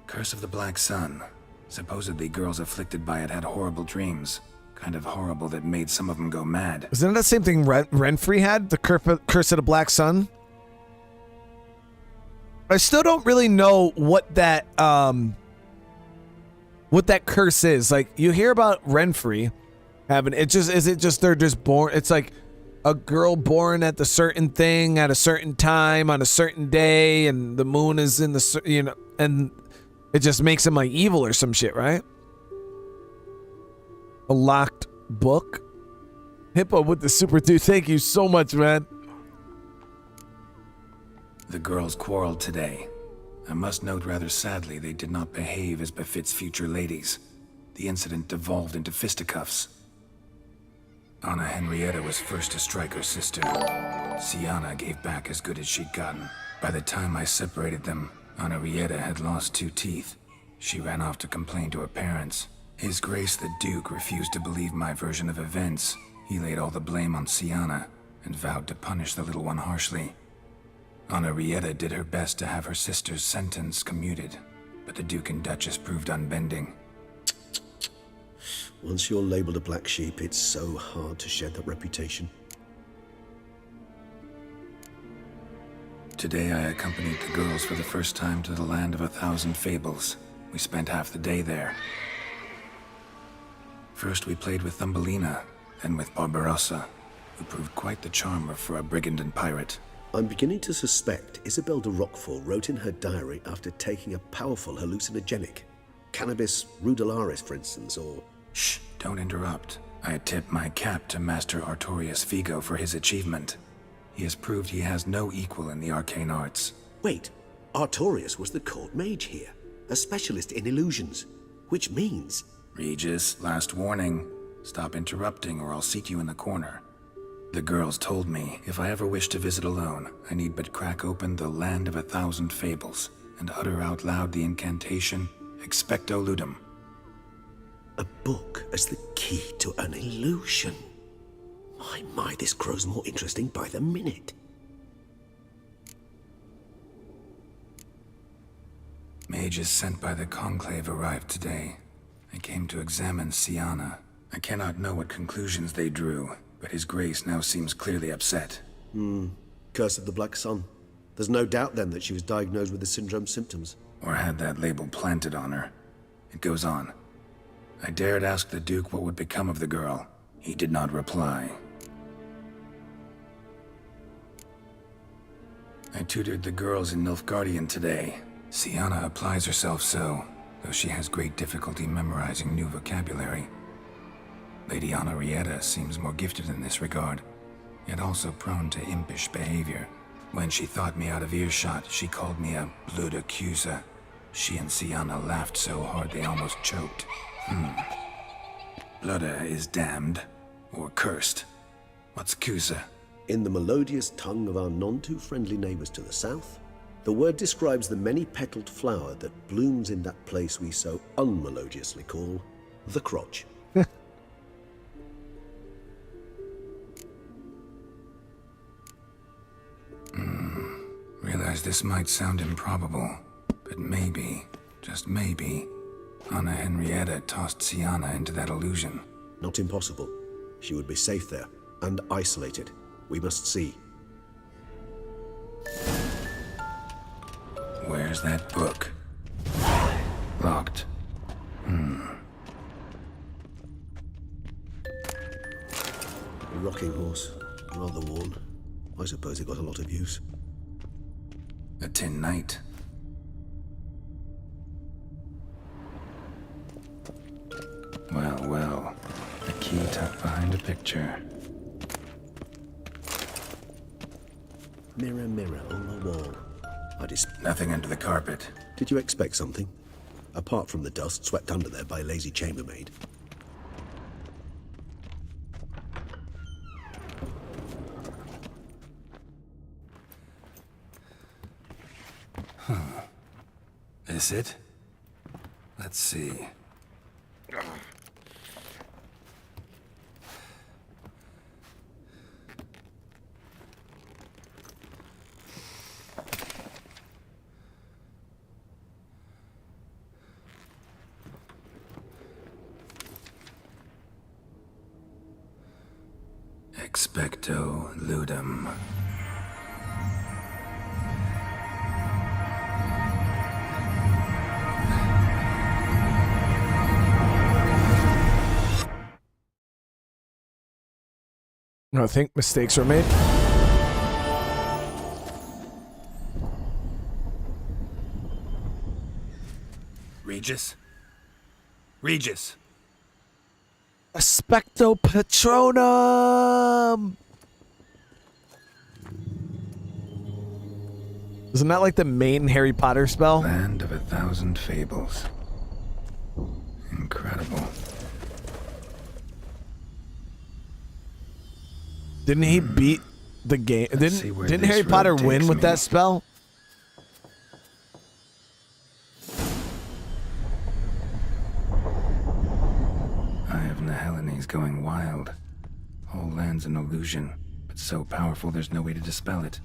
Curse of the Black Sun. Supposedly girls afflicted by it had horrible dreams. Kind of horrible that made some of them go mad. Isn't that the same thing Renfrey had? The Curse of the Black Sun? I still don't really know what that curse is. Like, you hear about Renfrey having it. Is it just they're just born? It's like a girl born at the certain thing at a certain time on a certain day, and the moon is in the and it just makes him like evil or some shit, right? A locked book. Hippo with the super dude. Thank you so much, man. The girls quarreled today. I must note rather sadly they did not behave as befits future ladies. The incident devolved into fisticuffs. Anna Henrietta was first to strike her sister. Siana gave back as good as she'd gotten. By the time I separated them, Henrietta had lost 2 teeth. She ran off to complain to her parents. His Grace the Duke refused to believe my version of events. He laid all the blame on Siana and vowed to punish the little one harshly. Henrietta did her best to have her sister's sentence commuted, but the Duke and Duchess proved unbending. Once you're labeled a black sheep, it's so hard to shed that reputation. Today I accompanied the girls for the first time to the land of 1,000 fables. We spent half the day there. First we played with Thumbelina, then with Barbarossa, who proved quite the charmer for a brigand and pirate. I'm beginning to suspect Isabelle de Roquefort wrote in her diary after taking a powerful hallucinogenic. Cannabis rudelaris, for instance, or... Shh, don't interrupt. I tip my cap to Master Artorius Figo for his achievement. He has proved he has no equal in the arcane arts. Wait, Artorius was the court mage here, a specialist in illusions, which means... Regis, last warning. Stop interrupting or I'll seat you in the corner. The girls told me if I ever wish to visit alone, I need but crack open the land of 1,000 fables and utter out loud the incantation, Expecto Ludum. A book as the key to an illusion. My, this grows more interesting by the minute. Mages sent by the Conclave arrived today. I came to examine Siana. I cannot know what conclusions they drew, but His Grace now seems clearly upset. Curse of the Black Sun. There's no doubt then that she was diagnosed with the syndrome symptoms. Or had that label planted on her. It goes on. I dared ask the Duke what would become of the girl. He did not reply. I tutored the girls in Nilfgaardian today. Siana applies herself so, though she has great difficulty memorizing new vocabulary. Lady Henrietta seems more gifted in this regard, yet also prone to impish behavior. When she thought me out of earshot, she called me a blood accuser. She and Siana laughed so hard they almost choked. Blooda is damned, or cursed. What's accuser? In the melodious tongue of our none-too-friendly neighbors to the south, the word describes the many-petaled flower that blooms in that place we so unmelodiously call the crotch. Realize this might sound improbable, but maybe, just maybe, Anna Henrietta tossed Siana into that illusion. Not impossible. She would be safe there, and isolated. We must see. Where's that book? Locked. A rocking horse. Rather worn. I suppose it got a lot of use. A tin knight. Well, well. A key tucked behind a picture. Mirror, mirror on the wall. Nothing under the carpet. Did you expect something? Apart from the dust swept under there by a lazy chambermaid. This it? Let's see. Expecto ludum. I think mistakes were made. Regis? Regis! Expecto Patronum! Isn't that like the main Harry Potter spell? Land of 1,000 fables. Incredible. Didn't he beat the game? Didn't Harry Potter win with that spell? Eye of Nehelines going wild. Whole land's an illusion, but so powerful there's no way to dispel it.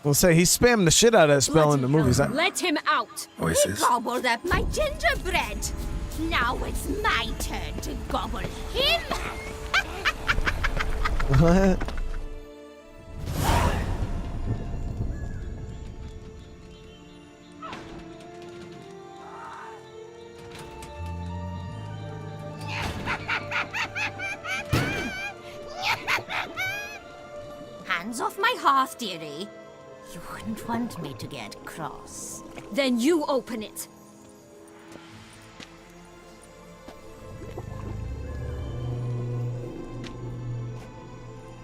We'll say he spammed the shit out of that spell in the movies. Let him out! Voices. He gobbled up my gingerbread. Now it's my turn to gobble him. What? Hands off my hearth, dearie. You wouldn't want me to get cross. Then you open it.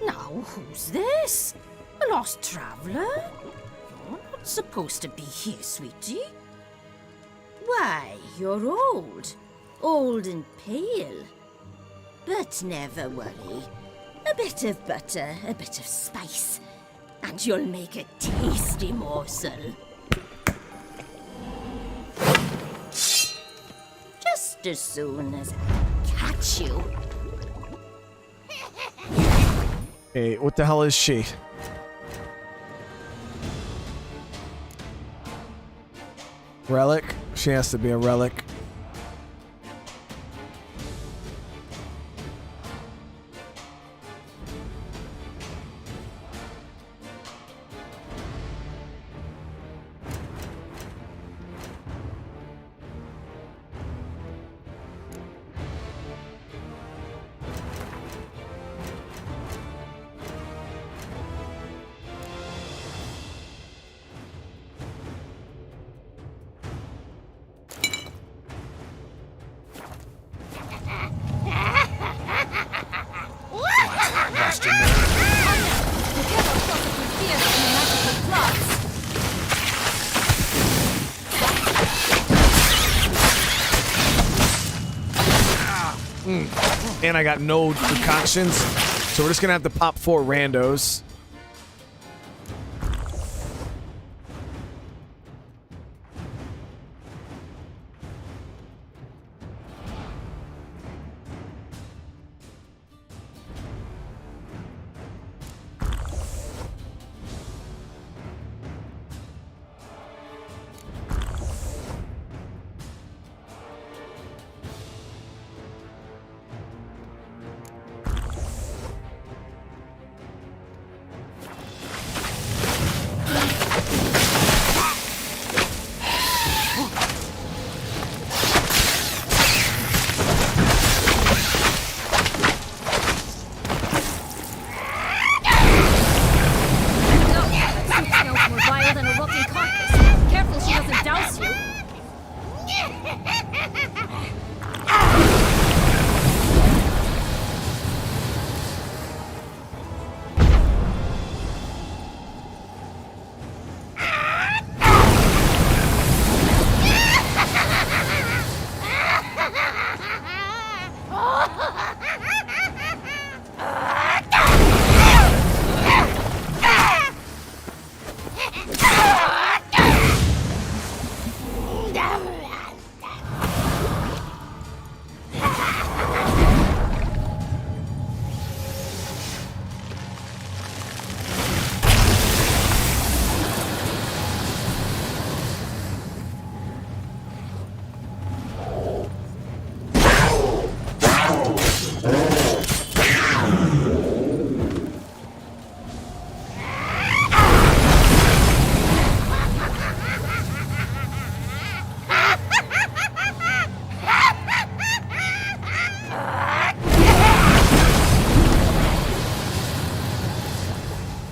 Now, who's this? A lost traveler? You're not supposed to be here, sweetie? Why, you're old. Old and pale. But never worry. A bit of butter, a bit of spice, and you'll make a tasty morsel. Just as soon as I catch you. Hey, what the hell is she? Relic? She has to be a relic. And I got no concoctions, so we're just gonna have to pop 4 randos.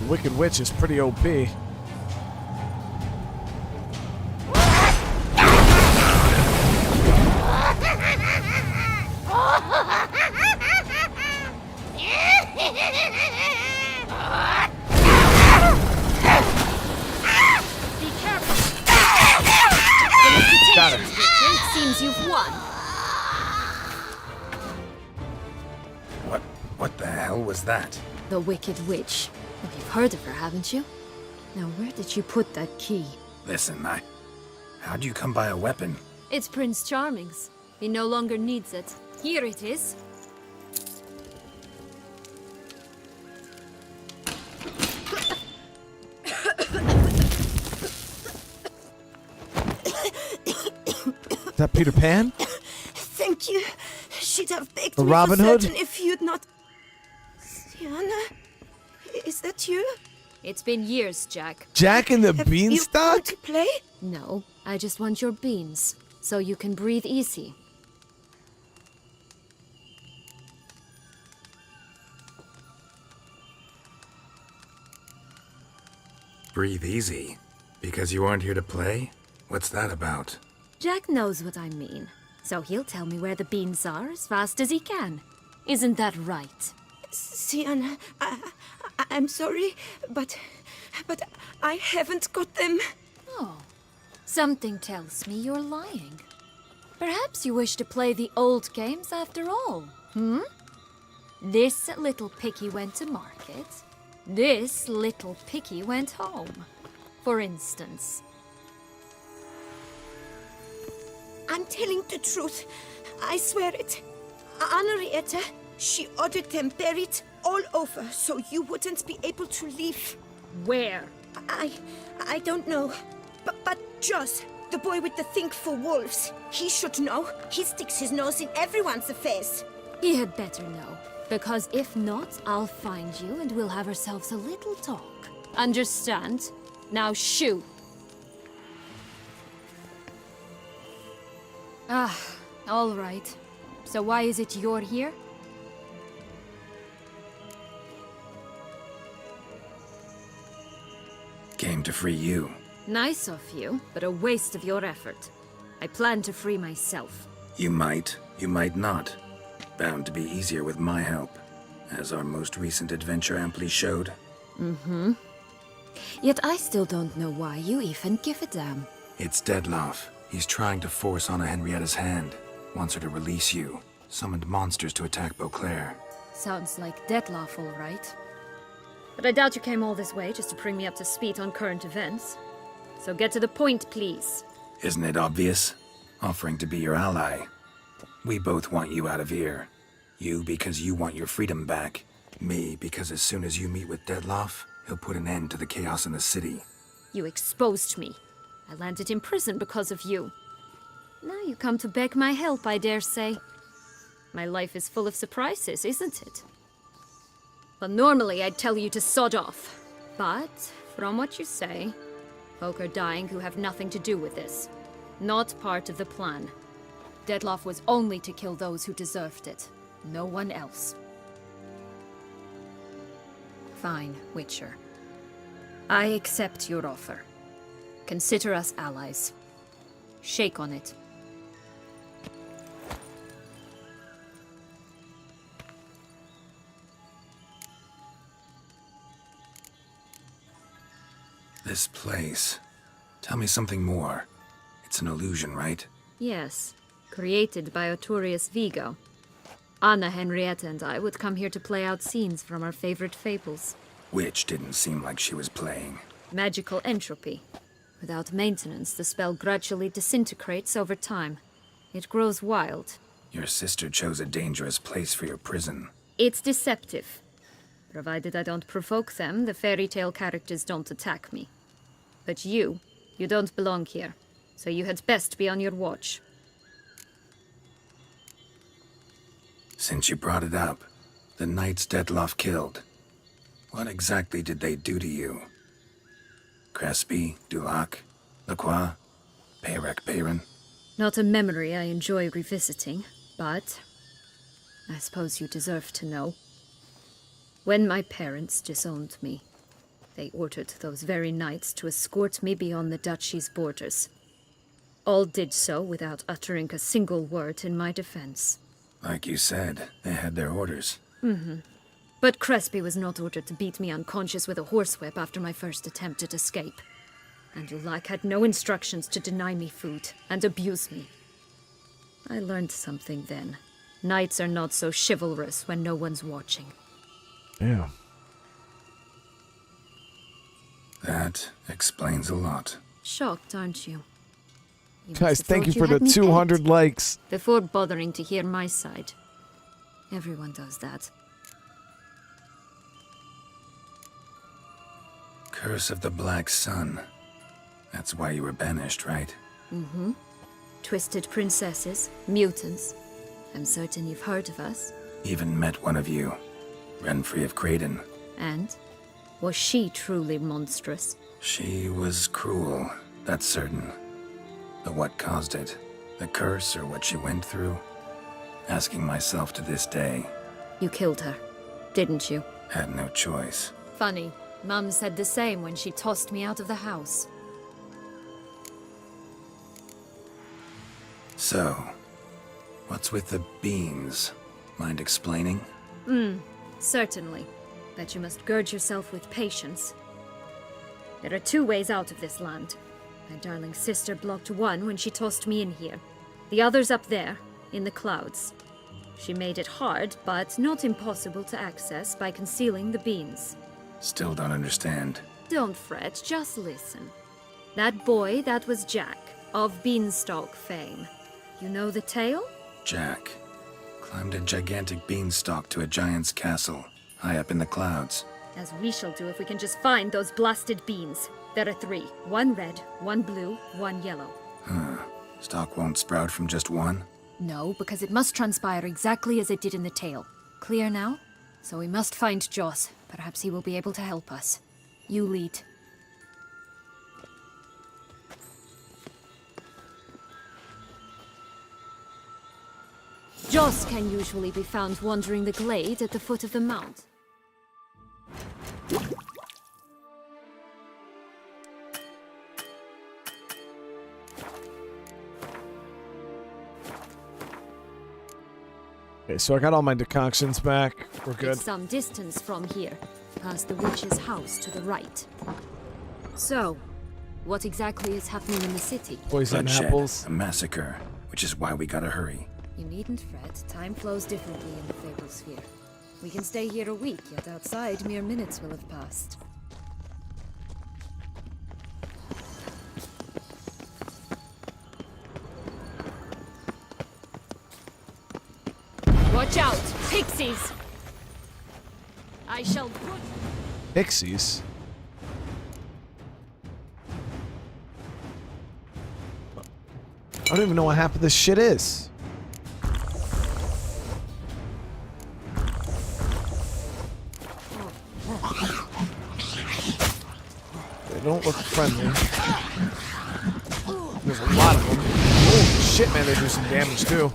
Wicked Witch is pretty OP. Got her. It seems you've won. What the hell was that? The Wicked Witch. You've heard of her, haven't you? Now, where did you put that key? Listen, how'd you come by a weapon? It's Prince Charming's. He no longer needs it. Here it is. Is that Peter Pan? Thank you. She'd have begged The me Robin for Hood? certain if you'd not... Siana? Is that you? It's been years, Jack. Jack and the Have Beanstalk? You to play? No, I just want your beans, so you can breathe easy. Breathe easy? Because you aren't here to play? What's that about? Jack knows what I mean, so he'll tell me where the beans are as fast as he can. Isn't that right? Siana, I'm sorry, but I haven't got them. Oh, something tells me you're lying. Perhaps you wish to play the old games after all, hmm? This little piggy went to market. This little piggy went home, for instance. I'm telling the truth. I swear it. Henrietta, she ordered them buried all over so you wouldn't be able to leave. Where? I don't know. But Joss, the boy with the thing for wolves, he should know. He sticks his nose in everyone's affairs. He had better know, because if not, I'll find you and we'll have ourselves a little talk. Understand? Now shoo! Ah, all right. So why is it you're here? Came to free you. Nice of you, but a waste of your effort. I plan to free myself. You might not. Bound to be easier with my help, as our most recent adventure amply showed. Mm-hmm. Yet I still don't know why you even give a damn. It's Dettlaff. He's trying to force Anna Henrietta's hand. Wants her to release you. Summoned monsters to attack Beauclair. Sounds like Dettlaff, all right. But I doubt you came all this way just to bring me up to speed on current events. So get to the point, please. Isn't it obvious? Offering to be your ally. We both want you out of here. You because you want your freedom back. Me because as soon as you meet with Dettlaff, he'll put an end to the chaos in the city. You exposed me. I landed in prison because of you. Now you come to beg my help, I dare say. My life is full of surprises, isn't it? Well, normally I'd tell you to sod off. But, from what you say, folk are dying who have nothing to do with this. Not part of the plan. Dettlaff was only to kill those who deserved it. No one else. Fine, Witcher. I accept your offer. Consider us allies. Shake on it. This place. Tell me something more. It's an illusion, right? Yes. Created by Arturius Vigo. Anna, Henrietta, and I would come here to play out scenes from our favorite fables. Which didn't seem like she was playing. Magical entropy. Without maintenance, the spell gradually disintegrates over time. It grows wild. Your sister chose a dangerous place for your prison. It's deceptive. Provided I don't provoke them, the fairy tale characters don't attack me. But you don't belong here. So you had best be on your watch. Since you brought it up, the knights Dettlaff killed. What exactly did they do to you? Crespi, Dulac, Lacroix, Peyrac Peyran? Not a memory I enjoy revisiting, but I suppose you deserve to know. When my parents disowned me, they ordered those very knights to escort me beyond the duchy's borders. All did so without uttering a single word in my defense. Like you said, they had their orders. Mm-hmm. But Crespi was not ordered to beat me unconscious with a horsewhip after my first attempt at escape. And Dulac had no instructions to deny me food and abuse me. I learned something then. Knights are not so chivalrous when no one's watching. Yeah. That explains a lot. Shocked, aren't you? Guys, thank you for the 200 likes. Before bothering to hear my side. Everyone does that. Curse of the Black Sun. That's why you were banished, right? Mm-hmm. Twisted princesses, mutants. I'm certain you've heard of us. Even met one of you. Renfrey of Craden. And? Was she truly monstrous? She was cruel, that's certain. But what caused it? The curse or what she went through? Asking myself to this day. You killed her, didn't you? Had no choice. Funny. Mum said the same when she tossed me out of the house. So, what's with the beans? Mind explaining? Certainly. But you must gird yourself with patience. There are two ways out of this land. My darling sister blocked one when she tossed me in here. The other's up there, in the clouds. She made it hard, but not impossible to access by concealing the beans. Still don't understand. Don't fret, just listen. That boy, that was Jack, of Beanstalk fame. You know the tale? Jack climbed a gigantic beanstalk to a giant's castle, high up in the clouds. As we shall do if we can just find those blasted beans. There are 3. 1 red, 1 blue, 1 yellow. Huh. Stalk won't sprout from just one? No, because it must transpire exactly as it did in the tale. Clear now? So we must find Joss. Perhaps he will be able to help us. You lead. Joss can usually be found wandering the glade at the foot of the mount. Okay, so I got all my decoctions back. We're good. It's some distance from here, past the witch's house to the right. So, what exactly is happening in the city? Poison Bloodshed, apples. a massacre, which is why we gotta hurry. You needn't fret. Time flows differently in the fable sphere. We can stay here a week, yet outside mere minutes will have passed. Watch out! Pixies! I shall put... Pixies? I don't even know what half of this shit is. They don't look friendly. There's a lot of them. Holy shit, man, they do some damage too.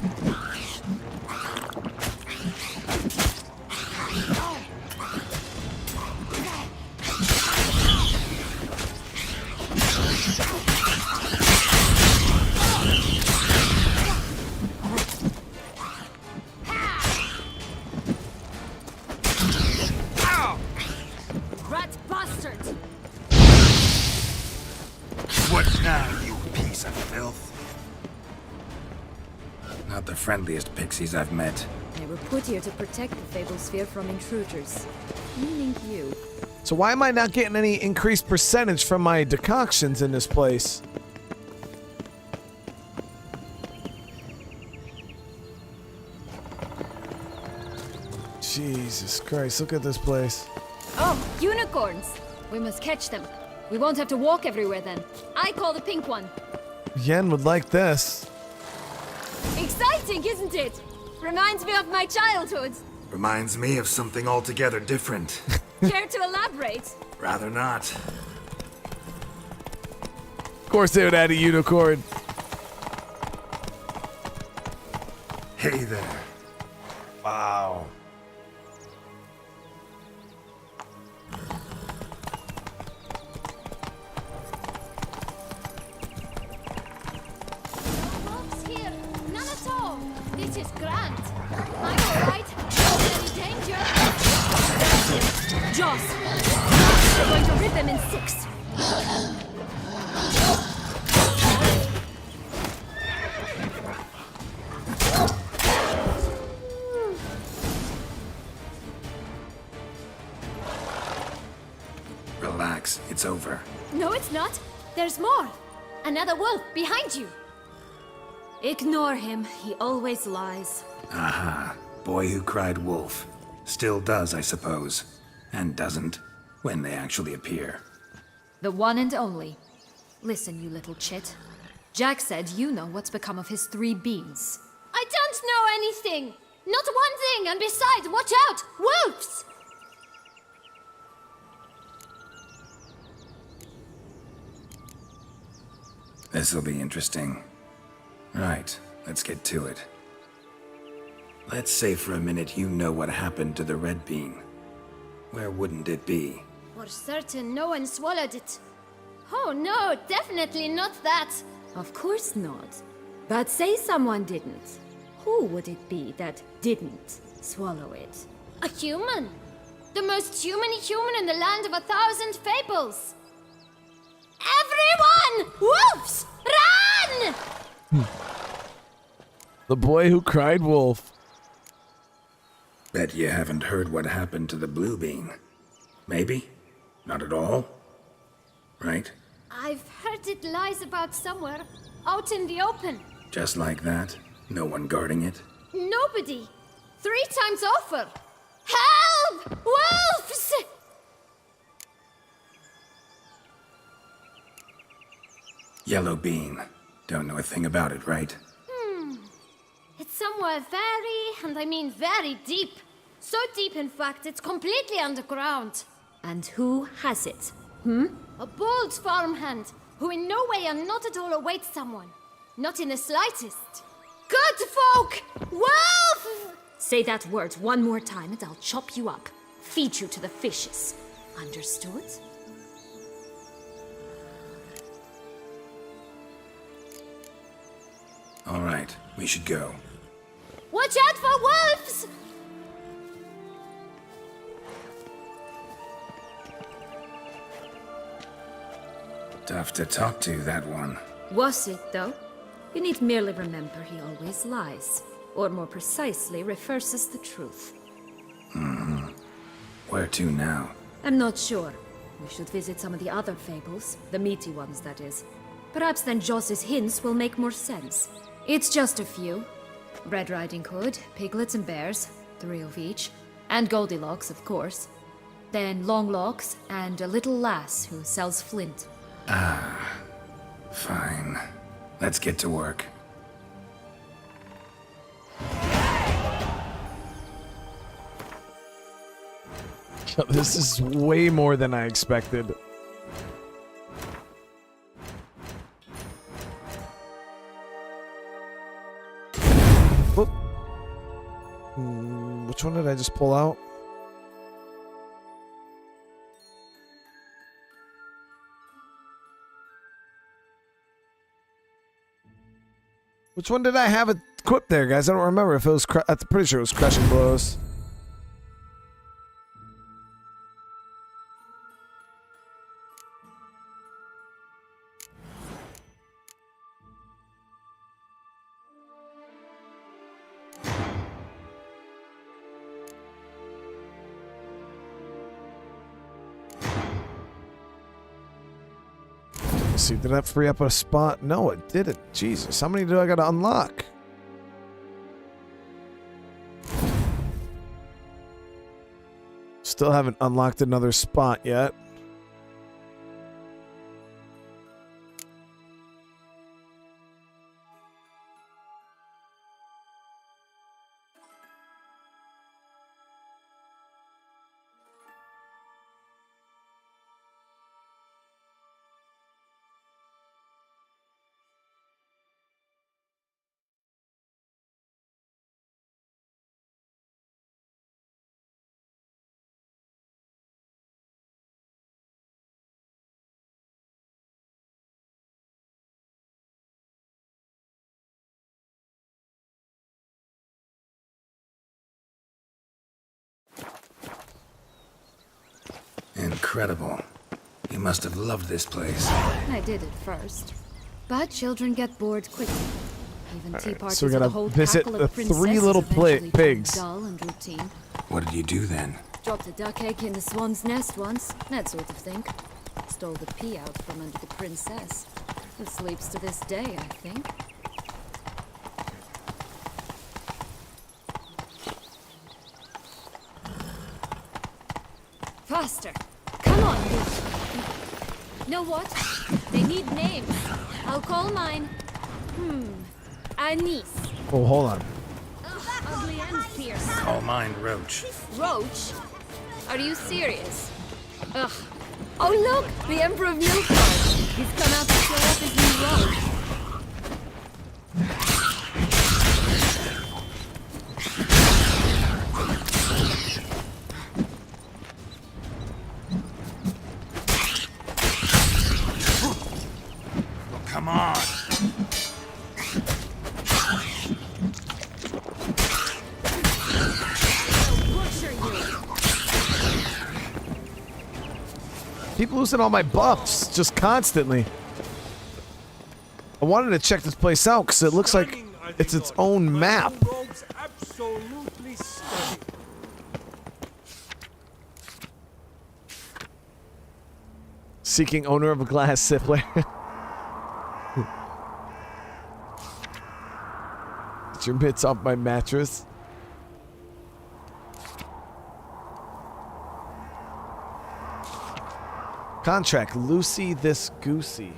Friendliest pixies I've met. They were put here to protect the fable sphere from intruders. Meaning you. So why am I not getting any increased percentage from my decoctions in this place? Jesus Christ, look at this place. Oh, unicorns! We must catch them. We won't have to walk everywhere then. I call the pink one. Yen would like this. Exciting, isn't it? Reminds me of my childhood. Reminds me of something altogether different. Care to elaborate? Rather not. Of course they would add a unicorn. Hey there. Wow. This is grand. I'm alright. Any danger? Joss! We're going to rip them in 6. Relax, it's over. No, it's not. There's more. Another wolf behind you. Ignore him. He always lies. Aha. Boy who cried wolf. Still does, I suppose. And doesn't, when they actually appear. The one and only. Listen, you little chit. Jack said you know what's become of his 3 beans. I don't know anything! Not one thing, and besides, watch out! Wolves! This'll be interesting. Right, let's get to it. Let's say for a minute you know what happened to the red bean. Where wouldn't it be? For certain, no one swallowed it. Oh no, definitely not that. Of course not. But say someone didn't. Who would it be that didn't swallow it? A human. The most human in the land of 1,000 fables. Everyone! Wolf! The boy who cried wolf. Bet you haven't heard what happened to the blue bean. Maybe? Not at all? Right? I've heard it lies about somewhere, out in the open. Just like that? No one guarding it? Nobody. 3 times over. Help! Wolves! Yellow bean. Don't know a thing about it, right? It's somewhere very, and I mean very deep. So deep, in fact, it's completely underground. And who has it? A bold farmhand, who in no way and not at all awaits someone. Not in the slightest. Good folk! Wolf! Say that word one more time and I'll chop you up. Feed you to the fishes. Understood? All right, we should go. Watch out for wolves! Tough to talk to, that one. Was it, though? You need merely remember he always lies. Or more precisely, reverses the truth. Where to now? I'm not sure. We should visit some of the other fables. The meaty ones, that is. Perhaps then Joss's hints will make more sense. It's just a few. Red Riding Hood, piglets and bears, 3 of each. And Goldilocks, of course. Then Longlocks, and a little lass who sells flint. Fine. Let's get to work. This is way more than I expected. Whoop. Which one did I just pull out? Which one did I have equipped there, guys? I don't remember if it was. I'm pretty sure it was Crushing Blows. See, did that free up a spot? No, it didn't. Jesus, how many do I gotta unlock? Still haven't unlocked another spot yet. Incredible. You must have loved this place. I did at first. But children get bored quickly. Even tea parties so we with gotta a whole visit cackle the of 3 princesses little eventually pigs. turn dull and routine. What did you do then? Dropped a duck egg in the swan's nest once, that sort of thing. Stole the pea out from under the princess. It sleeps to this day, I think. Faster! Come on, you. Know what? They need names. I'll call mine. Anise. Oh, hold on. Ugly and fierce. Call mine Roach. Roach? Are you serious? Ugh. Oh look! The Emperor of Milford! He's come out to show off his new Roach. Come on! Keep losing all my buffs just constantly. I wanted to check this place out because it looks like it's its own map. Absolutely stunning. Seeking owner of a glass siffler. Get your mitts off my mattress. Contract, Lucy this goosey.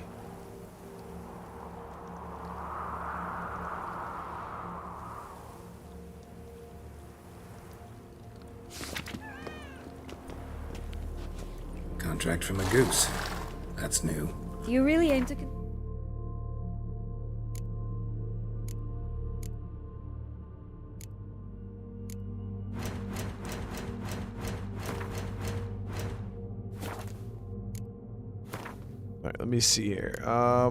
Contract from a goose. That's new. Do you really aim to... Alright, let me see here. No,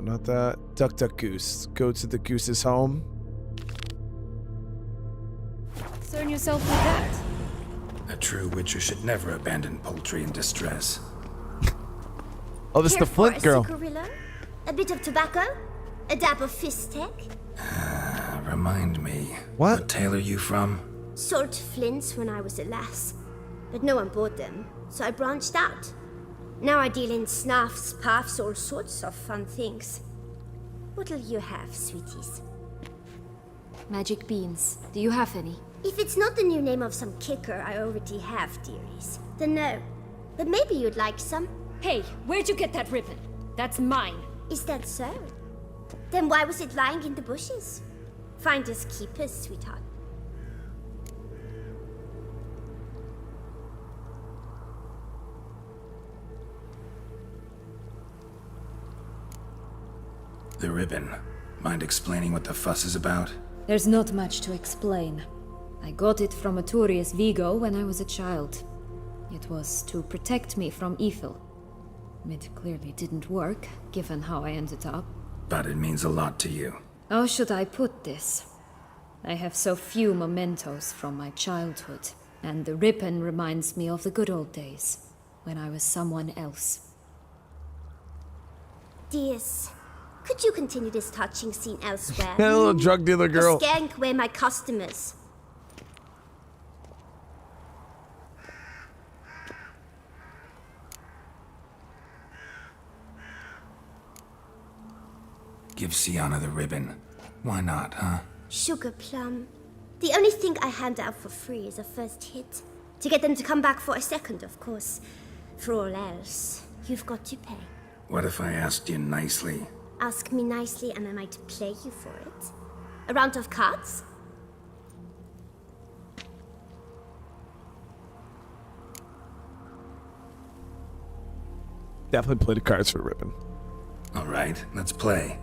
not that. Duck, duck, goose. Go to the goose's home. Concern yourself with that? A true witcher should never abandon poultry in distress. Oh, this is the Flint girl. A bit of tobacco? A dab of fistek? Remind me. What tale are you from? Sold flints when I was a lass. But no one bought them, so I branched out. Now I deal in snuffs, puffs, all sorts of fun things. What'll you have, sweeties? Magic beans. Do you have any? If it's not the new name of some kicker I already have, dearies, then no. But maybe you'd like some. Hey, where'd you get that ribbon? That's mine. Is that so? Then why was it lying in the bushes? Finders keepers, sweetheart. The ribbon. Mind explaining what the fuss is about? There's not much to explain. I got it from Aturius Vigo when I was a child. It was to protect me from evil. It clearly didn't work, given how I ended up. But it means a lot to you. How should I put this? I have so few mementos from my childhood, and the ribbon reminds me of the good old days, when I was someone else. Dears, could you continue this touching scene elsewhere? That little drug dealer girl. The skank were my customers. Give Siana the ribbon. Why not, huh? Sugar plum. The only thing I hand out for free is a first hit. To get them to come back for a second, of course. For all else, you've got to pay. What if I asked you nicely? Ask me nicely and I might play you for it. A round of cards? Definitely play the cards for the ribbon. All right, let's play.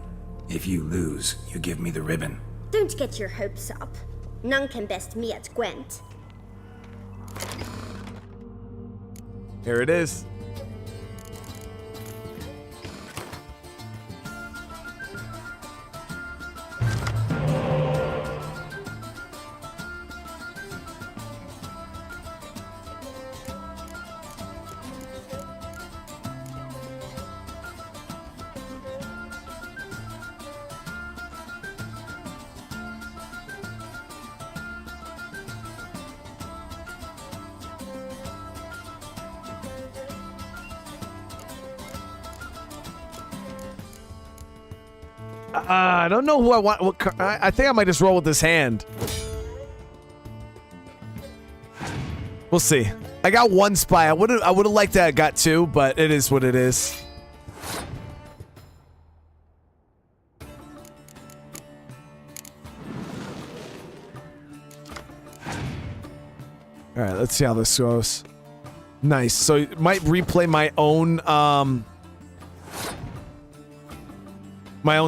If you lose, you give me the ribbon. Don't get your hopes up. None can best me at Gwent. Here it is. I don't know who I want. I think I might just roll with this hand. We'll see. I got one spy. I would have liked to have got two, but it is what it is. All right, let's see how this goes. Nice. So it might replay my own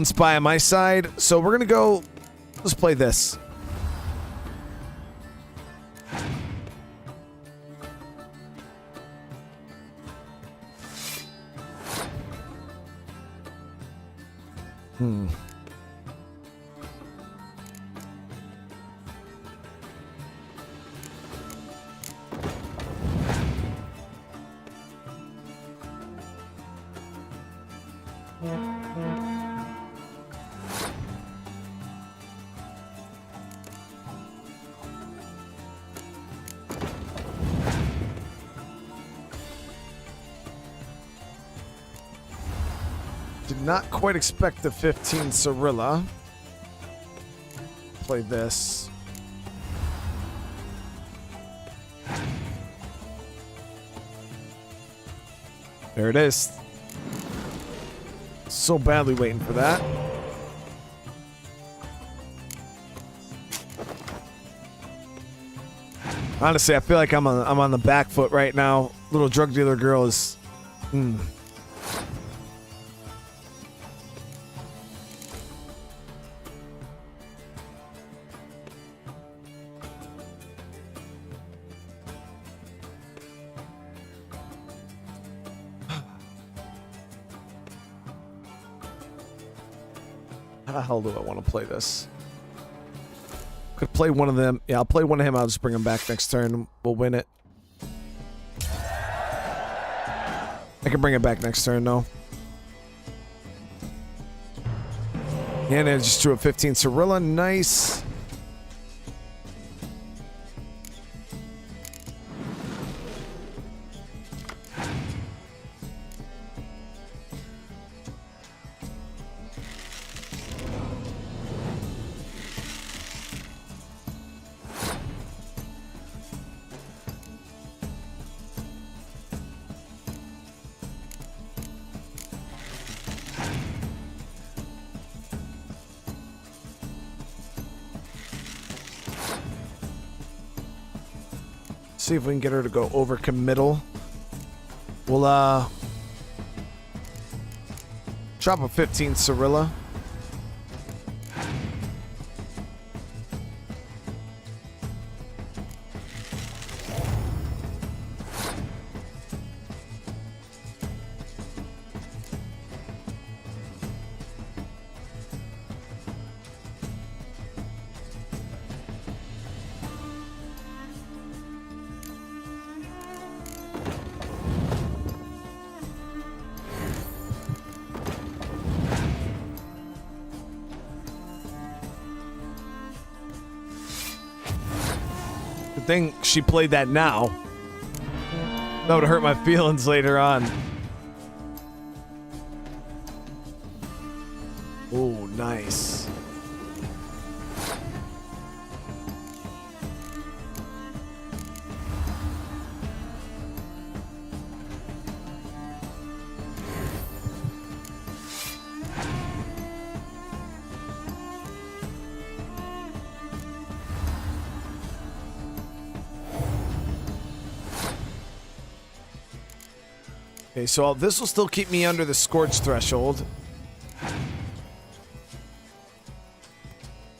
spy on my side. So we're gonna go. Let's play this. Did not quite expect the 15 Cirilla. Play this. There it is. So badly waiting for that. Honestly, I feel like I'm on the back foot right now. Little drug dealer girl is. How the hell do I want to play this? Could play one of them. Yeah, I'll play one of him. I'll just bring him back next turn. We'll win it. I can bring it back next turn, though. And I just drew a 15 Cirilla. Nice. See if we can get her to go over committal. We'll drop a 15 Cirilla. Thing she played that now. That would hurt my feelings later on. Oh, nice. Okay, so this will still keep me under the scorch threshold.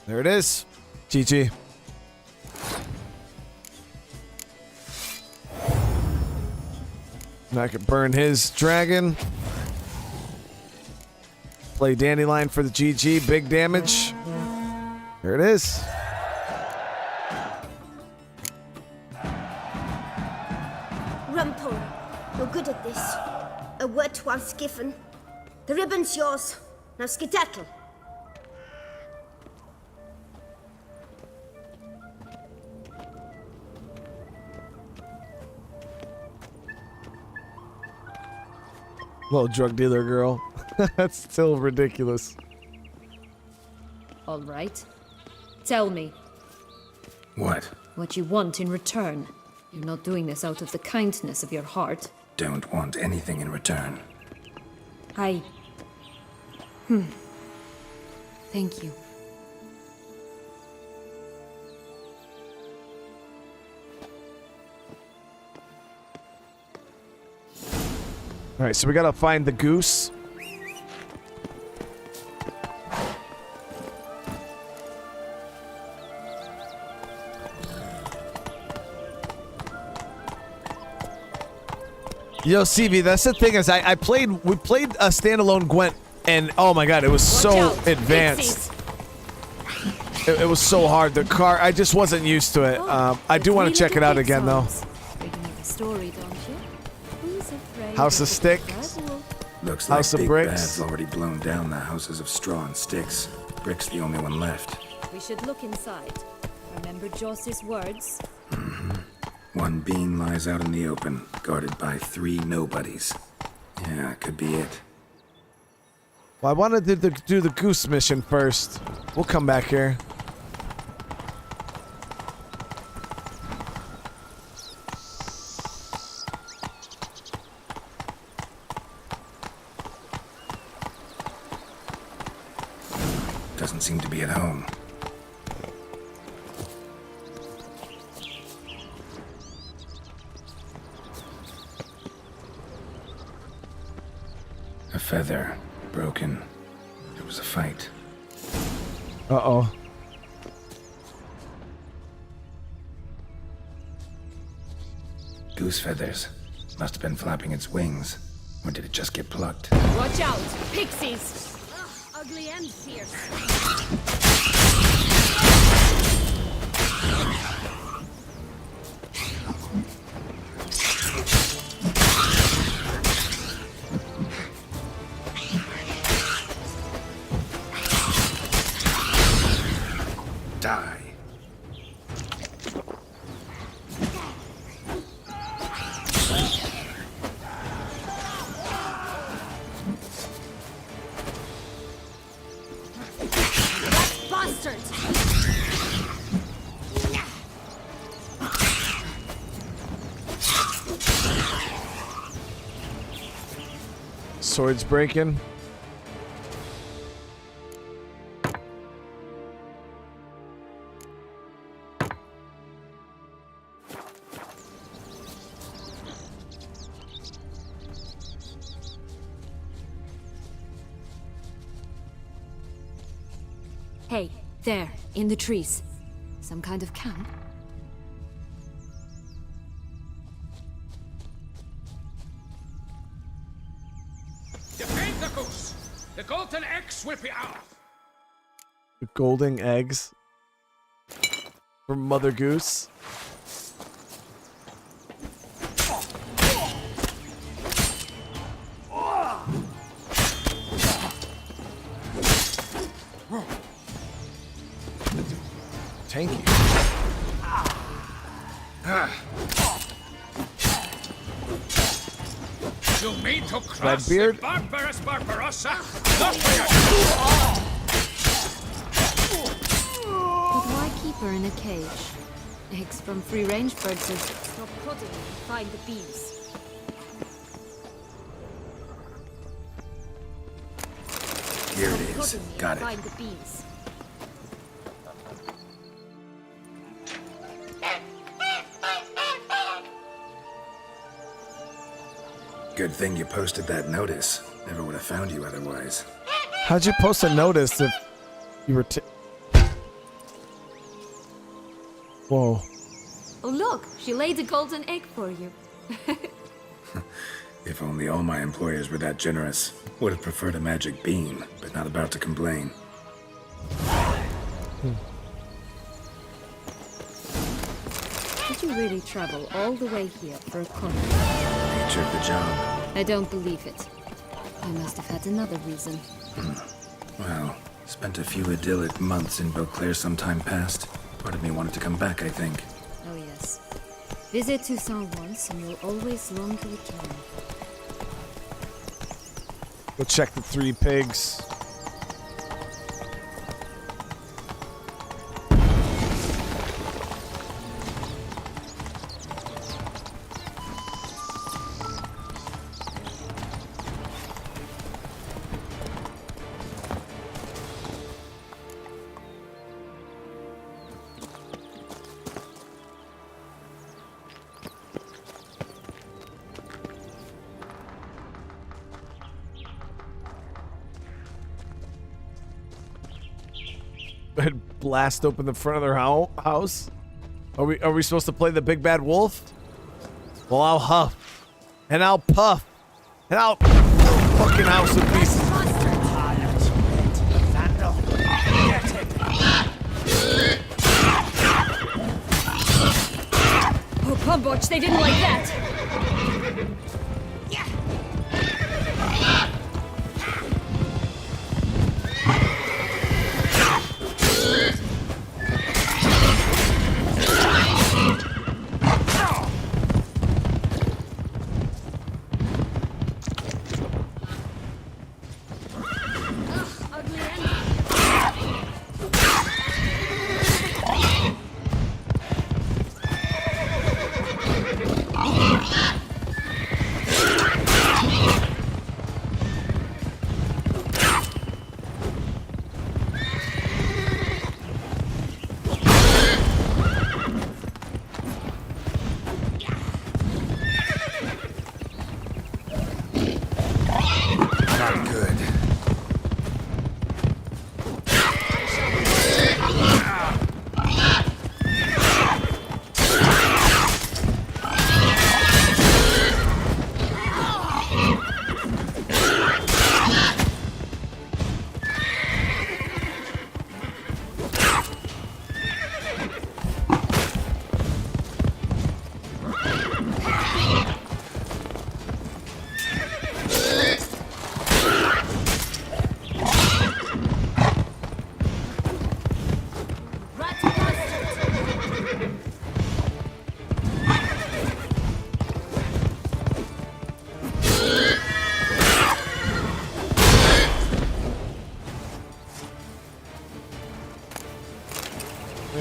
There it is. GG. And I could burn his dragon. Play Dandelion for the GG. Big damage. There it is. Rumpole, you're good at this. A word once given. The ribbon's yours. Now skedaddle. Little drug dealer girl. That's still ridiculous. All right. Tell me. What? What you want in return. You're not doing this out of the kindness of your heart. Don't want anything in return. Thank you. All right, so we gotta find the goose. Yo, CV, that's the thing is we played a standalone Gwent, and oh my god, it was so advanced. It was so hard. The car, I just wasn't used to it. I do want to check it out again, though. Story, don't you? Who's afraid House of Stick. Looks House like of Big bricks. Bad's already blown down the houses of straw and sticks. Brick's the only one left. We should look inside. Remember Joss's words? One beam lies out in the open, guarded by 3 nobodies. Yeah, could be it. Well, I wanted to do the goose mission first. We'll come back here. Doesn't seem to be at home. A feather. Broken. There was a fight. Uh-oh. Goose feathers. Must have been flapping its wings. Or did it just get plucked? Watch out! Pixies! Ugh, ugly and fierce. Die. Bastards! Swords breaking. Hey, there, in the trees. Some kind of camp? Defend the goose! The golden eggs will be ours! The golden eggs from Mother Goose. Tanky. You mean to cross Redbeard? the barbarous Barbarossa? Not for But why keep her in a cage? Eggs from free-range birds are... Stop prodding and find the bees. Here it is. Prodding and Got it. find the bees. Good thing you posted that notice. Never would have found you otherwise. How'd you post a notice if you were Whoa. Oh look, she laid a golden egg for you. If only all my employers were that generous. Would have preferred a magic bean, but not about to complain. Did you really travel all the way here for a conference? Nature of the job. I don't believe it. You must have had another reason. Well, spent a few idyllic months in Beauclair some time past. Part of me wanted to come back, I think. Oh yes. Visit Toussaint once and you'll always long to return. Go check the 3 pigs. Blast open the front of their house? Are we supposed to play the big bad wolf? Well, I'll huff and I'll puff and I'll fucking house of pieces. Oh, Pumbotch, they didn't like that.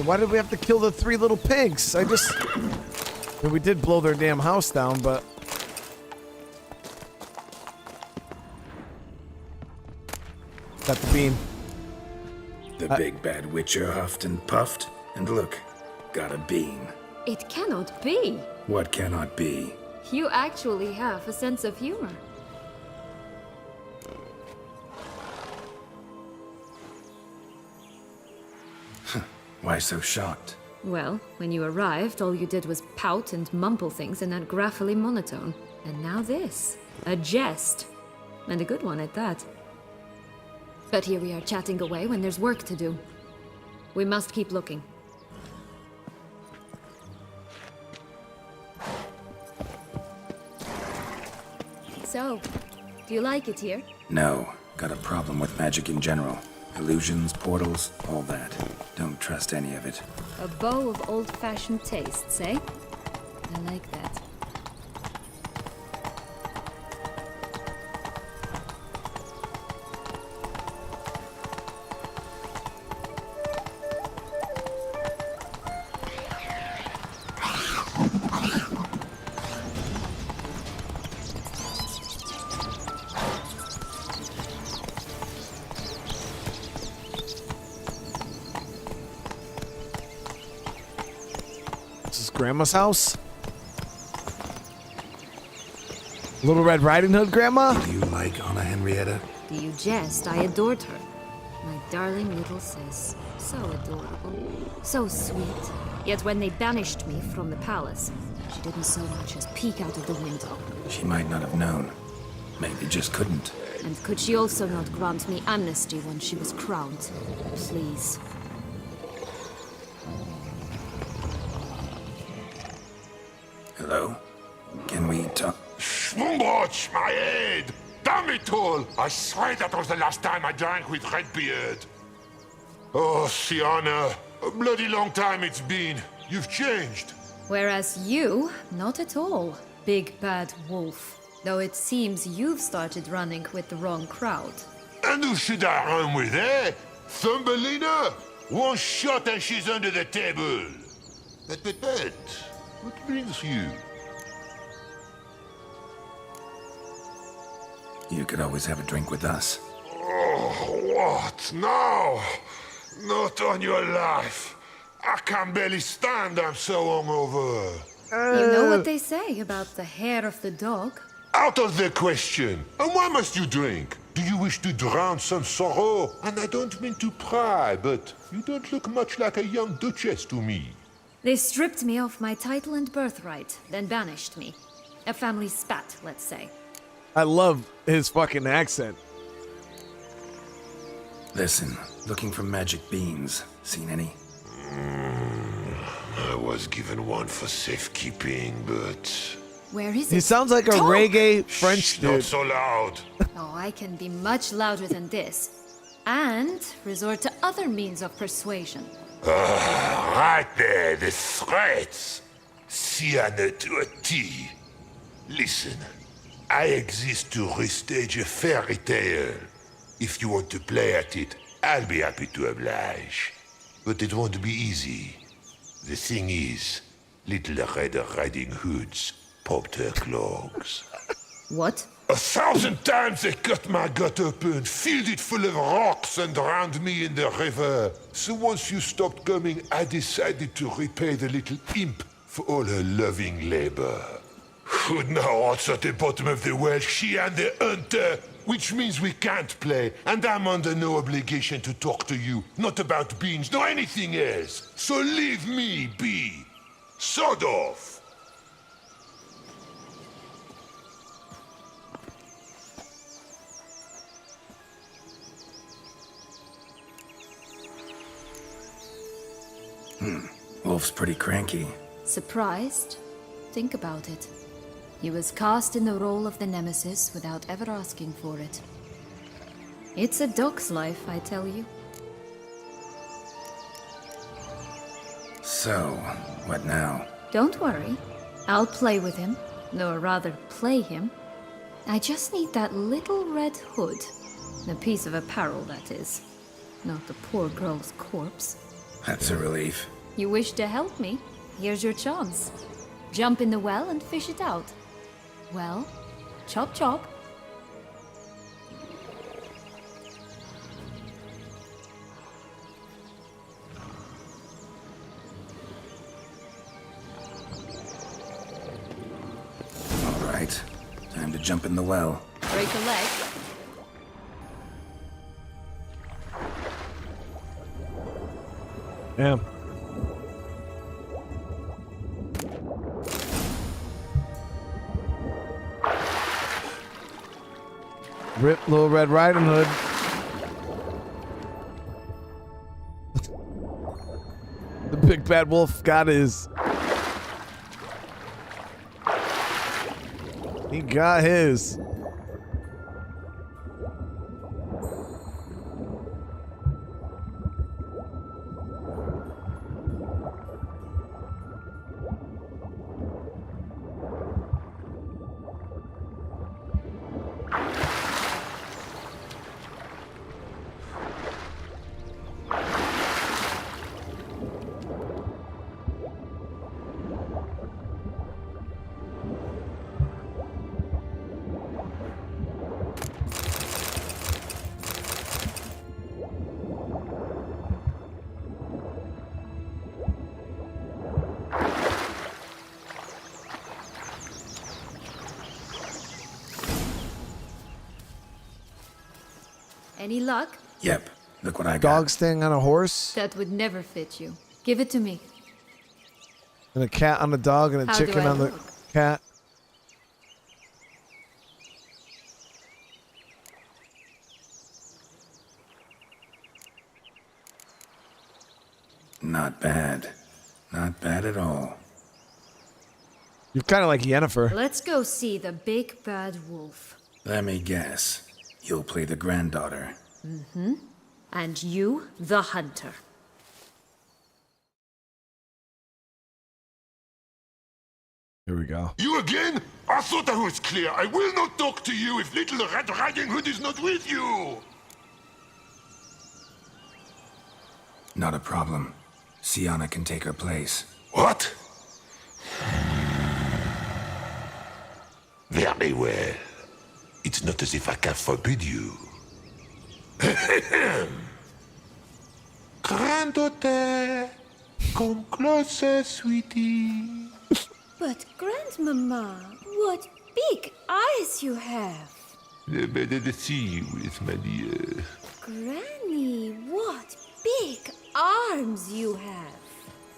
Why did we have to kill the 3 little pigs? I mean, we did blow their damn house down, but... Got the bean. The big bad witcher huffed and puffed, and look, got a bean. It cannot be. What cannot be? You actually have a sense of humor. Why so shocked? Well, when you arrived, all you did was pout and mumble things in that graphically monotone. And now this. A jest. And a good one at that. But here we are chatting away when there's work to do. We must keep looking. So, do you like it here? No, got a problem with magic in general. Illusions, portals, all that. Don't trust any of it. A bow of old-fashioned tastes, eh? I like that. Grandma's house? Little Red Riding Hood, Grandma? Do you like Anna Henrietta? Do you jest? I adored her. My darling little sis. So adorable. So sweet. Yet when they banished me from the palace, she didn't so much as peek out of the window. She might not have known. Maybe just couldn't. And could she also not grant me amnesty when she was crowned? Please. Hello? Can we talk? Schwumbroch, my head! Damn it all! I swear that was the last time I drank with Redbeard. Oh, Siana, a bloody long time it's been. You've changed. Whereas you, not at all, big bad wolf. Though it seems you've started running with the wrong crowd. And who should I run with, eh? Thumbelina? One shot and she's under the table. But, what brings you? You could always have a drink with us. Oh, what? No! Not on your life. I can barely stand, I'm so hungover. You know what they say about the hair of the dog? Out of the question. And why must you drink? Do you wish to drown some sorrow? And I don't mean to pry, but you don't look much like a young Duchess to me. They stripped me of my title and birthright, then banished me. A family spat, let's say. I love his fucking accent. Listen, looking for magic beans. Seen any? I was given one for safekeeping, but... Where is He it? sounds like a Talk! reggae French Not dude. so loud. Oh, I can be much louder than this. And resort to other means of persuasion. Right there, the threats. Siana to a T. Listen, I exist to restage a fairy tale. If you want to play at it, I'll be happy to oblige. But it won't be easy. The thing is, little Red Riding Hoods popped her clogs. What? 1,000 times they cut my gut open, filled it full of rocks and drowned me in the river. So once you stopped coming, I decided to repay the little imp for all her loving labor. Who'd know what's at the bottom of the well? She and the hunter, which means we can't play, and I'm under no obligation to talk to you, not about beans, nor anything else. So leave me be. Sod off. Wolf's pretty cranky. Surprised? Think about it. He was cast in the role of the nemesis without ever asking for it. It's a dog's life, I tell you. So, what now? Don't worry. I'll play with him. Or rather, play him. I just need that little red hood. A piece of apparel, that is. Not the poor girl's corpse. That's a relief. You wish to help me? Here's your chance. Jump in the well and fish it out. Well, chop chop. All right, time to jump in the well. Break a leg. Damn. Rip Little Red Riding Hood. The big bad wolf got his. He got his. Any luck? Yep, look what I got. Dog staying on a horse, That would never fit you. Give it to me. and a cat on a dog, and a How do chicken I on the look? cat. Not bad. Not bad at all. You're kind of like Yennefer. Let's go see the big bad wolf. Let me guess. You'll play the granddaughter. Mm-hmm. And you, the hunter. Here we go. You again? I thought I was clear. I will not talk to you if Little Red Riding Hood is not with you. Not a problem. Siana can take her place. What? Very well. It's not as if I can forbid you. Granddaughter, come closer, sweetie. But Grandmama, what big eyes you have. The better to see you with, my dear. Granny, what big arms you have.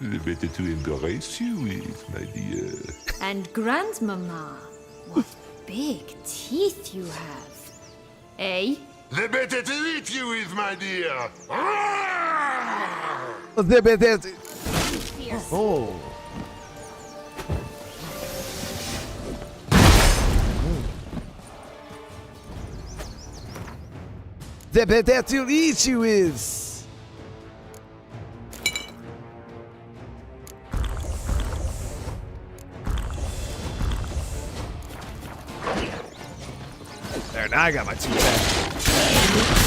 The better to embrace you with, my dear. And Grandmama, what big teeth you have. Eh? The better to eat you with, my dear. Oh. The better to eat you is. There, now I got my two back.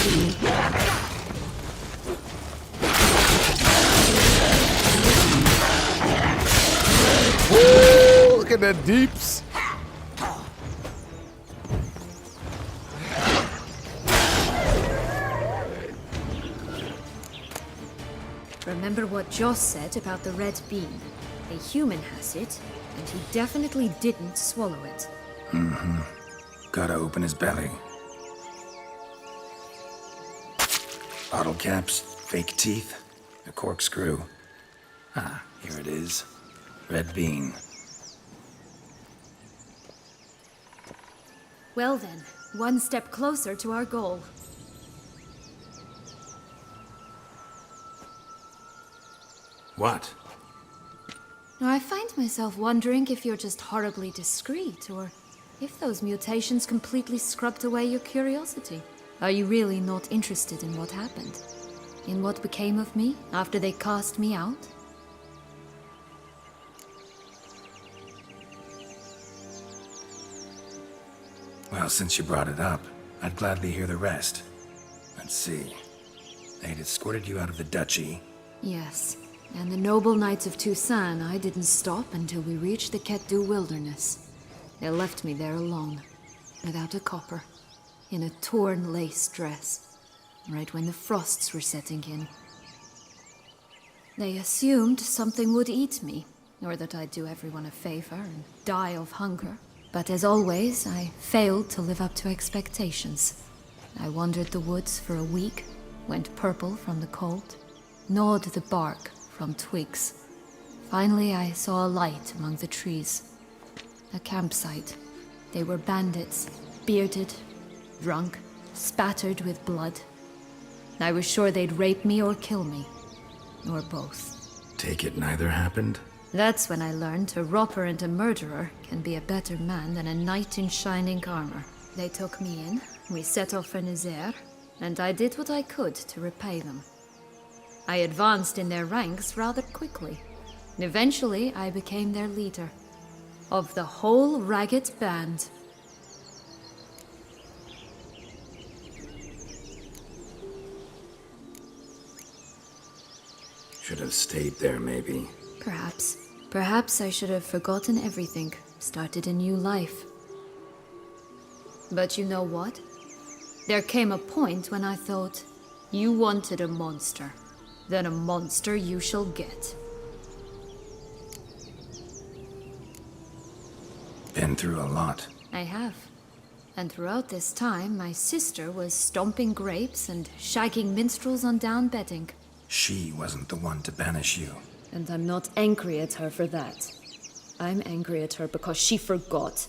Woo! Look at the deeps. Remember what Joss said about the red bean. A human has it, and he definitely didn't swallow it. Mm-hmm. Gotta open his belly. Bottle caps, fake teeth, a corkscrew. Ah, here it is. Red bean. Well then, one step closer to our goal. What? I find myself wondering if you're just horribly discreet, or if those mutations completely scrubbed away your curiosity. Are you really not interested in what happened? In what became of me after they cast me out? Well, since you brought it up, I'd gladly hear the rest. Let's see. They'd escorted you out of the duchy. Yes. And the noble knights of Toussaint, I didn't stop until we reached the Ketdu wilderness. They left me there alone, without a copper, in a torn lace dress, right when the frosts were setting in. They assumed something would eat me, or that I'd do everyone a favor and die of hunger. But as always, I failed to live up to expectations. I wandered the woods for a week, went purple from the cold, gnawed the bark from twigs. Finally, I saw a light among the trees. A campsite. They were bandits, bearded, drunk, spattered with blood. I was sure they'd rape me or kill me. Or both. Take it neither happened? That's when I learned a robber and a murderer can be a better man than a knight in shining armor. They took me in, we set off for Nazaire, and I did what I could to repay them. I advanced in their ranks rather quickly. Eventually, I became their leader. Of the whole ragged band. Should have stayed there, maybe. Perhaps. Perhaps I should have forgotten everything, started a new life. But you know what? There came a point when I thought, you wanted a monster. Then a monster you shall get. Been through a lot. I have. And throughout this time, my sister was stomping grapes and shagging minstrels on down bedding. She wasn't the one to banish you. And I'm not angry at her for that. I'm angry at her because she forgot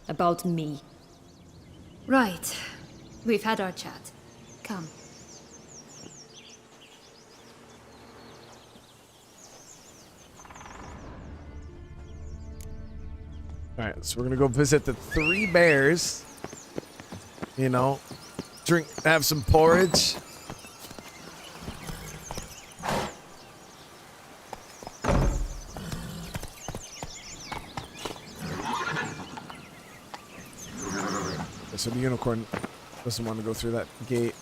about me. Right. We've had our chat. Come. Alright, so we're gonna go visit the 3 bears. You know, have some porridge. So the unicorn doesn't want to go through that gate.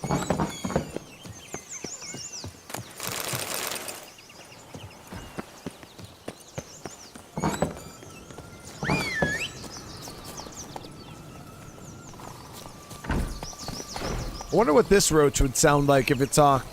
I wonder what this roach would sound like if it talked.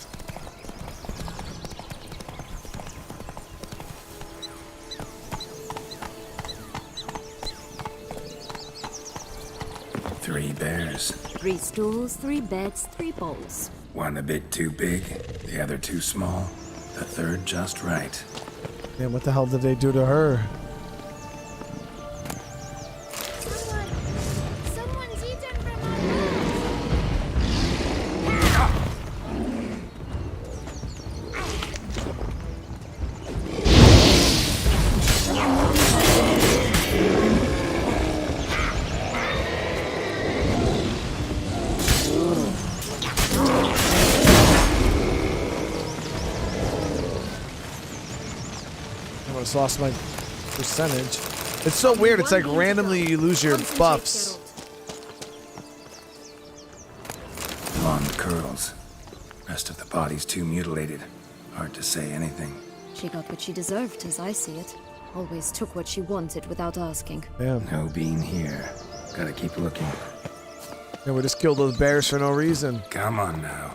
Three bears. 3 stools, 3 beds, 3 bowls. One a bit too big, the other too small, the third just right. Man, what the hell did they do to her? Someone's eaten from our bed. Lost my percentage. It's so weird. It's like randomly you lose your buffs. Blonde curls. Rest of the body's too mutilated. Hard to say anything. She got what she deserved, as I see it. Always took what she wanted without asking. Yeah. No being here. Gotta keep looking. Yeah, we just killed those bears for no reason. Come on now.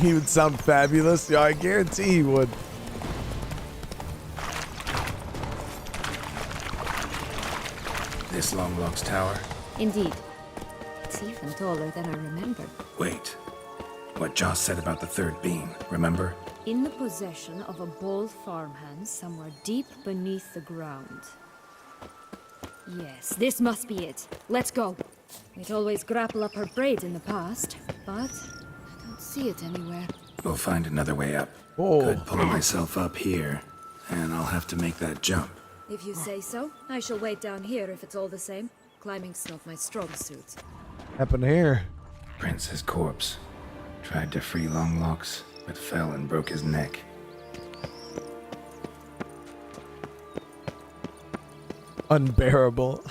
He would sound fabulous. Yeah, I guarantee he would. This Longlock's tower? Indeed. It's even taller than I remembered. Wait. What Joss said about the third beam, remember? In the possession of a bold farmhand somewhere deep beneath the ground. Yes, this must be it. Let's go. We'd always grapple up her braid in the past, but I don't see it anywhere. We'll find another way up. Could pull myself up here, and I'll have to make that jump. If you say so, I shall wait down here if it's all the same. Climbing's not my strong suit. Happened here. Prince's corpse. Tried to free Longlocks, but fell and broke his neck. Unbearable.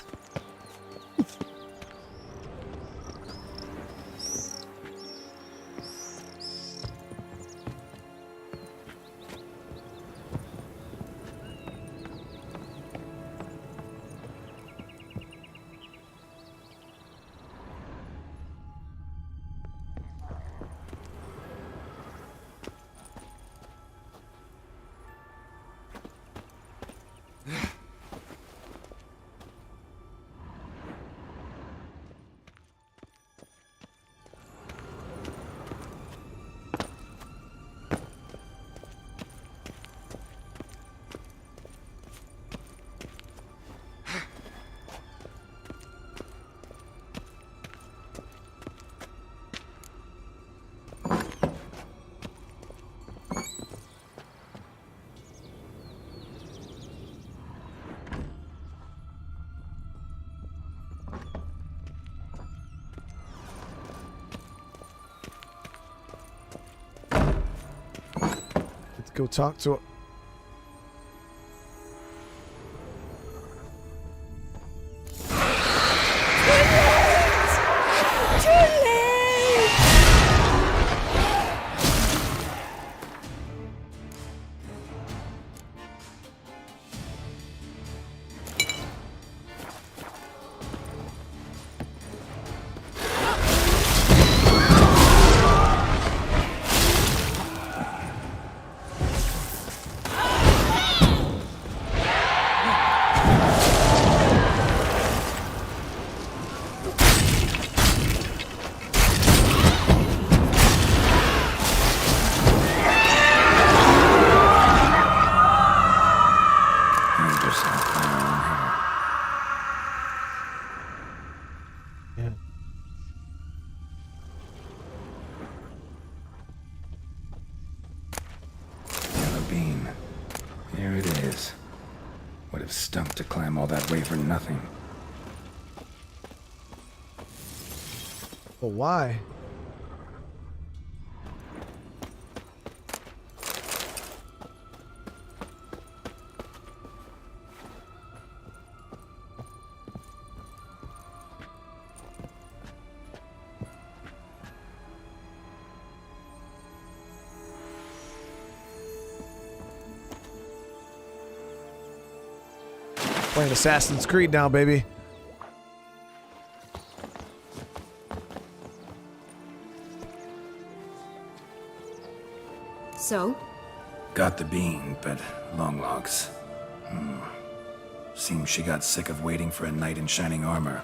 Go talk to her. Here it is. Would have stunk to climb all that way for nothing. But why? Playing Assassin's Creed now, baby. So? Got the bean, but long logs. Seems she got sick of waiting for a knight in shining armor.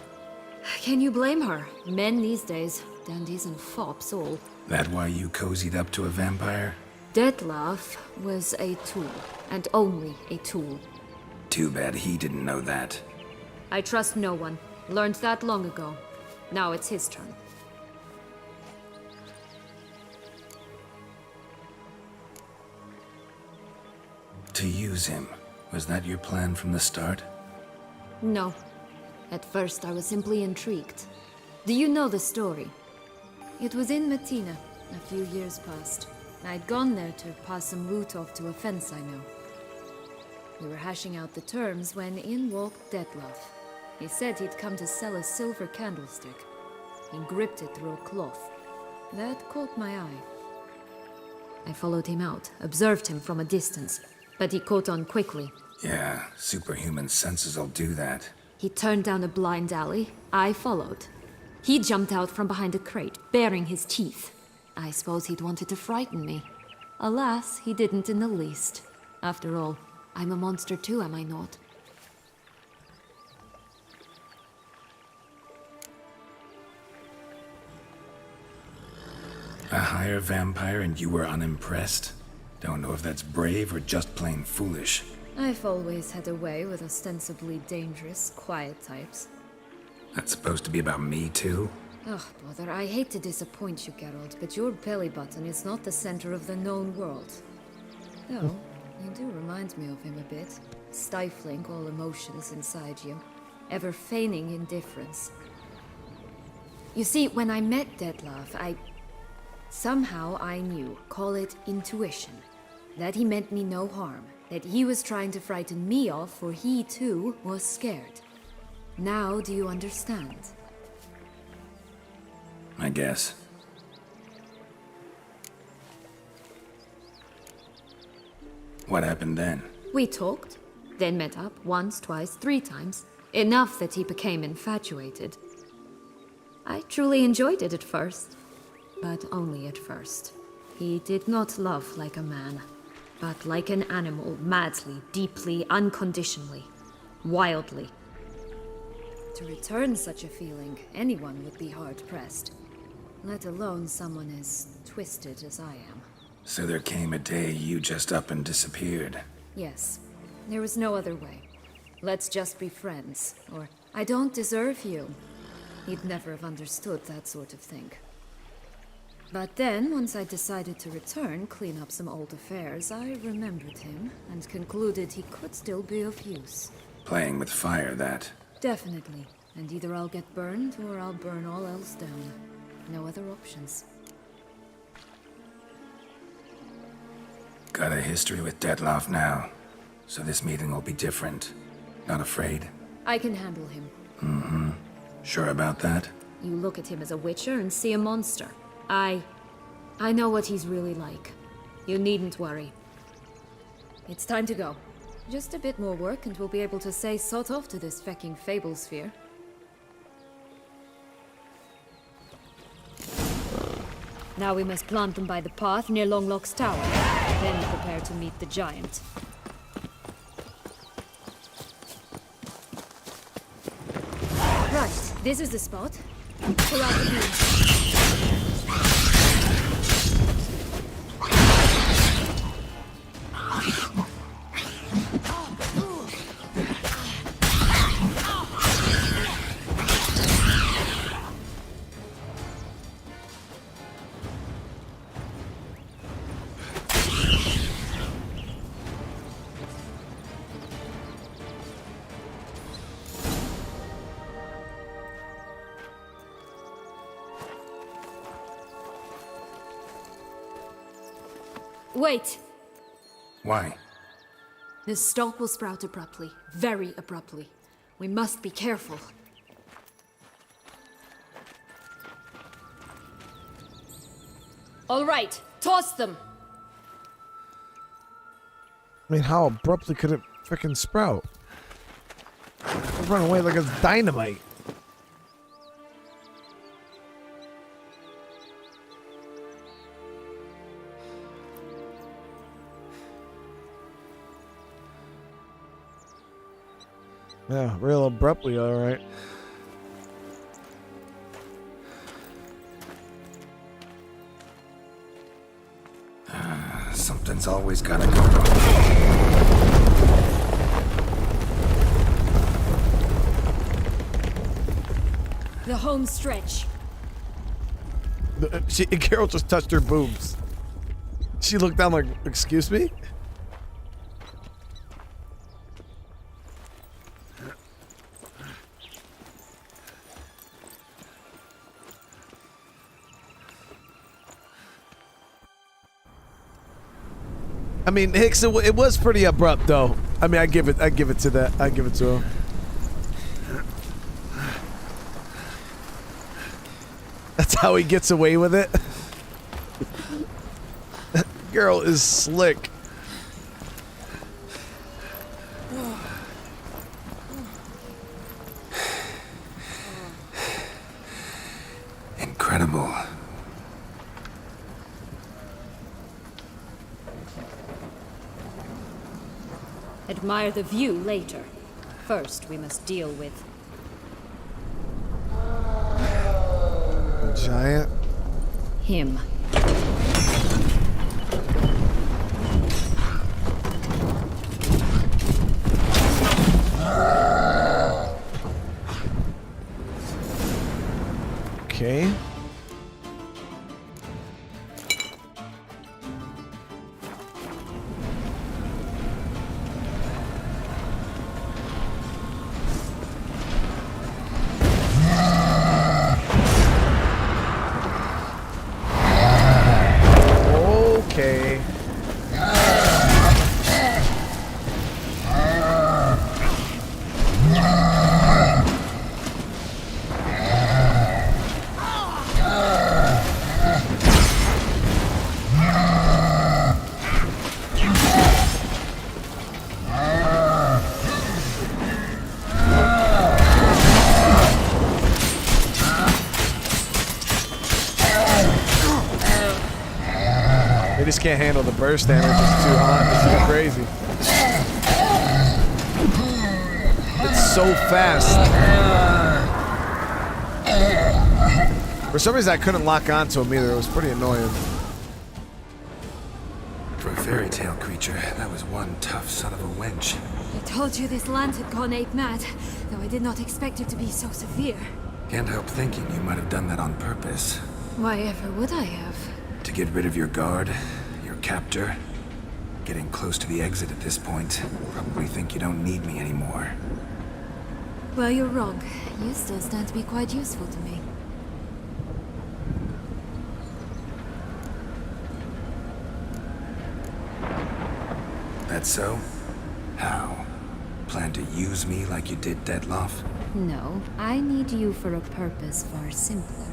Can you blame her? Men these days, dandies and fops all. That why you cozied up to a vampire? Dettlaff was a tool, and only a tool. Too bad he didn't know that. I trust no one. Learned that long ago. Now it's his turn. To use him. Was that your plan from the start? No. At first I was simply intrigued. Do you know the story? It was in Mettina, a few years past. I'd gone there to pass some loot off to a fence I know. We were hashing out the terms when in walked Dettlaff. He said he'd come to sell a silver candlestick. He gripped it through a cloth. That caught my eye. I followed him out, observed him from a distance, but he caught on quickly. Yeah, superhuman senses will do that. He turned down a blind alley. I followed. He jumped out from behind a crate, baring his teeth. I suppose he'd wanted to frighten me. Alas, he didn't in the least. After all, I'm a monster too, am I not? A higher vampire and you were unimpressed? Don't know if that's brave or just plain foolish. I've always had a way with ostensibly dangerous, quiet types. That's supposed to be about me too? Ugh, brother, I hate to disappoint you, Geralt, but your belly button is not the center of the known world. Though, you do remind me of him a bit. Stifling all emotions inside you. Ever feigning indifference. You see, when I met Dettlaff, somehow I knew, call it intuition, that he meant me no harm, that he was trying to frighten me off, for he too was scared. Now do you understand? I guess. What happened then? We talked, then met up once, twice, 3 times. Enough that he became infatuated. I truly enjoyed it at first, but only at first. He did not love like a man, but like an animal, madly, deeply, unconditionally, wildly. To return such a feeling, anyone would be hard-pressed, let alone someone as twisted as I am. So there came a day you just up and disappeared. Yes, there was no other way. Let's just be friends, or I don't deserve you. He'd never have understood that sort of thing. But then, once I decided to return, clean up some old affairs, I remembered him and concluded he could still be of use. Playing with fire, that. Definitely. And either I'll get burned or I'll burn all else down. No other options. Got a history with Dettlaff now, so this meeting will be different. Not afraid? I can handle him. Mm-hmm. Sure about that? You look at him as a witcher and see a monster. I know what he's really like. You needn't worry. It's time to go. Just a bit more work and we'll be able to say sod off to this fecking fable sphere. Now we must plant them by the path near Longlock's tower. Then prepare to meet the giant. Right, this is the spot. Pull out the beam. Wait! Why? The stalk will sprout abruptly. Very abruptly. We must be careful. All right, toss them! I mean, how abruptly could it frickin' sprout? It'll run away like it's dynamite. Yeah, real abruptly, alright. Something's always gotta go wrong. The home stretch. Carol just touched her boobs. She looked down like, excuse me? I mean, Hicks, it was pretty abrupt, though. I mean, I give it to that. I give it to him. That's how he gets away with it. Girl is slick. Incredible. Admire the view later. First, we must deal with... Giant? him. Okay. Okay. They just can't handle the burst damage. It's too hot. It's too crazy. It's so fast. For some reason, I couldn't lock onto him either. It was pretty annoying. For a fairy tale creature, that was one tough son of a wench. I told you this land had gone ape mad, though I did not expect it to be so severe. Can't help thinking you might have done that on purpose. Why ever would I have? To get rid of your guard, your captor. Getting close to the exit at this point. Probably think you don't need me anymore. Well, you're wrong. You still stand to be quite useful to me. that so? How? Plan to use me like you did Dettlaff? No, I need you for a purpose far simpler.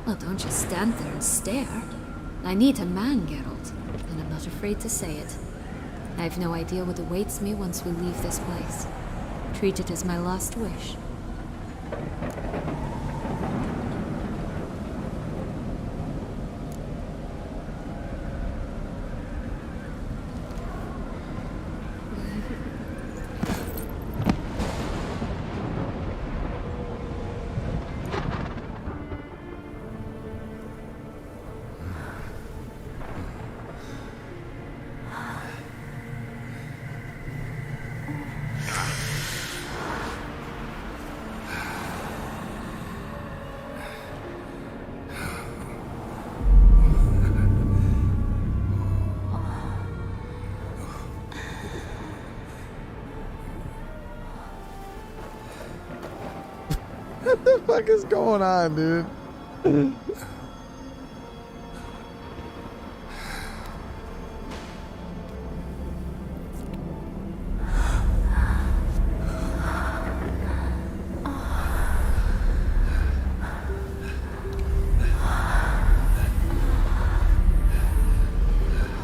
Well, don't just stand there and stare. I need a man, Geralt, and I'm not afraid to say it. I have no idea what awaits me once we leave this place. Treat it as my last wish. What the fuck is going on, dude?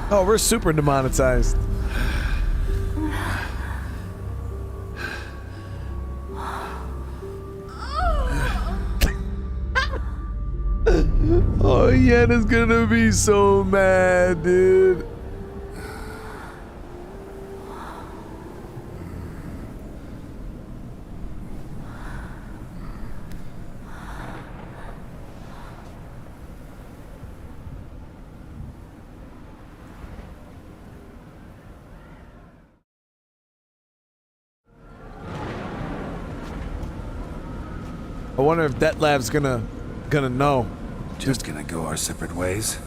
Oh, we're super demonetized. Oh, Yenna's gonna be so mad, dude. I wonder if Dettlaff's gonna know. Just gonna go our separate ways?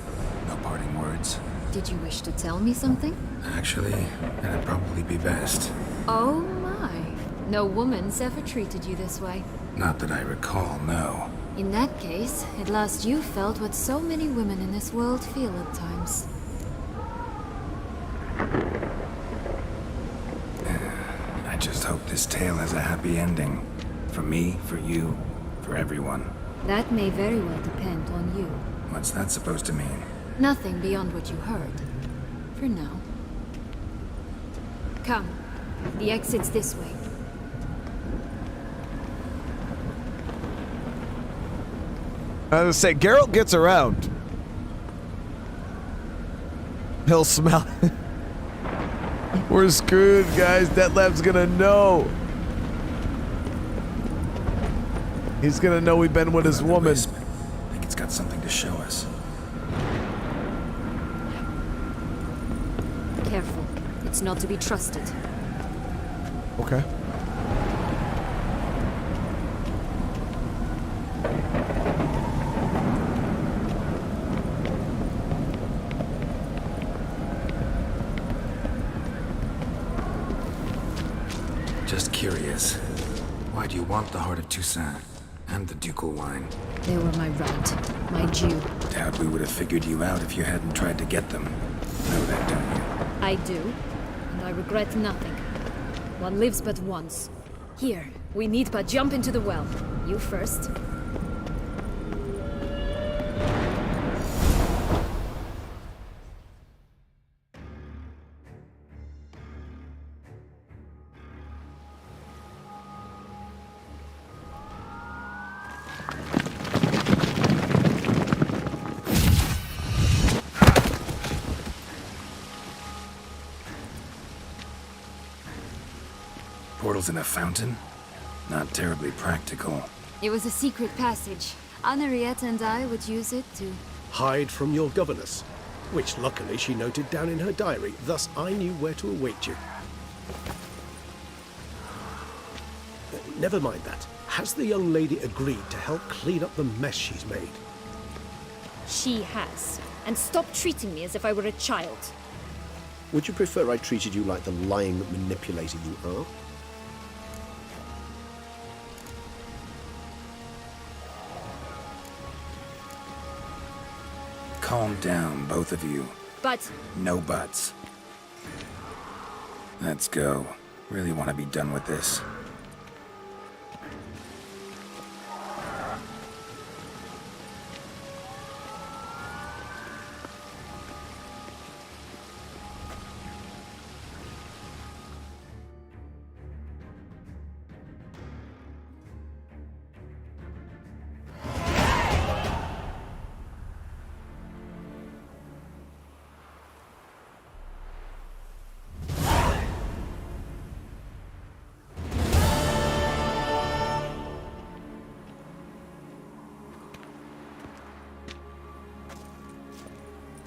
No parting words? Did you wish to tell me something? Actually, that'd probably be best. Oh my. No woman's ever treated you this way. Not that I recall, no. In that case, at last you felt what so many women in this world feel at times. I just hope this tale has a happy ending. For me, for you, for everyone. That may very well depend on you. What's that supposed to mean? Nothing beyond what you heard. For now. Come. The exit's this way. I was gonna say, Geralt gets around. He'll smell it. We're screwed, guys. Dettlaff's gonna know. He's gonna know we've been with his woman. I think it's got something to show us. Careful. It's not to be trusted. Okay. Just curious. Why do you want the Heart of Toussaint? And the ducal wine. They were my right. My due. Doubt we would have figured you out if you hadn't tried to get them. Know that, don't you? I do. And I regret nothing. One lives but once. Here, we need but jump into the well. You first. Portals in a fountain? Not terribly practical. It was a secret passage. Henriette and I would use it to... Hide from your governess, which luckily she noted down in her diary, thus I knew where to await you. Never mind that. Has the young lady agreed to help clean up the mess she's made? She has. And stop treating me as if I were a child. Would you prefer I treated you like the lying manipulator you are? Calm down, both of you. But... No buts. Let's go. Really want to be done with this.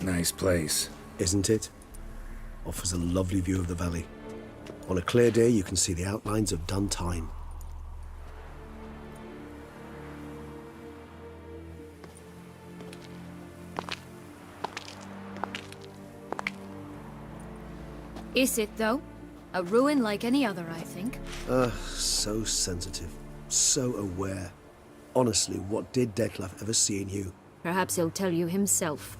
Nice place. Isn't it? Offers a lovely view of the valley. On a clear day, you can see the outlines of Duntine. Is it, though? A ruin like any other, I think. So sensitive. So aware. Honestly, what did Dettlaff ever see in you? Perhaps he'll tell you himself.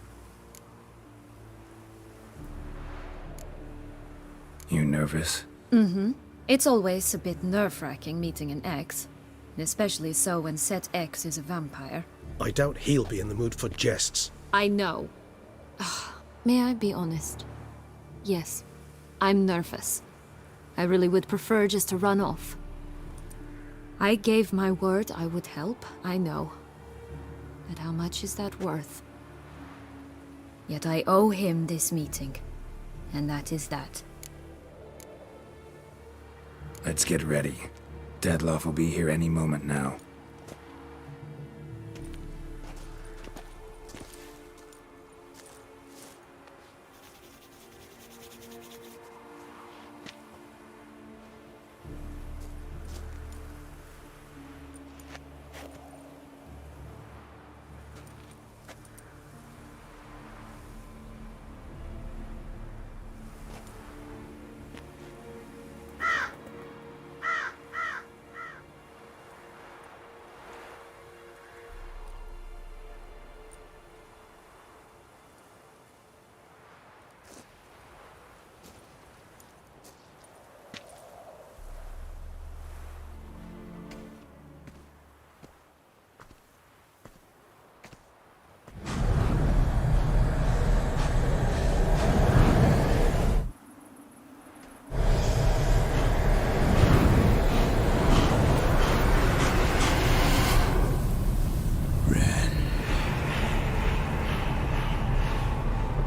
You nervous? Mm-hmm. It's always a bit nerve-wracking meeting an ex. Especially so when said ex is a vampire. I doubt he'll be in the mood for jests. I know. May I be honest? Yes, I'm nervous. I really would prefer just to run off. I gave my word I would help, I know. But how much is that worth? Yet I owe him this meeting. And that is that. Let's get ready. Dettlaff will be here any moment now.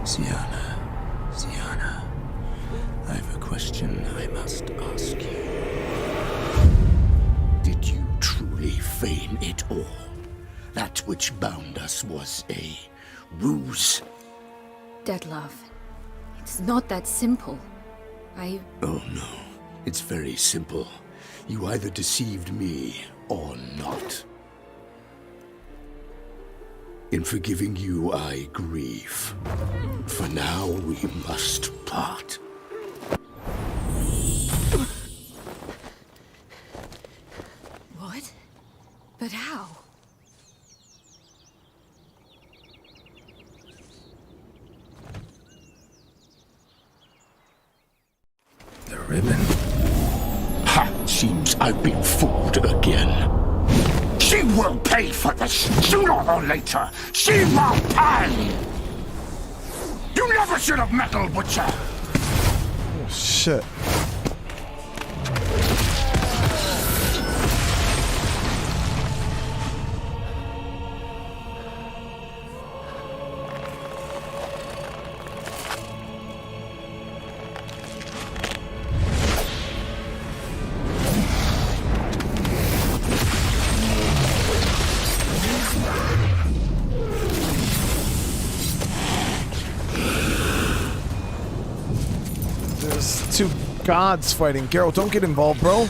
Siana, I have a question I must ask you. Did you truly feign it all? That which bound us was a ruse? Dettlaff, it's not that simple. Oh no, it's very simple. You either deceived me or not. In forgiving you, I grieve. For now, we must part. What? But how? The ribbon. Ha! Seems I've been fooled again. She will pay for this, sooner or later. She will pay! You never should have meddled with her! Oh, shit. Two gods fighting. Geralt, don't get involved, bro.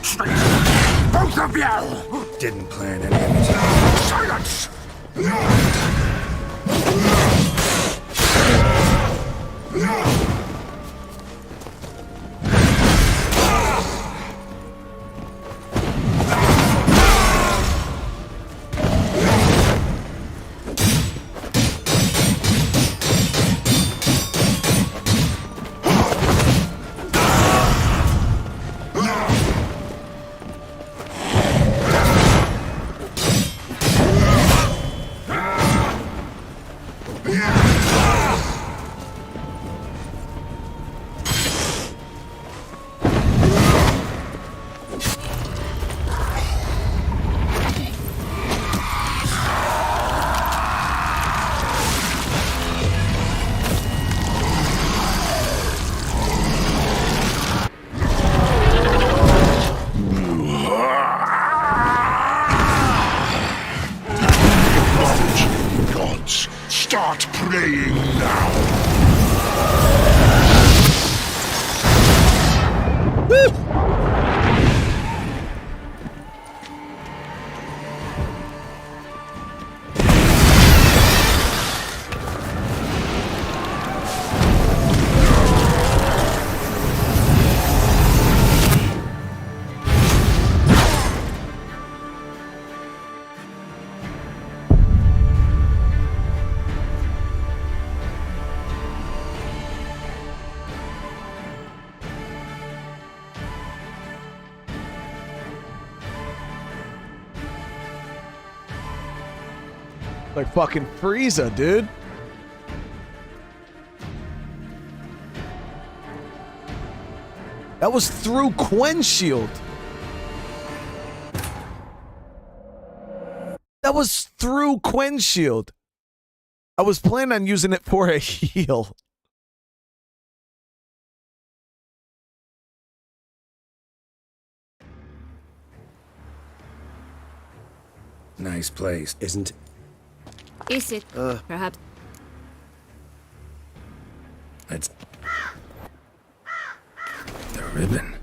treat! Both of you! Didn't plan any of it. Silence! Start praying now! Like fucking Frieza, dude. That was through Quen's shield. That was through Quen's shield. I was planning on using it for a heal. Nice place, isn't it? Is it? Perhaps. It's the ribbon.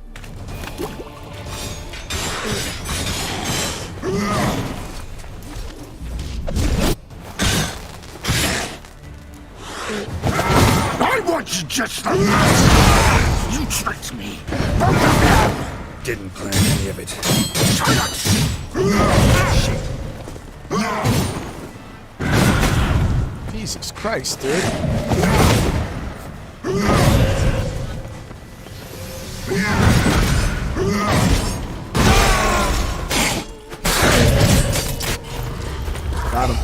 I want you just the last! You tricked me! Both of you! Didn't plan any of it. Silence! Jesus Christ, dude. Got him.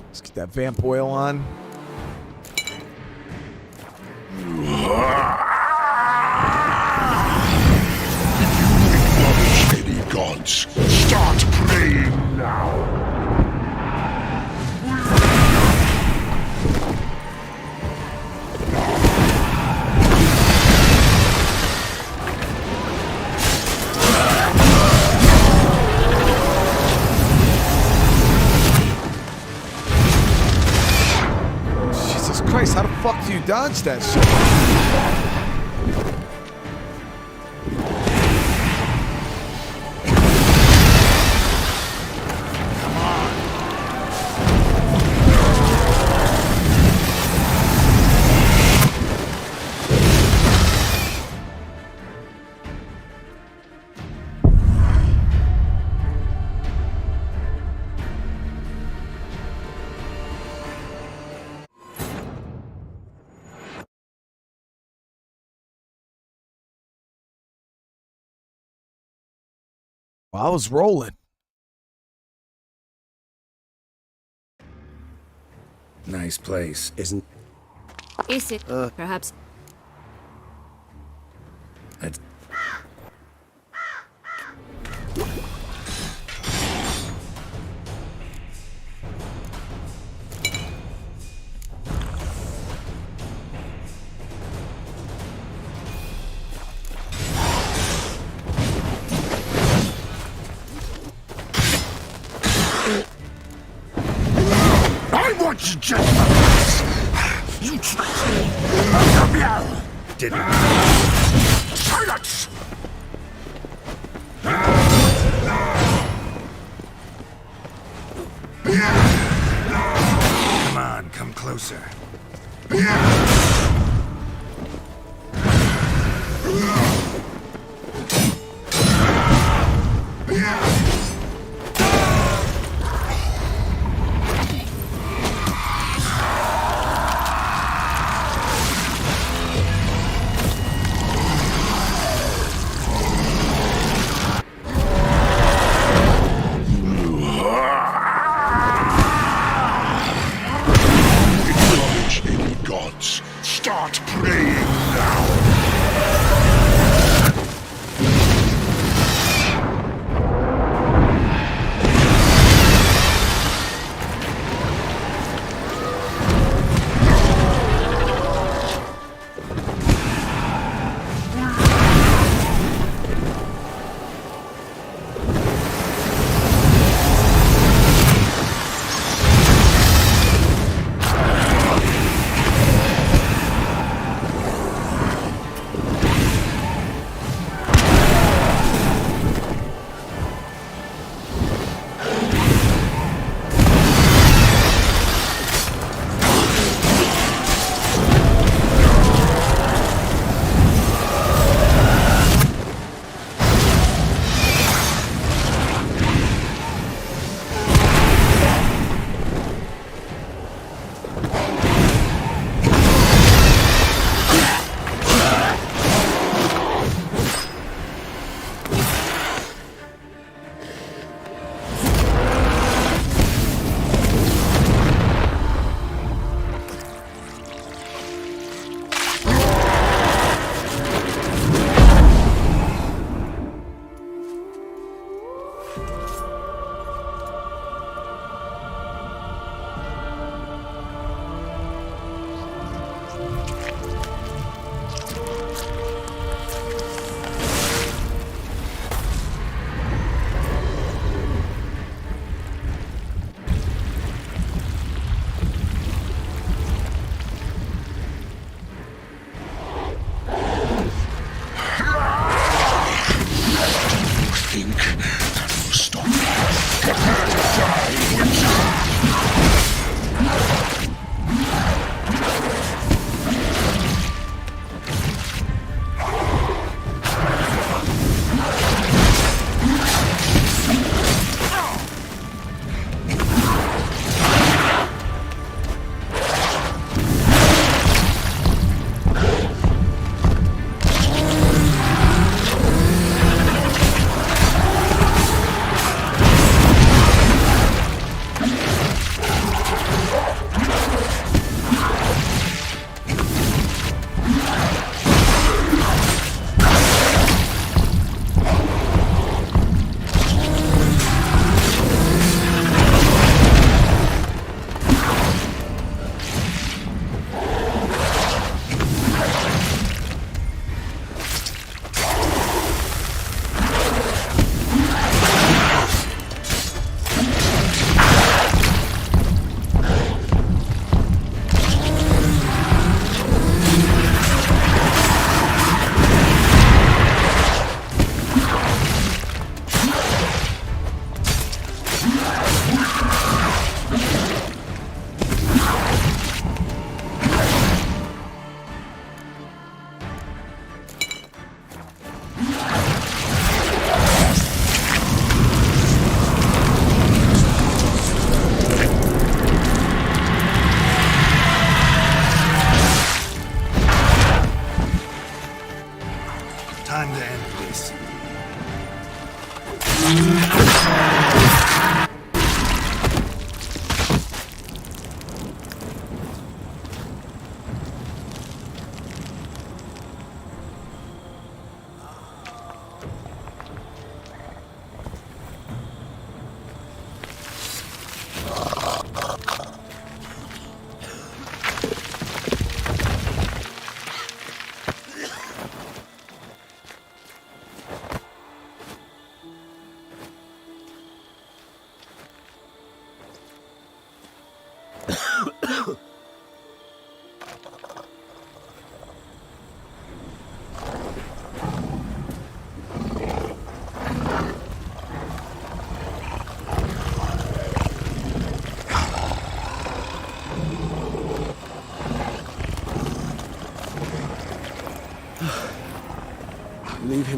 Let's get that vamp oil on. Any gods, start praying now! Jesus Christ, how the fuck do you dodge that shit? Well, I was rolling. Nice place, isn't? Is it? Perhaps. It's just for this! You tricked me! Didn't. Silence! Come on, come closer. Acknowledge any gods. Start praying now.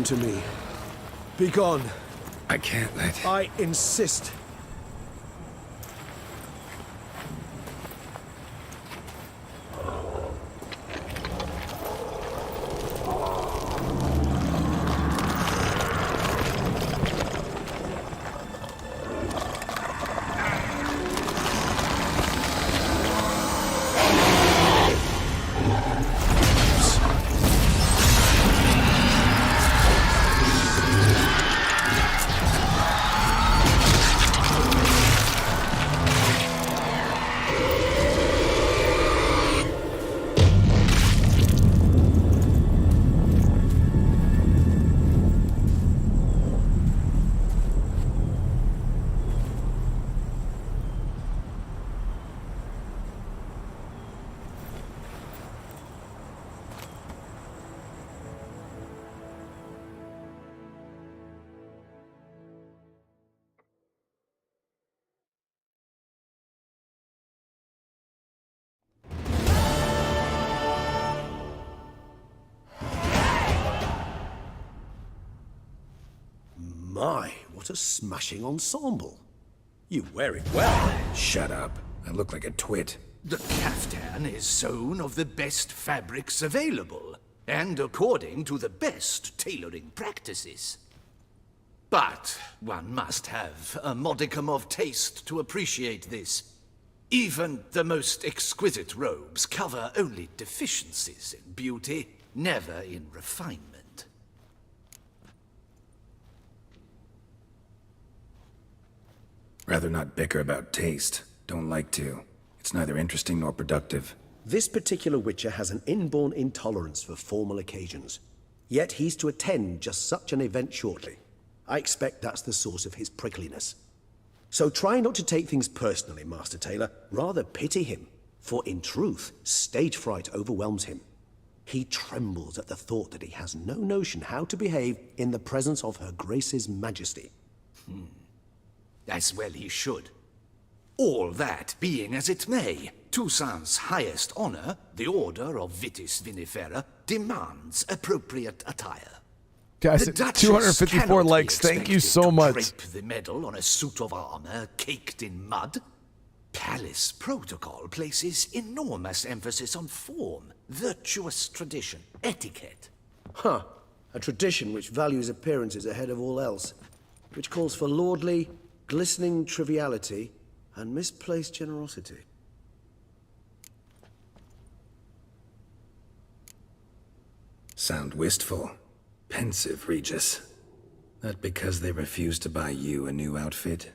Listen to me. Be gone. I can't let... I insist. My, what a smashing ensemble. You wear it well. Shut up. I look like a twit. The caftan is sewn of the best fabrics available, and according to the best tailoring practices. But one must have a modicum of taste to appreciate this. Even the most exquisite robes cover only deficiencies in beauty, never in refinement. Rather not bicker about taste. Don't like to. It's neither interesting nor productive. This particular Witcher has an inborn intolerance for formal occasions. Yet he's to attend just such an event shortly. I expect that's the source of his prickliness. So try not to take things personally, Master Tailor. Rather pity him. For in truth, stage fright overwhelms him. He trembles at the thought that he has no notion how to behave in the presence of Her Grace's Majesty. As well he should. All that being as it may, Toussaint's highest honor, the Order of Vitis Vinifera, demands appropriate attire. Guys, The Duchess 254 cannot be likes. Thank you expected so to much. drape the medal on a suit of armor caked in mud. Palace protocol places enormous emphasis on form, virtuous tradition, etiquette. Huh. A tradition which values appearances ahead of all else. Which calls for lordly, glistening triviality and misplaced generosity. Sound wistful. Pensive, Regis. That because they refuse to buy you a new outfit?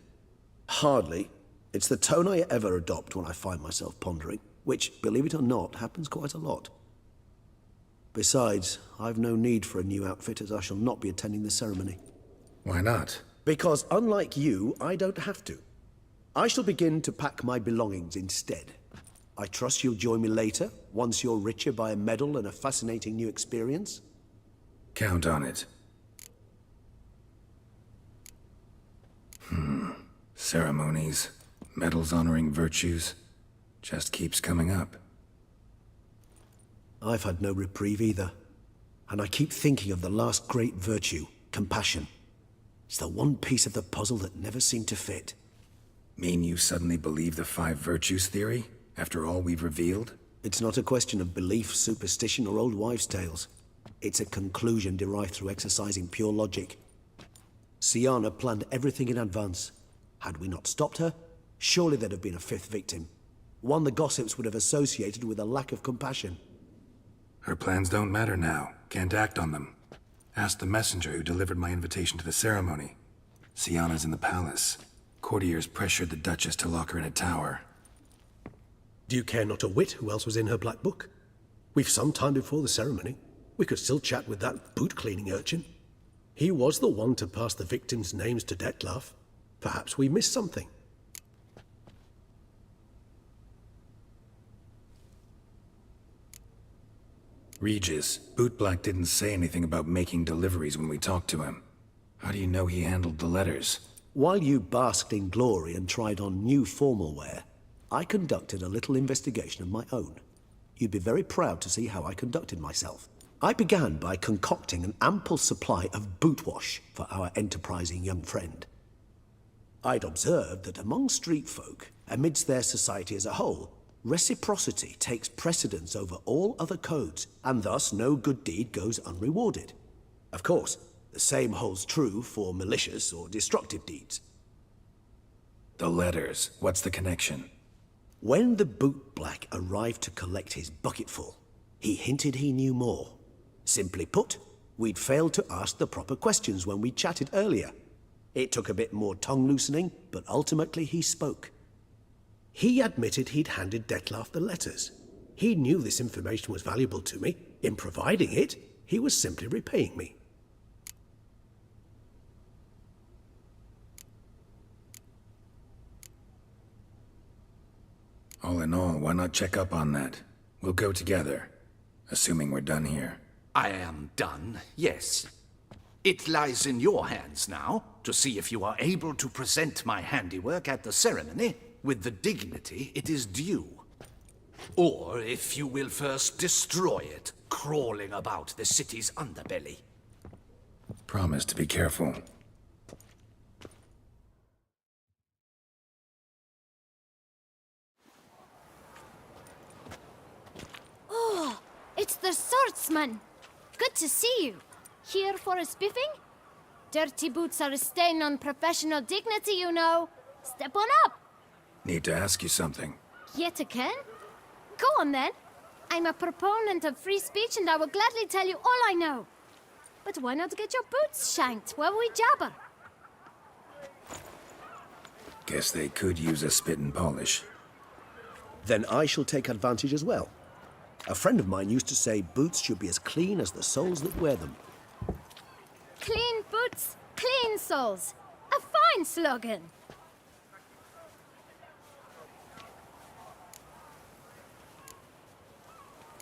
Hardly. It's the tone I ever adopt when I find myself pondering, which, believe it or not, happens quite a lot. Besides, I've no need for a new outfit as I shall not be attending the ceremony. Why not? Because unlike you, I don't have to. I shall begin to pack my belongings instead. I trust you'll join me later, once you're richer by a medal and a fascinating new experience? Count on it. Ceremonies, medals honoring virtues, just keeps coming up. I've had no reprieve either. And I keep thinking of the last great virtue, compassion. It's the one piece of the puzzle that never seemed to fit. Mean you suddenly believe the 5 virtues theory, after all we've revealed? It's not a question of belief, superstition, or old wives' tales. It's a conclusion derived through exercising pure logic. Siana planned everything in advance. Had we not stopped her, surely there'd have been a 5th victim. One the gossips would have associated with a lack of compassion. Her plans don't matter now. Can't act on them. Ask the messenger who delivered my invitation to the ceremony. Siana's in the palace. Courtiers pressured the Duchess to lock her in a tower. Do you care not a whit who else was in her black book? We've some time before the ceremony. We could still chat with that boot-cleaning urchin. He was the one to pass the victims' names to Dettlaff. Perhaps we missed something. Regis, Bootblack didn't say anything about making deliveries when we talked to him. How do you know he handled the letters? While you basked in glory and tried on new formal wear, I conducted a little investigation of my own. You'd be very proud to see how I conducted myself. I began by concocting an ample supply of boot wash for our enterprising young friend. I'd observed that among street folk, amidst their society as a whole, reciprocity takes precedence over all other codes, and thus no good deed goes unrewarded. Of course, the same holds true for malicious or destructive deeds. The letters, what's the connection? When the boot black arrived to collect his bucketful, he hinted he knew more. Simply put, we'd failed to ask the proper questions when we chatted earlier. It took a bit more tongue-loosening, but ultimately he spoke. He admitted he'd handed Dettlaff the letters. He knew this information was valuable to me. In providing it, he was simply repaying me. All in all, why not check up on that? We'll go together, assuming we're done here. I am done, yes. It lies in your hands now to see if you are able to present my handiwork at the ceremony with the dignity it is due. Or if you will first destroy it, crawling about the city's underbelly. Promise to be careful. Oh, it's the swordsman. Good to see you. Here for a spiffing? Dirty boots are a stain on professional dignity, you know. Step on up. Need to ask you something. Yet again? Go on then. I'm a proponent of free speech and I will gladly tell you all I know. But why not get your boots shanked while we jabber? Guess they could use a spit and polish. Then I shall take advantage as well. A friend of mine used to say boots should be as clean as the soles that wear them. Clean boots, clean soles. A fine slogan.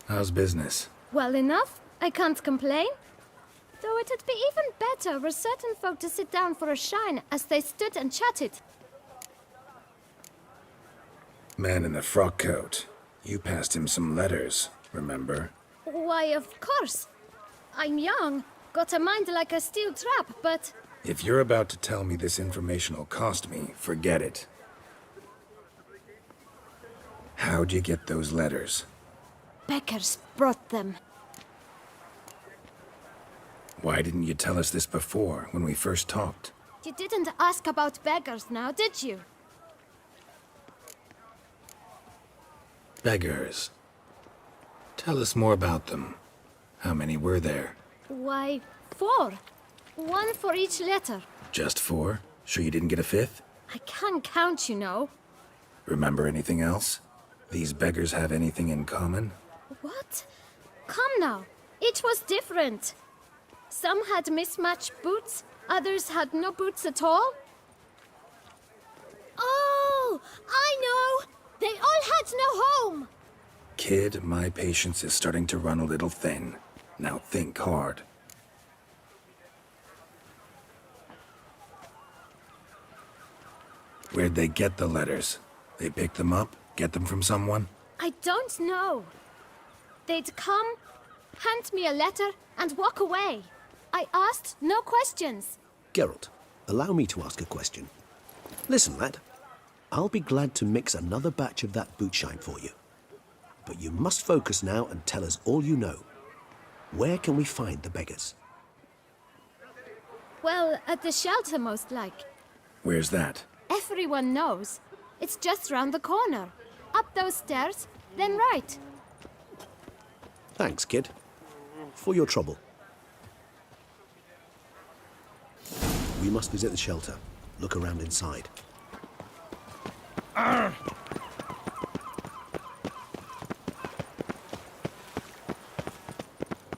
How's business? Well enough. I can't complain. Though it'd be even better were certain folk to sit down for a shine as they stood and chatted. Man in the frock coat. You passed him some letters, remember? Why, of course. I'm young, got a mind like a steel trap, but... If you're about to tell me this information will cost me, forget it. How'd you get those letters? Beggars brought them. Why didn't you tell us this before, when we first talked? You didn't ask about beggars now, did you? Beggars. Tell us more about them. How many were there? Why, 4. 1 for each letter. Just 4? Sure you didn't get a 5th? I can't count, you know. Remember anything else? These beggars have anything in common? What? Come now. Each was different. Some had mismatched boots, others had no boots at all. Oh, I know! They all had no home! Kid, my patience is starting to run a little thin. Now think hard. Where'd they get the letters? They pick them up? Get them from someone? I don't know. They'd come, hand me a letter, and walk away. I asked no questions. Geralt, allow me to ask a question. Listen, lad. I'll be glad to mix another batch of that boot shine for you. But you must focus now and tell us all you know. Where can we find the beggars? Well, at the shelter, most like. Where's that? Everyone knows. It's just round the corner. Up those stairs, then right. Thanks, kid. For your trouble. We must visit the shelter. Look around inside.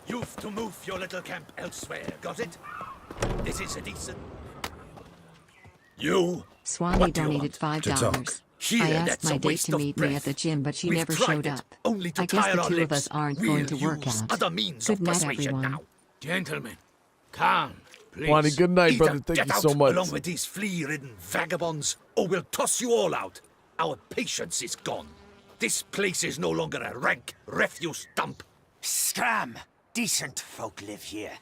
You've to move your little camp elsewhere, got it? This is a decent... You? Swanee donated $5. I asked my date to meet me at the gym, but she never showed up. I guess the two of us aren't going to work out. Good night, everyone. Now. Gentlemen, calm, please. Swanee, good night, Either brother. Thank get you out so much. along with these flea-ridden vagabonds, or we'll toss you all out. Our patience is gone. This place is no longer a rank refuse dump. Scram! decent folk live here.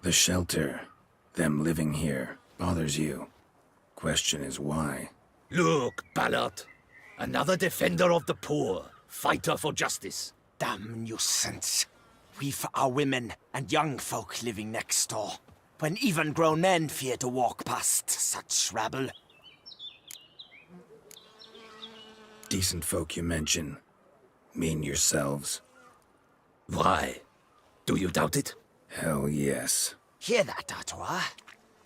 The shelter, them living here, bothers you. Question is why. Look, Ballard. Another defender of the poor. Fighter for justice. Damn nuisance. We've our women and young folk living next door, when even grown men fear to walk past such rabble. Decent folk you mention. Mean yourselves. Why? Do you doubt it? Hell yes. Hear that, Artois?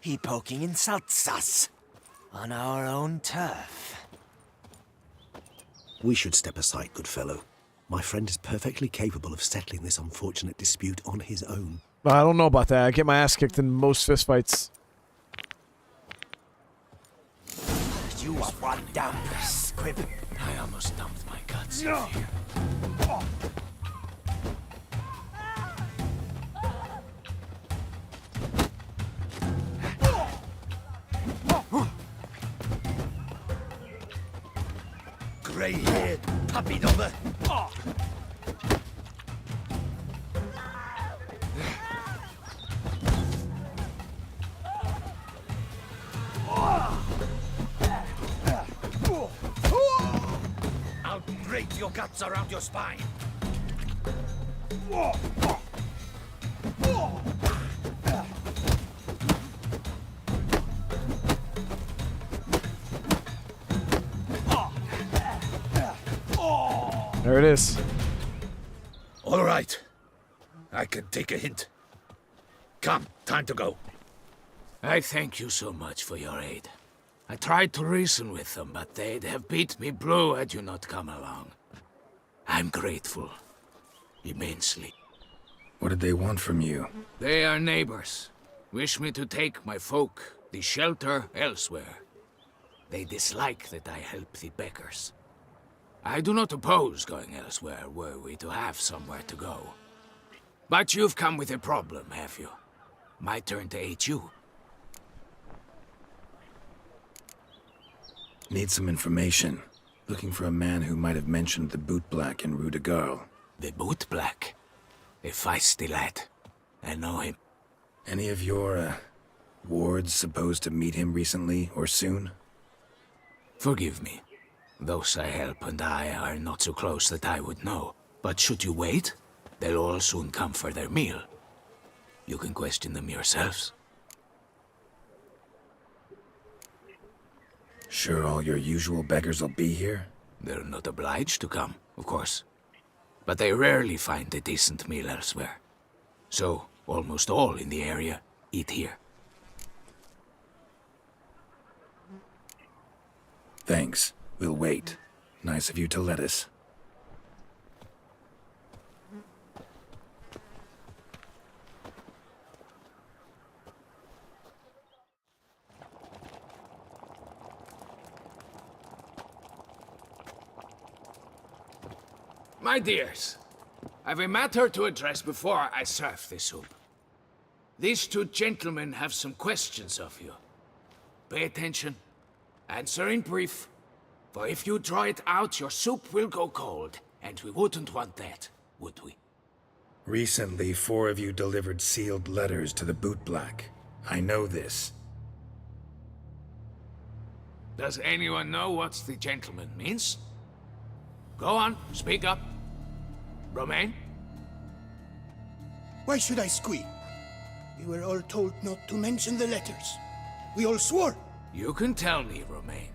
He poking insults us. On our own turf. We should step aside, good fellow. My friend is perfectly capable of settling this unfortunate dispute on his own. I don't know about that. I get my ass kicked in most fistfights. You are one damn squib. I almost dumped my guts. No. Grey-haired puppy number. I'll break your guts around your spine. There it is. All right. I can take a hint. Come, time to go. I thank you so much for your aid. I tried to reason with them, but they'd have beat me blue had you not come along. I'm grateful. Immensely. What did they want from you? They are neighbors. Wish me to take my folk, the shelter, elsewhere. They dislike that I help the beggars. I do not oppose going elsewhere, were we to have somewhere to go. But you've come with a problem, have you? My turn to aid you. Need some information. Looking for a man who might have mentioned the boot black in Rue de Garl. The boot black? A feisty lad. I know him. Any of your, wards supposed to meet him recently or soon? Forgive me. Those I help and I are not so close that I would know. But should you wait, they'll all soon come for their meal. You can question them yourselves. Sure all your usual beggars will be here? They're not obliged to come, of course. But they rarely find a decent meal elsewhere. So, almost all in the area eat here. Thanks. We'll wait. Nice of you to let us. My dears, I've a matter to address before I serve the soup. These two gentlemen have some questions of you. Pay attention. Answer in brief. For if you draw it out, your soup will go cold, and we wouldn't want that, would we? Recently, 4 of you delivered sealed letters to the bootblack. I know this. Does anyone know what the gentleman means? Go on, speak up. Romain? Why should I squeal? We were all told not to mention the letters. We all swore. You can tell me, Romain.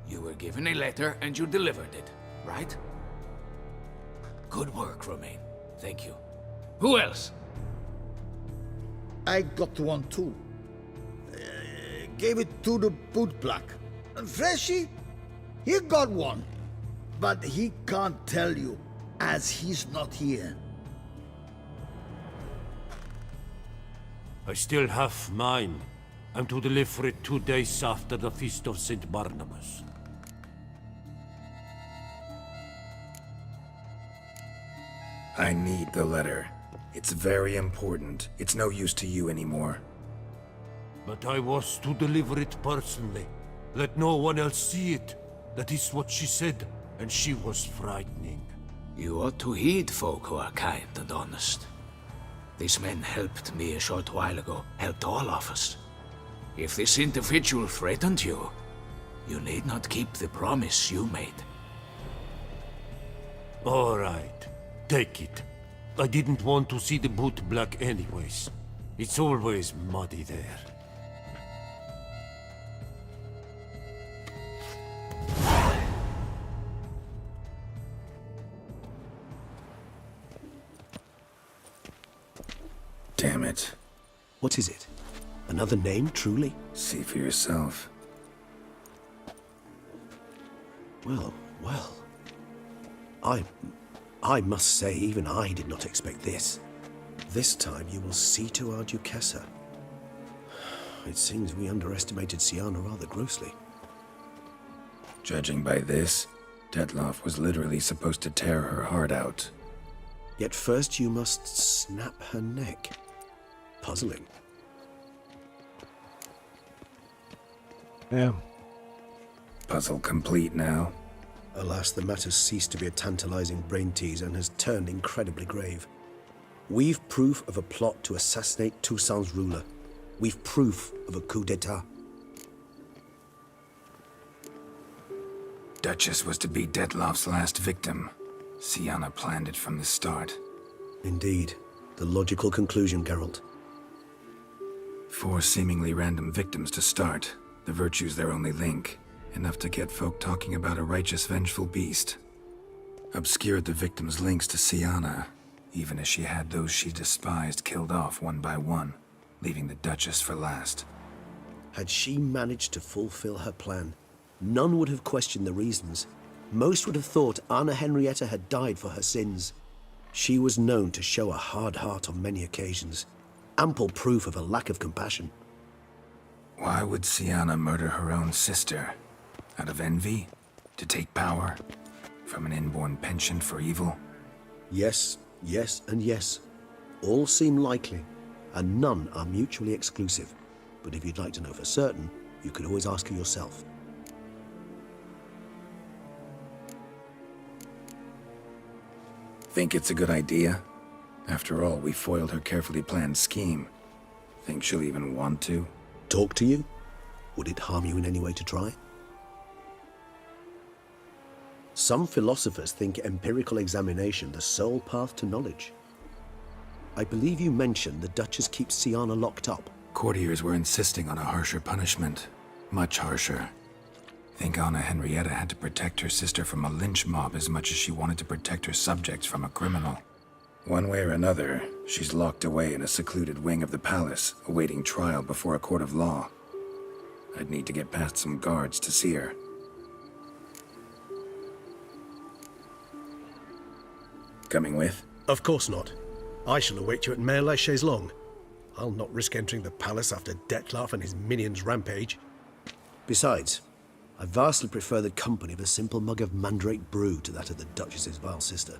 You were given a letter and you delivered it, right? Good work, Romain. Thank you. Who else? I got one too. Gave it to the bootblack. Freshy, he got one. But he can't tell you, as he's not here. I still have mine. I'm to deliver it 2 days after the Feast of St. Barnabas. I need the letter. It's very important. It's no use to you anymore. But I was to deliver it personally. Let no one else see it. That is what she said, and she was frightening. You ought to heed folk who are kind and honest. These men helped me a short while ago, helped all of us. If this individual threatened you, you need not keep the promise you made. All right, take it. I didn't want to see the boot black anyways. It's always muddy there. Damn it. What is it? Another name, truly? See for yourself. Well, well. I must say, even I did not expect this. This time you will see to our Duchessa. It seems we underestimated Siana rather grossly. Judging by this, Dettlaff was literally supposed to tear her heart out. Yet first you must snap her neck. Puzzling. Yeah. Puzzle complete now. Alas, the matter ceased to be a tantalizing brain tease and has turned incredibly grave. We've proof of a plot to assassinate Toussaint's ruler. We've proof of a coup d'etat. Duchess was to be Dettlaff's last victim. Siana planned it from the start. Indeed. The logical conclusion, Geralt. 4 seemingly random victims to start. The virtue's their only link. Enough to get folk talking about a righteous, vengeful beast. Obscured the victims' links to Siana, even as she had those she despised killed off one by one, leaving the Duchess for last. Had she managed to fulfill her plan, none would have questioned the reasons. Most would have thought Anna Henrietta had died for her sins. She was known to show a hard heart on many occasions. Ample proof of a lack of compassion. Why would Siana murder her own sister? Out of envy? To take power? From an inborn penchant for evil? Yes, yes, and yes. All seem likely, and none are mutually exclusive. But if you'd like to know for certain, you could always ask her yourself. Think it's a good idea? After all, we foiled her carefully planned scheme. Think she'll even want to? Talk to you? Would it harm you in any way to try? Some philosophers think empirical examination the sole path to knowledge. I believe you mentioned the Duchess keeps Siana locked up. Courtiers were insisting on a harsher punishment. Much harsher. Think Anna Henrietta had to protect her sister from a lynch mob as much as she wanted to protect her subjects from a criminal. One way or another, she's locked away in a secluded wing of the palace, awaiting trial before a court of law. I'd need to get past some guards to see her. Coming with? Of course not. I shall await you at Mare la Chaise-Longue. I'll not risk entering the palace after Dettlaff and his minions rampage. Besides, I vastly prefer the company of a simple mug of mandrake brew to that of the Duchess's vile sister.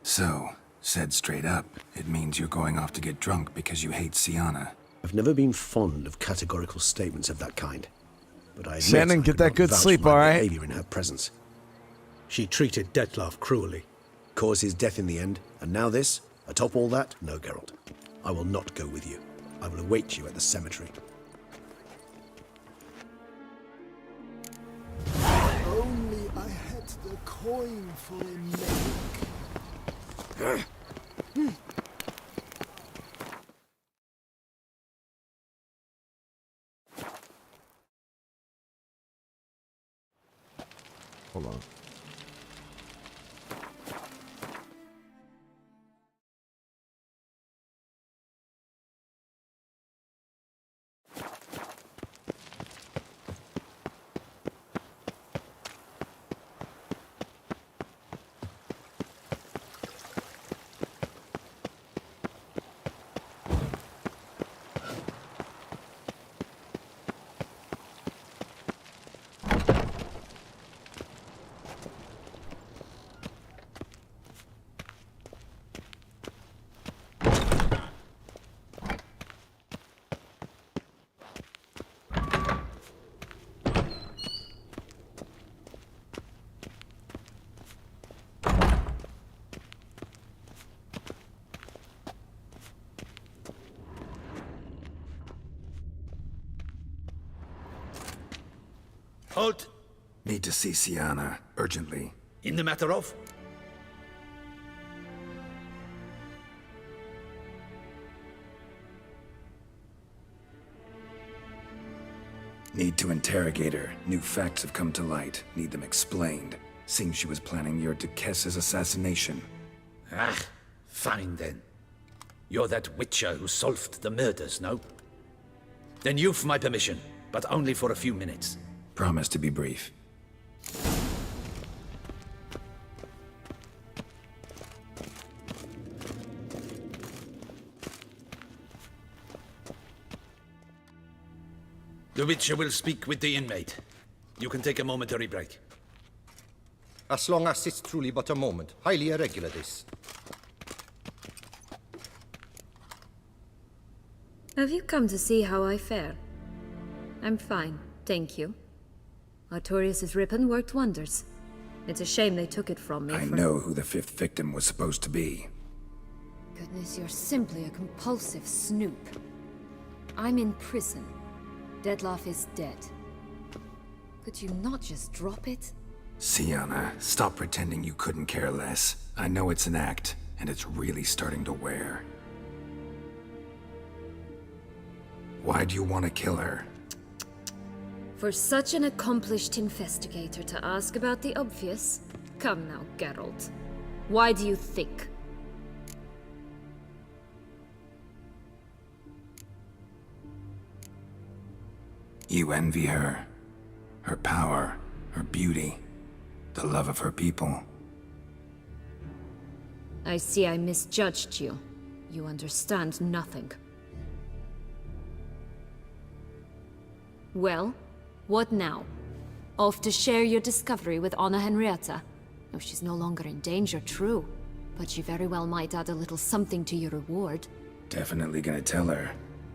So, said straight up, it means you're going off to get drunk because you hate Siana. I've never been fond of categorical statements of that kind, but I admit Shannon, I get could that not good vouch sleep, for my all right? behavior in her presence. She treated Dettlaff cruelly, caused his death in the end, and now this? Atop all that? No, Geralt. I will not go with you. I will await you at the cemetery. Only I had the coin for a medic. Hold on. Halt! Need to see Siana, urgently. In the matter of? Need to interrogate her. New facts have come to light. Need them explained. Seems she was planning your Duchess's assassination. Ah, fine then. You're that witcher who solved the murders, no? Then you've my permission, but only for a few minutes. Promise to be brief. The witcher will speak with the inmate. You can take a momentary break. As long as it's truly but a moment. Highly irregular, this. Have you come to see how I fare? I'm fine, thank you. Artorius' ribbon worked wonders. It's a shame they took it from me. I know who the 5th victim was supposed to be. Goodness, you're simply a compulsive snoop. I'm in prison. Dettlaff is dead. Could you not just drop it? Siana, stop pretending you couldn't care less. I know it's an act, and it's really starting to wear. Why do you want to kill her? For such an accomplished investigator to ask about the obvious? Come now, Geralt. Why do you think? You envy her. Her power, her beauty, the love of her people. I see I misjudged you. You understand nothing. Well, what now? Off to share your discovery with Anna Henrietta? No, she's no longer in danger, true. But she very well might add a little something to your reward. Definitely gonna tell her.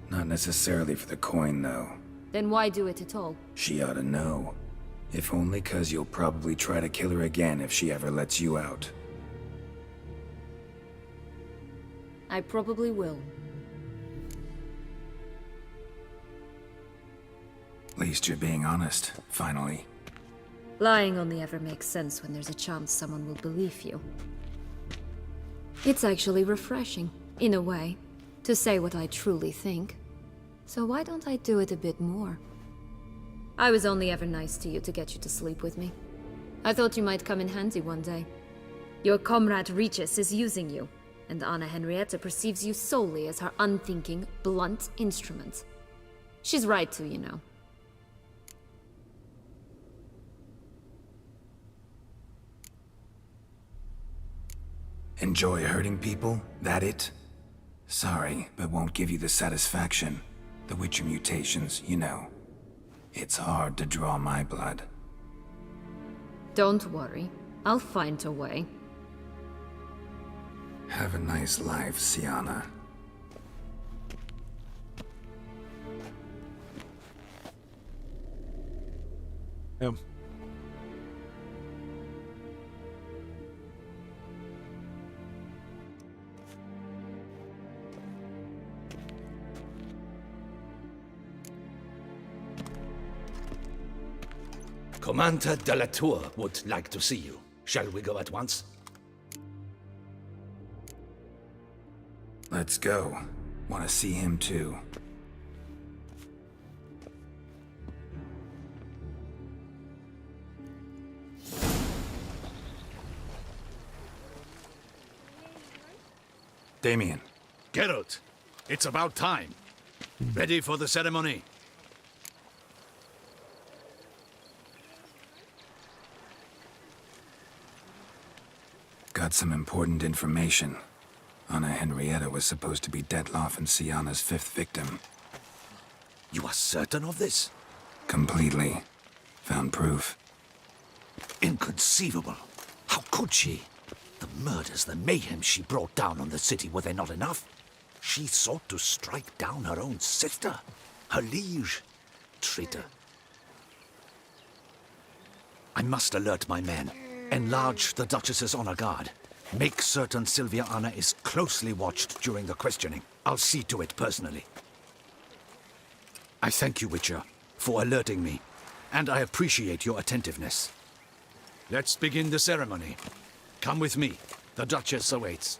Not necessarily for the coin, though. Then why do it at all? She ought to know. If only 'cause you'll probably try to kill her again if she ever lets you out. I probably will. At least you're being honest, finally. Lying only ever makes sense when there's a chance someone will believe you. It's actually refreshing, in a way, to say what I truly think. So why don't I do it a bit more? I was only ever nice to you to get you to sleep with me. I thought you might come in handy one day. Your comrade Regis is using you, and Anna Henrietta perceives you solely as her unthinking, blunt instrument. She's right to, you know. Enjoy hurting people? That it? Sorry, but won't give you the satisfaction. The Witcher mutations, you know. It's hard to draw my blood. Don't worry. I'll find a way. Have a nice life, Siana. Him. Commander de la Tour would like to see you. Shall we go at once? Let's go. Want to see him too. Damien. Geralt, it's about time. Ready for the ceremony? Got some important information. Anna Henrietta was supposed to be Dettlaff and Siana's 5th victim. You are certain of this? Completely. Found proof. Inconceivable. How could she? The murders, the mayhem she brought down on the city, were they not enough? She sought to strike down her own sister, her liege. Traitor. I must alert my men. Enlarge the Duchess's honor guard. Make certain Sylvia Anna is closely watched during the questioning. I'll see to it personally. I thank you, Witcher, for alerting me. and I appreciate your attentiveness. Let's begin the ceremony. Come with me. The Duchess awaits.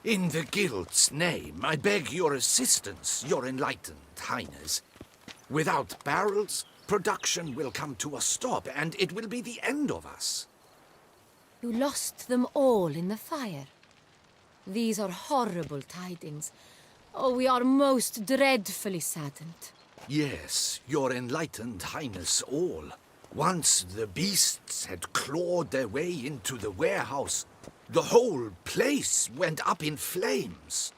In the Guild's name, I beg your assistance, your enlightened highness. Without barrels, production will come to a stop, and it will be the end of us. You lost them all in the fire. These are horrible tidings. Oh, we are most dreadfully saddened. Yes, your enlightened highness all. Once the beasts had clawed their way into the warehouse, the whole place went up in flames.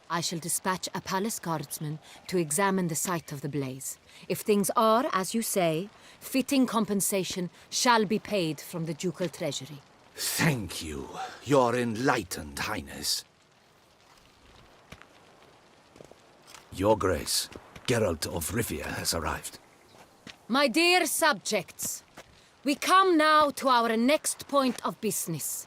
I shall dispatch a palace guardsman to examine the site of the blaze. If things are, as you say, fitting compensation shall be paid from the ducal treasury. Thank you, your enlightened highness. Your Grace, Geralt of Rivia has arrived. My dear subjects, we come now to our next point of business.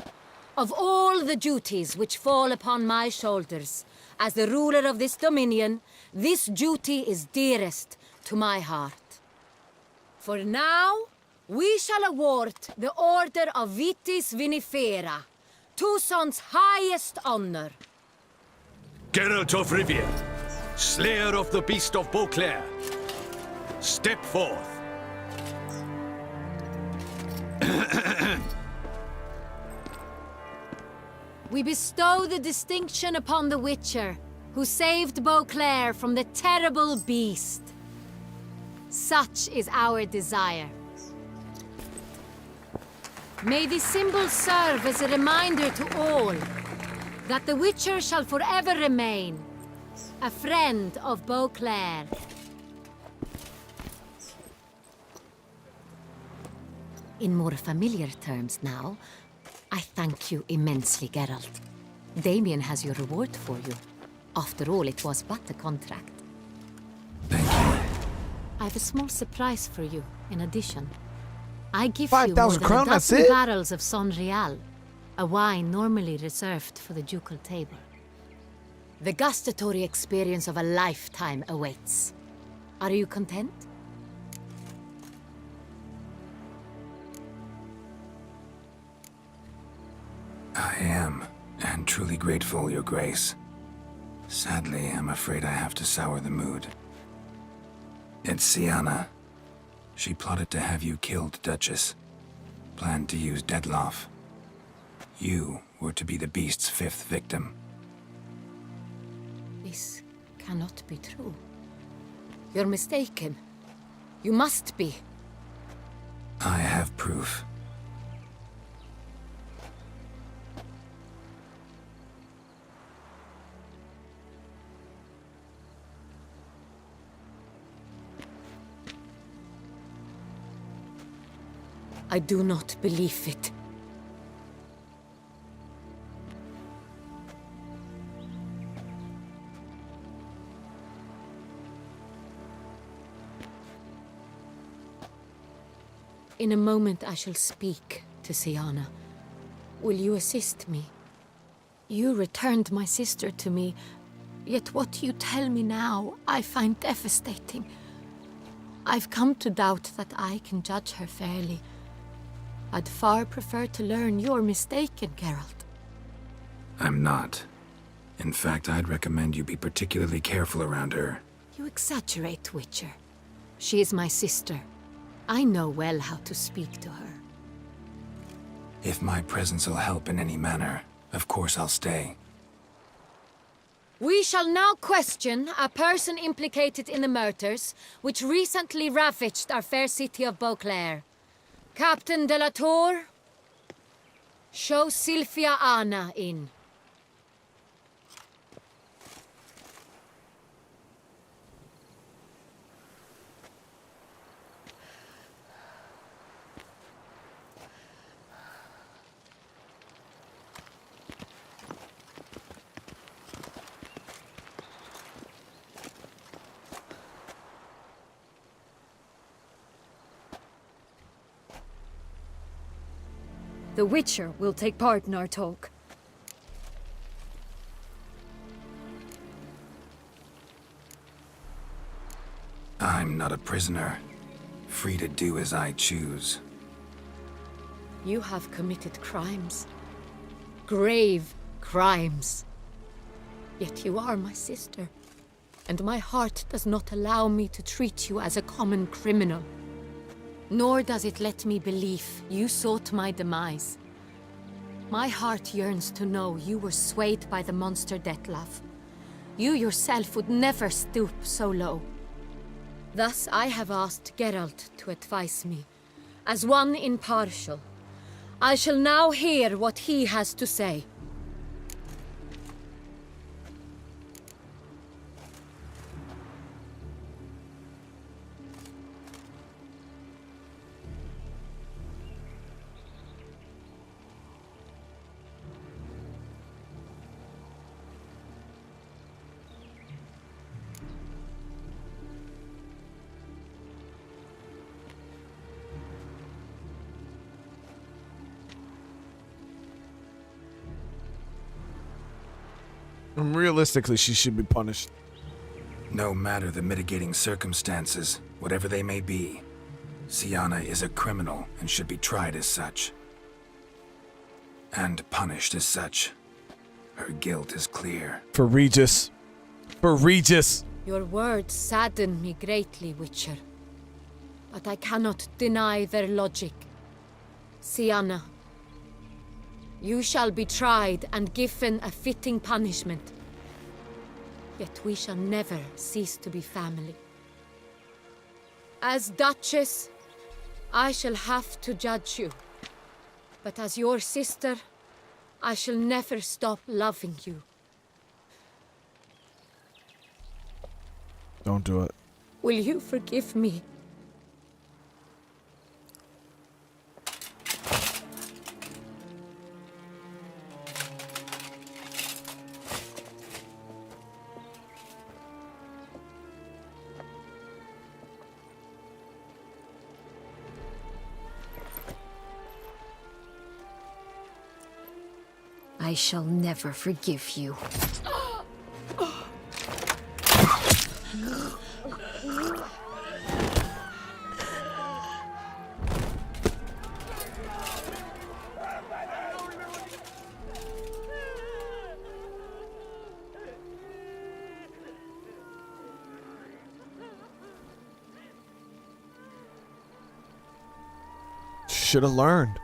Of all the duties which fall upon my shoulders, as the ruler of this dominion, this duty is dearest to my heart. For now, we shall award the Order of Vitis Vinifera, Tucson's highest honor. Geralt of Rivia, slayer of the beast of Beauclair, step forth. We bestow the distinction upon the Witcher, who saved Beauclair from the terrible beast. Such is our desire. May this symbol serve as a reminder to all that the Witcher shall forever remain a friend of Beauclair. In more familiar terms now, I thank you immensely, Geralt. Damien has your reward for you. After all, it was but a contract. Thank you. I have a small surprise for you, in addition. I give you 5,000 more than crown, a that's dozen it? barrels of Son Real, a wine normally reserved for the ducal table. The gustatory experience of a lifetime awaits. Are you content? I am, and truly grateful, Your Grace. Sadly, I'm afraid I have to sour the mood. It's Siana. She plotted to have you killed, Duchess. Planned to use Dettlaff. You were to be the beast's 5th victim. This cannot be true. You're mistaken. You must be. I have proof. I do not believe it. In a moment I shall speak to Siana. Will you assist me? You returned my sister to me, yet what you tell me now I find devastating. I've come to doubt that I can judge her fairly. I'd far prefer to learn you're mistaken, Geralt. I'm not. In fact, I'd recommend you be particularly careful around her. You exaggerate, Witcher. She is my sister. I know well how to speak to her. If my presence will help in any manner, of course I'll stay. We shall now question a person implicated in the murders which recently ravaged our fair city of Beauclair. Captain de la Tour, show Sylvia Anna in. The Witcher will take part in our talk. I'm not a prisoner, free to do as I choose. You have committed crimes. Grave crimes. Yet you are my sister, and my heart does not allow me to treat you as a common criminal. Nor does it let me believe you sought my demise. My heart yearns to know you were swayed by the monster Dettlaff. You yourself would never stoop so low. Thus I have asked Geralt to advise me, as one impartial. I shall now hear what he has to say. Realistically, she should be punished. No matter the mitigating circumstances, whatever they may be, Siana is a criminal and should be tried as such. And punished as such. Her guilt is clear. For Regis. For Regis. Your words sadden me greatly, Witcher. But I cannot deny their logic. Siana, you shall be tried and given a fitting punishment. Yet we shall never cease to be family. As Duchess, I shall have to judge you. But as your sister, I shall never stop loving you. Don't do it. Will you forgive me? I shall never forgive you. Should have learned.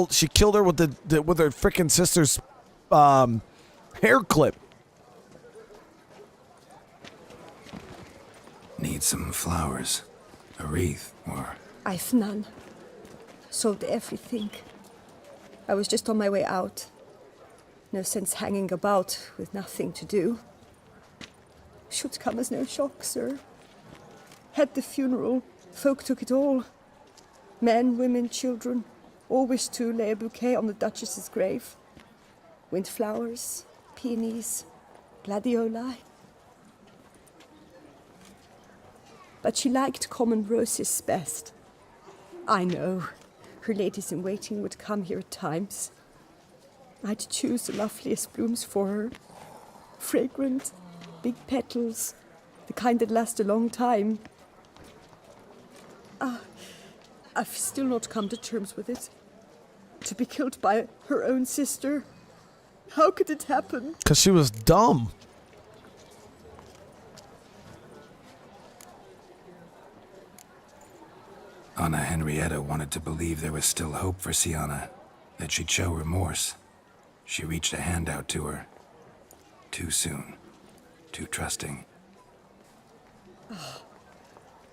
She killed her with with her freaking sister's hair clip. Need some flowers, a wreath, or... I've none. Sold everything. I was just on my way out. No sense hanging about with nothing to do. Should come as no shock, sir. Had the funeral, folk took it all. Men, women, children, all wished to lay a bouquet on the Duchess's grave. Windflowers, peonies, gladioli. But she liked common roses best. I know, her ladies-in-waiting would come here at times. I'd choose the loveliest blooms for her. Fragrant, big petals, the kind that last a long time. I've still not come to terms with it. To be killed by her own sister. How could it happen? Because she was dumb. Anna Henrietta wanted to believe there was still hope for Siana, that she'd show remorse. She reached a hand out to her. Too soon. Too trusting. Oh,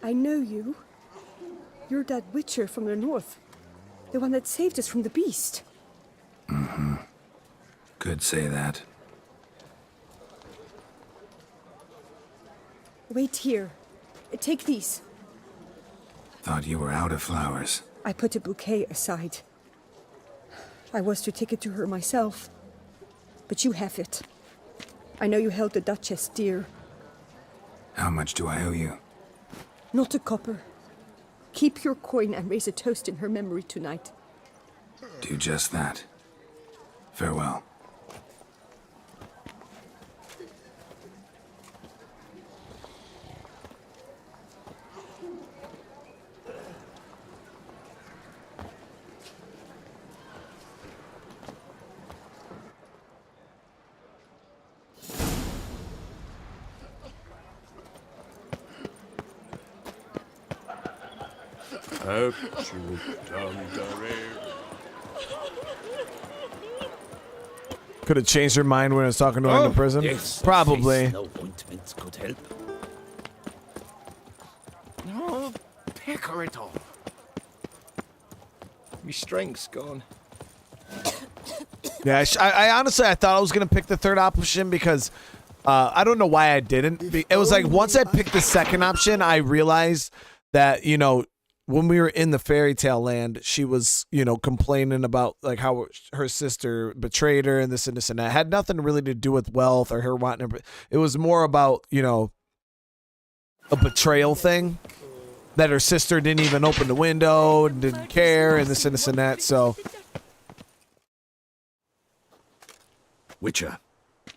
I know you. You're that Witcher from the north. The one that saved us from the beast. Mm-hmm. Could say that. Wait here. Take these. Thought you were out of flowers. I put a bouquet aside. I was to take it to her myself. But you have it. I know you held the Duchess dear. How much do I owe you? Not a copper. Keep your coin and raise a toast in her memory tonight. Do just that. Farewell. Could have changed her mind when I was talking to her in the prison. Yes, Probably. no ointment could help. No, pecker it all. My strength's gone. Yeah, I honestly I thought I was gonna pick the third option because I don't know why I didn't. It was like once I picked the second option, I realized that when we were in the fairy tale land, she was complaining about like how her sister betrayed her and this and this and that. It had nothing really to do with wealth or her wanting her. It was more about a betrayal thing. That her sister didn't even open the window and didn't care and this and this and that. So. Witcher,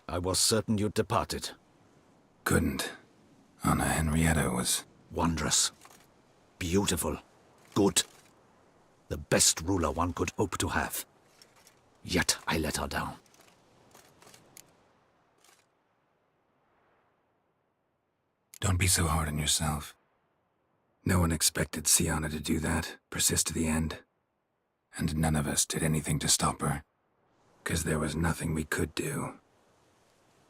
I was certain you'd departed. Couldn't. Anna Henrietta was... wondrous. Beautiful. Good. The best ruler one could hope to have. Yet I let her down. Don't be so hard on yourself. No one expected Siana to do that, persist to the end. And none of us did anything to stop her. 'Cause there was nothing we could do.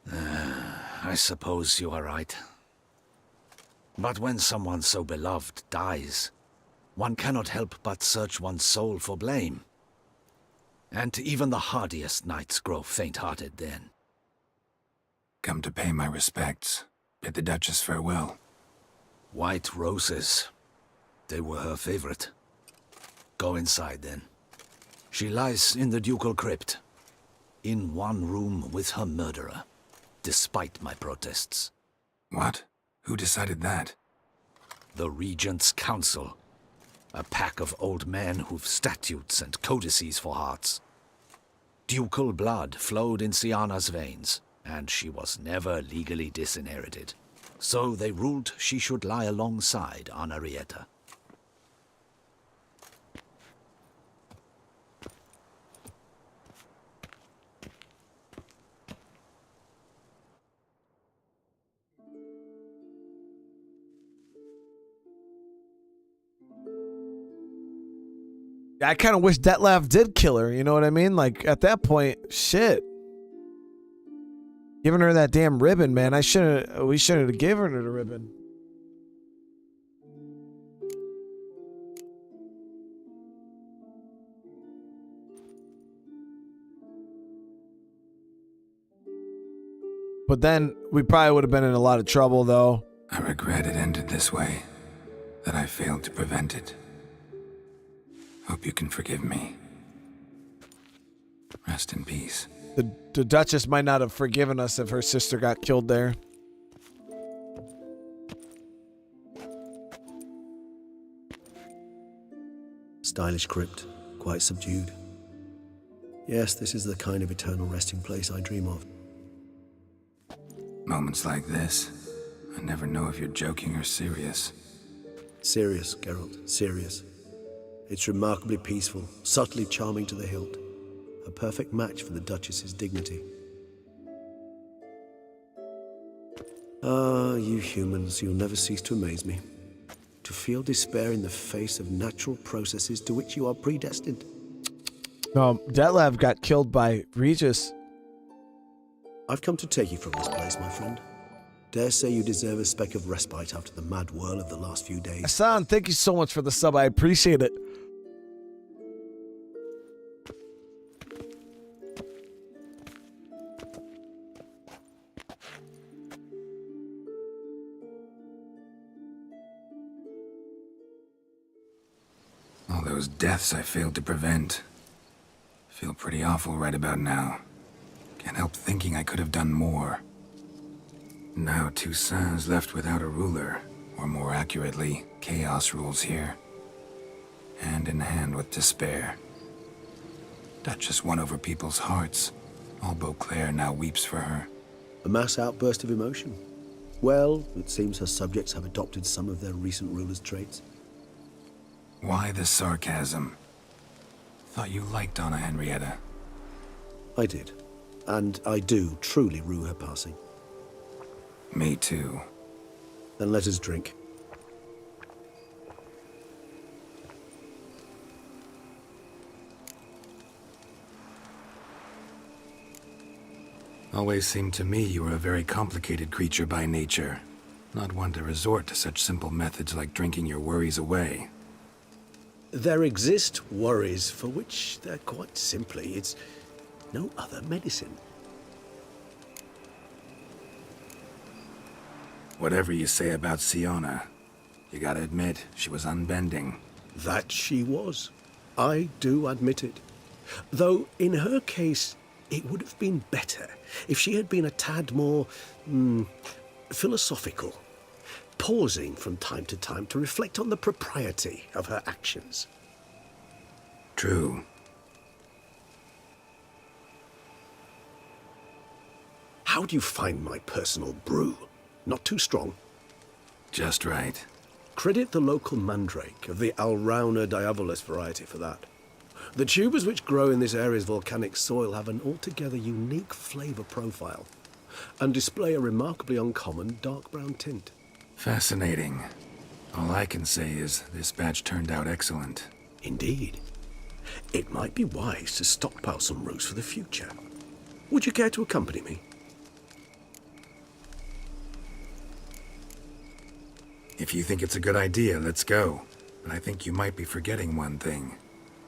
I suppose you are right. But when someone so beloved dies, one cannot help but search one's soul for blame. And even the hardiest knights grow faint-hearted then. Come to pay my respects. Bid the Duchess farewell. White roses. They were her favorite. Go inside then. She lies in the ducal crypt. In one room with her murderer, despite my protests. What? Who decided that? The Regent's Council. A pack of old men who've statutes and codices for hearts. Ducal blood flowed in Siana's veins, and she was never legally disinherited. So they ruled she should lie alongside Anna Henrietta. I kind of wish Dettlaff did kill her. You know what I mean? Like at that point, shit. Giving her that damn ribbon, man. We shouldn't have given her the ribbon. But then we probably would have been in a lot of trouble, though. I regret it ended this way. That I failed to prevent it. Hope you can forgive me. Rest in peace. The Duchess might not have forgiven us if her sister got killed there. Stylish crypt, quite subdued. Yes, this is the kind of eternal resting place I dream of. Moments like this, I never know if you're joking or serious. Serious, Geralt, serious. It's remarkably peaceful, subtly charming to the hilt. A perfect match for the Duchess's dignity. Ah, you humans, you'll never cease to amaze me. To feel despair in the face of natural processes to which you are predestined. No, Dettlaff got killed by Regis. I've come to take you from this place, my friend. Dare say you deserve a speck of respite after the mad whirl of the last few days. Hassan, thank you so much for the sub. I appreciate it. All those deaths I failed to prevent. Feel pretty awful right about now. Can't help thinking I could have done more. Now Toussaint's left without a ruler, or more accurately, chaos rules here. Hand in hand with despair. Duchess won over people's hearts. All Beauclair now weeps for her. A mass outburst of emotion. Well, it seems her subjects have adopted some of their recent ruler's traits. Why the sarcasm? Thought you liked Donna Henrietta. I did. And I do truly rue her passing. Me too. Then let us drink. Always seemed to me you were a very complicated creature by nature. Not one to resort to such simple methods like drinking your worries away. There exist worries for which they're quite simply, it's no other medicine. Whatever you say about Siana, you gotta admit, she was unbending. That she was. I do admit it. Though, in her case, it would have been better if she had been a tad more philosophical, pausing from time to time to reflect on the propriety of her actions. True. How do you find my personal brew? Not too strong? Just right. Credit the local mandrake of the Alrauna diabolus variety for that. The tubers which grow in this area's volcanic soil have an altogether unique flavour profile and display a remarkably uncommon dark brown tint. Fascinating. All I can say is this batch turned out excellent. Indeed. It might be wise to stockpile some roots for the future. Would you care to accompany me? If you think it's a good idea, let's go. But I think you might be forgetting one thing.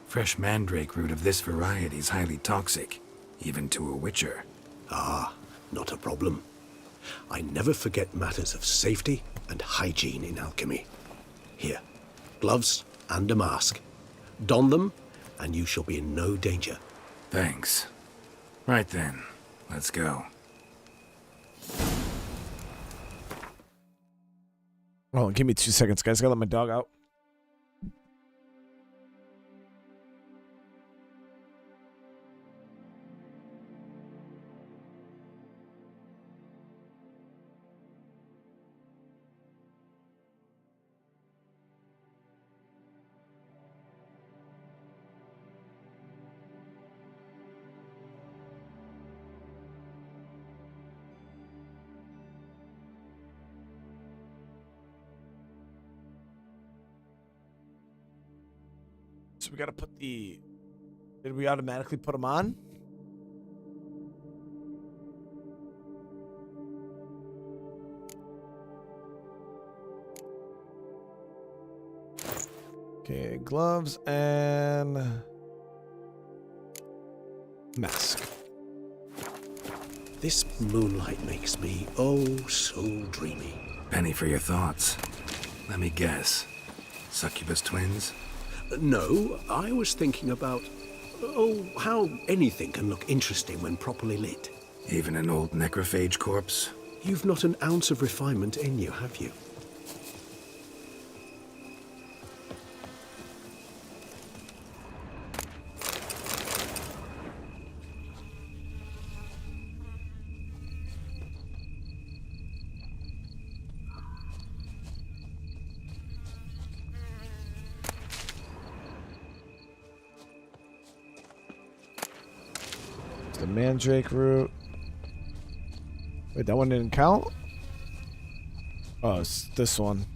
Fresh mandrake root of this variety is highly toxic, even to a witcher. Ah, not a problem. I never forget matters of safety and hygiene in alchemy. Here, gloves and a mask. Don them, and you shall be in no danger. Thanks. Right then, let's go. Oh, give me 2 seconds, guys. Gotta let my dog out. So we gotta put the... Did we automatically put them on? Okay, gloves and... mask. This moonlight makes me oh so dreamy. Penny for your thoughts. Let me guess. Succubus twins? No, I was thinking about, how anything can look interesting when properly lit. Even an old necrophage corpse? You've not an ounce of refinement in you, have you? The mandrake root. Wait, that one didn't count? Oh, it's this one.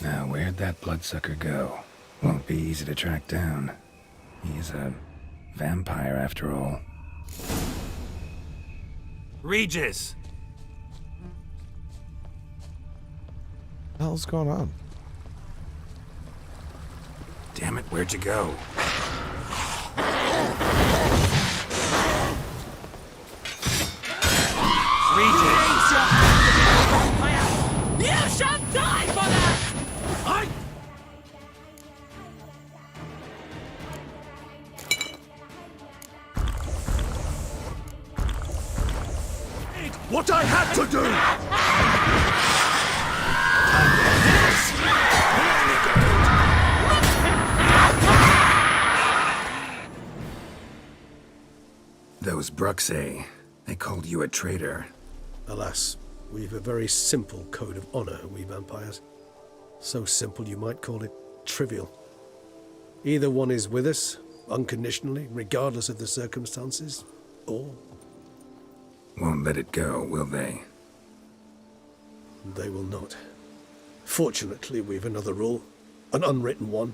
Now, where'd that bloodsucker go? Won't be easy to track down. He's a vampire after all. Regis! What the hell's going on? Damn it, where'd you go? Regis! You shall die for that! What I had to do! Those Bruxa, they called you a traitor. Alas, we've a very simple code of honor, we vampires. So simple you might call it trivial. Either one is with us, unconditionally, regardless of the circumstances, or... Won't let it go, will they? They will not. Fortunately, we've another rule, an unwritten one,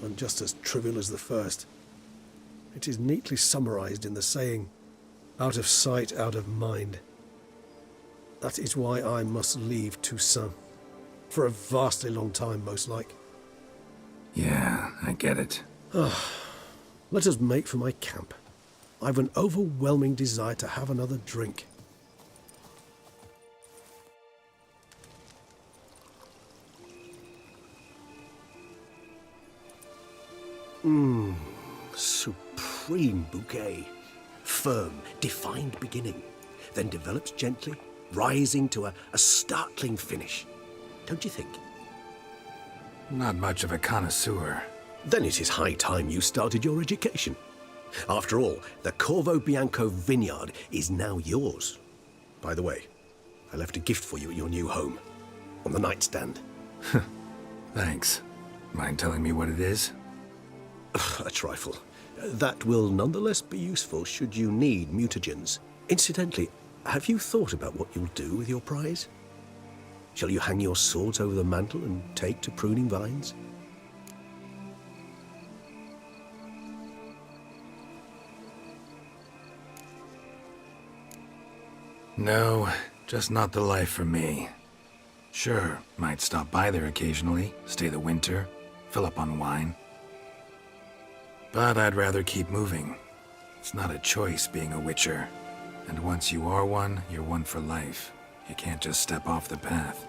and just as trivial as the first. It is neatly summarized in the saying, out of sight, out of mind. That is why I must leave Toussaint. For a vastly long time, most like. Yeah, I get it. Let us make for my camp. I've an overwhelming desire to have another drink. Supreme bouquet. Firm, defined beginning, then develops gently, rising to a startling finish. Don't you think? Not much of a connoisseur. Then it is high time you started your education. After all, the Corvo Bianco vineyard is now yours. By the way, I left a gift for you at your new home. On the nightstand. Thanks. Mind telling me what it is? A trifle. That will nonetheless be useful should you need mutagens. Incidentally, have you thought about what you'll do with your prize? Shall you hang your swords over the mantle and take to pruning vines? No, just not the life for me. Sure, might stop by there occasionally, stay the winter, fill up on wine. But I'd rather keep moving. It's not a choice being a witcher. And once you are one, you're one for life. You can't just step off the path.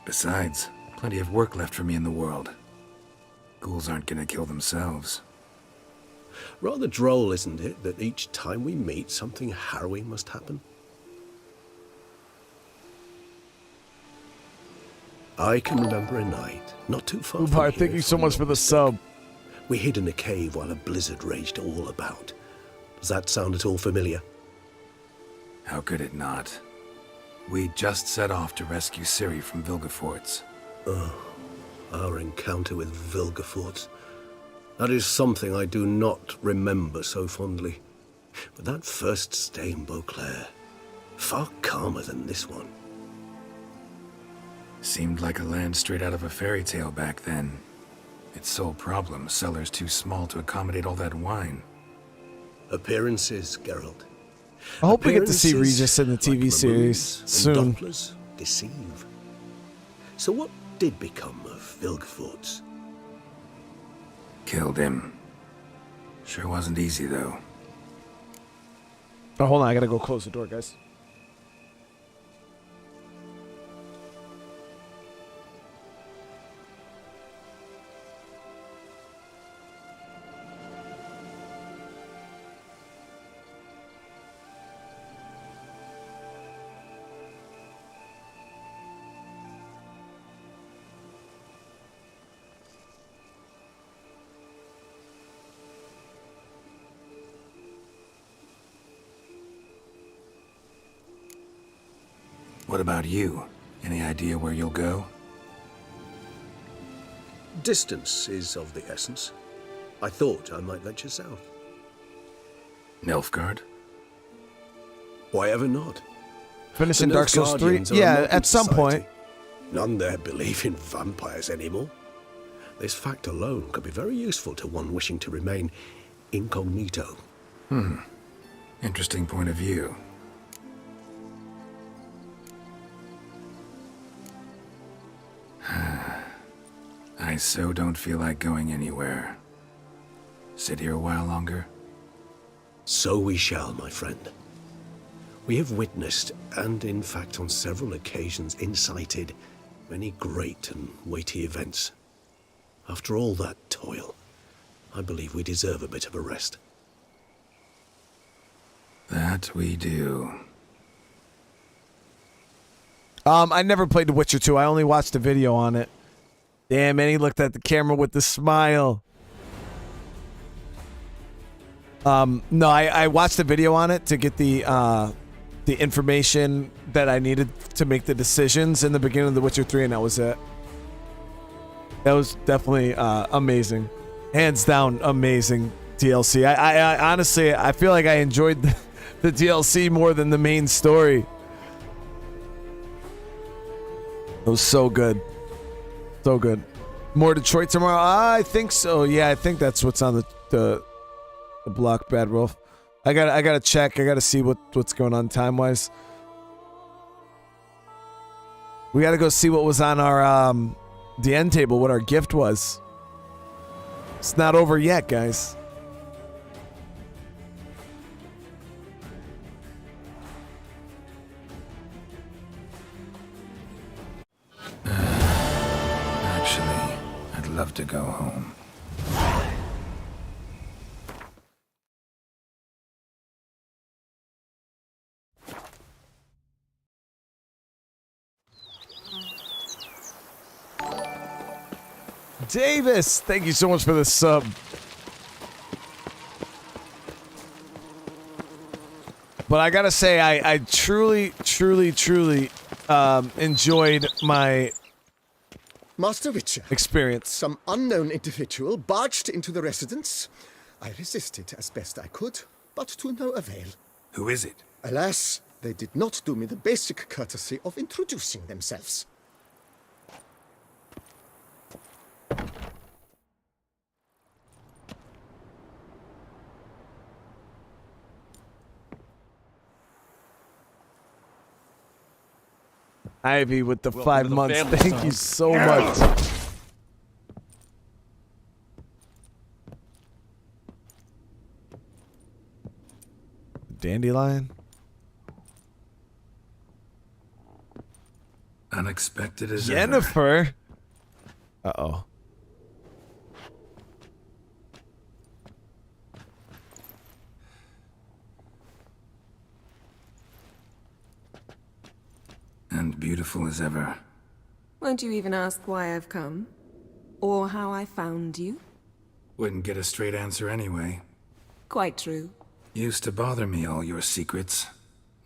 Besides, plenty of work left for me in the world. Ghouls aren't gonna kill themselves. Rather droll, isn't it, that each time we meet, something harrowing must happen? I can remember a night, not too far from here. Thank you so much for the sub. We hid in a cave while a blizzard raged all about. Does that sound at all familiar? How could it not? We just set off to rescue Ciri from Vilgefortz. Oh, our encounter with Vilgefortz. That is something I do not remember so fondly. But that first stay in Beauclair, far calmer than this one. Seemed like a land straight out of a fairy tale back then. Its sole problem, cellars too small to accommodate all that wine. Appearances, Geralt. I hope we get to see Regis in the TV series soon. Dopplers deceive. So what did become of Vilgefortz? Killed him. Sure wasn't easy, though. Oh, hold on, I gotta go close the door, guys. What about you? Any idea where you'll go? Distance is of the essence. I thought I might venture south. Nilfgaard? Why ever not? Finishing The Dark Souls 3? Nilfgaardians are a Yeah, modern at some society. point. None there believe in vampires anymore. This fact alone could be very useful to one wishing to remain incognito. Interesting point of view. I so don't feel like going anywhere. Sit here a while longer? So we shall, my friend. We have witnessed, and in fact on several occasions incited, many great and weighty events. After all that toil, I believe we deserve a bit of a rest. That we do. I never played The Witcher 2. I only watched a video on it. Damn, and he looked at the camera with the smile. No, I watched the video on it to get the information that I needed to make the decisions in the beginning of The Witcher 3, and that was it. That was definitely amazing. Hands down, amazing DLC. I honestly, I feel like I enjoyed the DLC more than the main story. It was so good. So good. More Detroit tomorrow? I think so. Yeah, I think that's what's on the block, Bad Wolf. I gotta check. I gotta see what's going on time-wise. We gotta go see what was on our the end table, what our gift was. It's not over yet, guys. Actually, I'd love to go home. Davis, thank you so much for the sub. But I gotta say, I truly enjoyed my Master Witcher experience. Some unknown individual barged into the residence. I resisted as best I could, but to no avail. Who is it? Alas, they did not do me the basic courtesy of introducing themselves. Ivy with the Welcome 5 to the months. family, Thank son. you so much. Dandelion? Unexpected as ever. Jennifer? Uh-oh. And beautiful as ever. Won't you even ask why I've come? Or how I found you? Wouldn't get a straight answer anyway. Quite true. Used to bother me, all your secrets.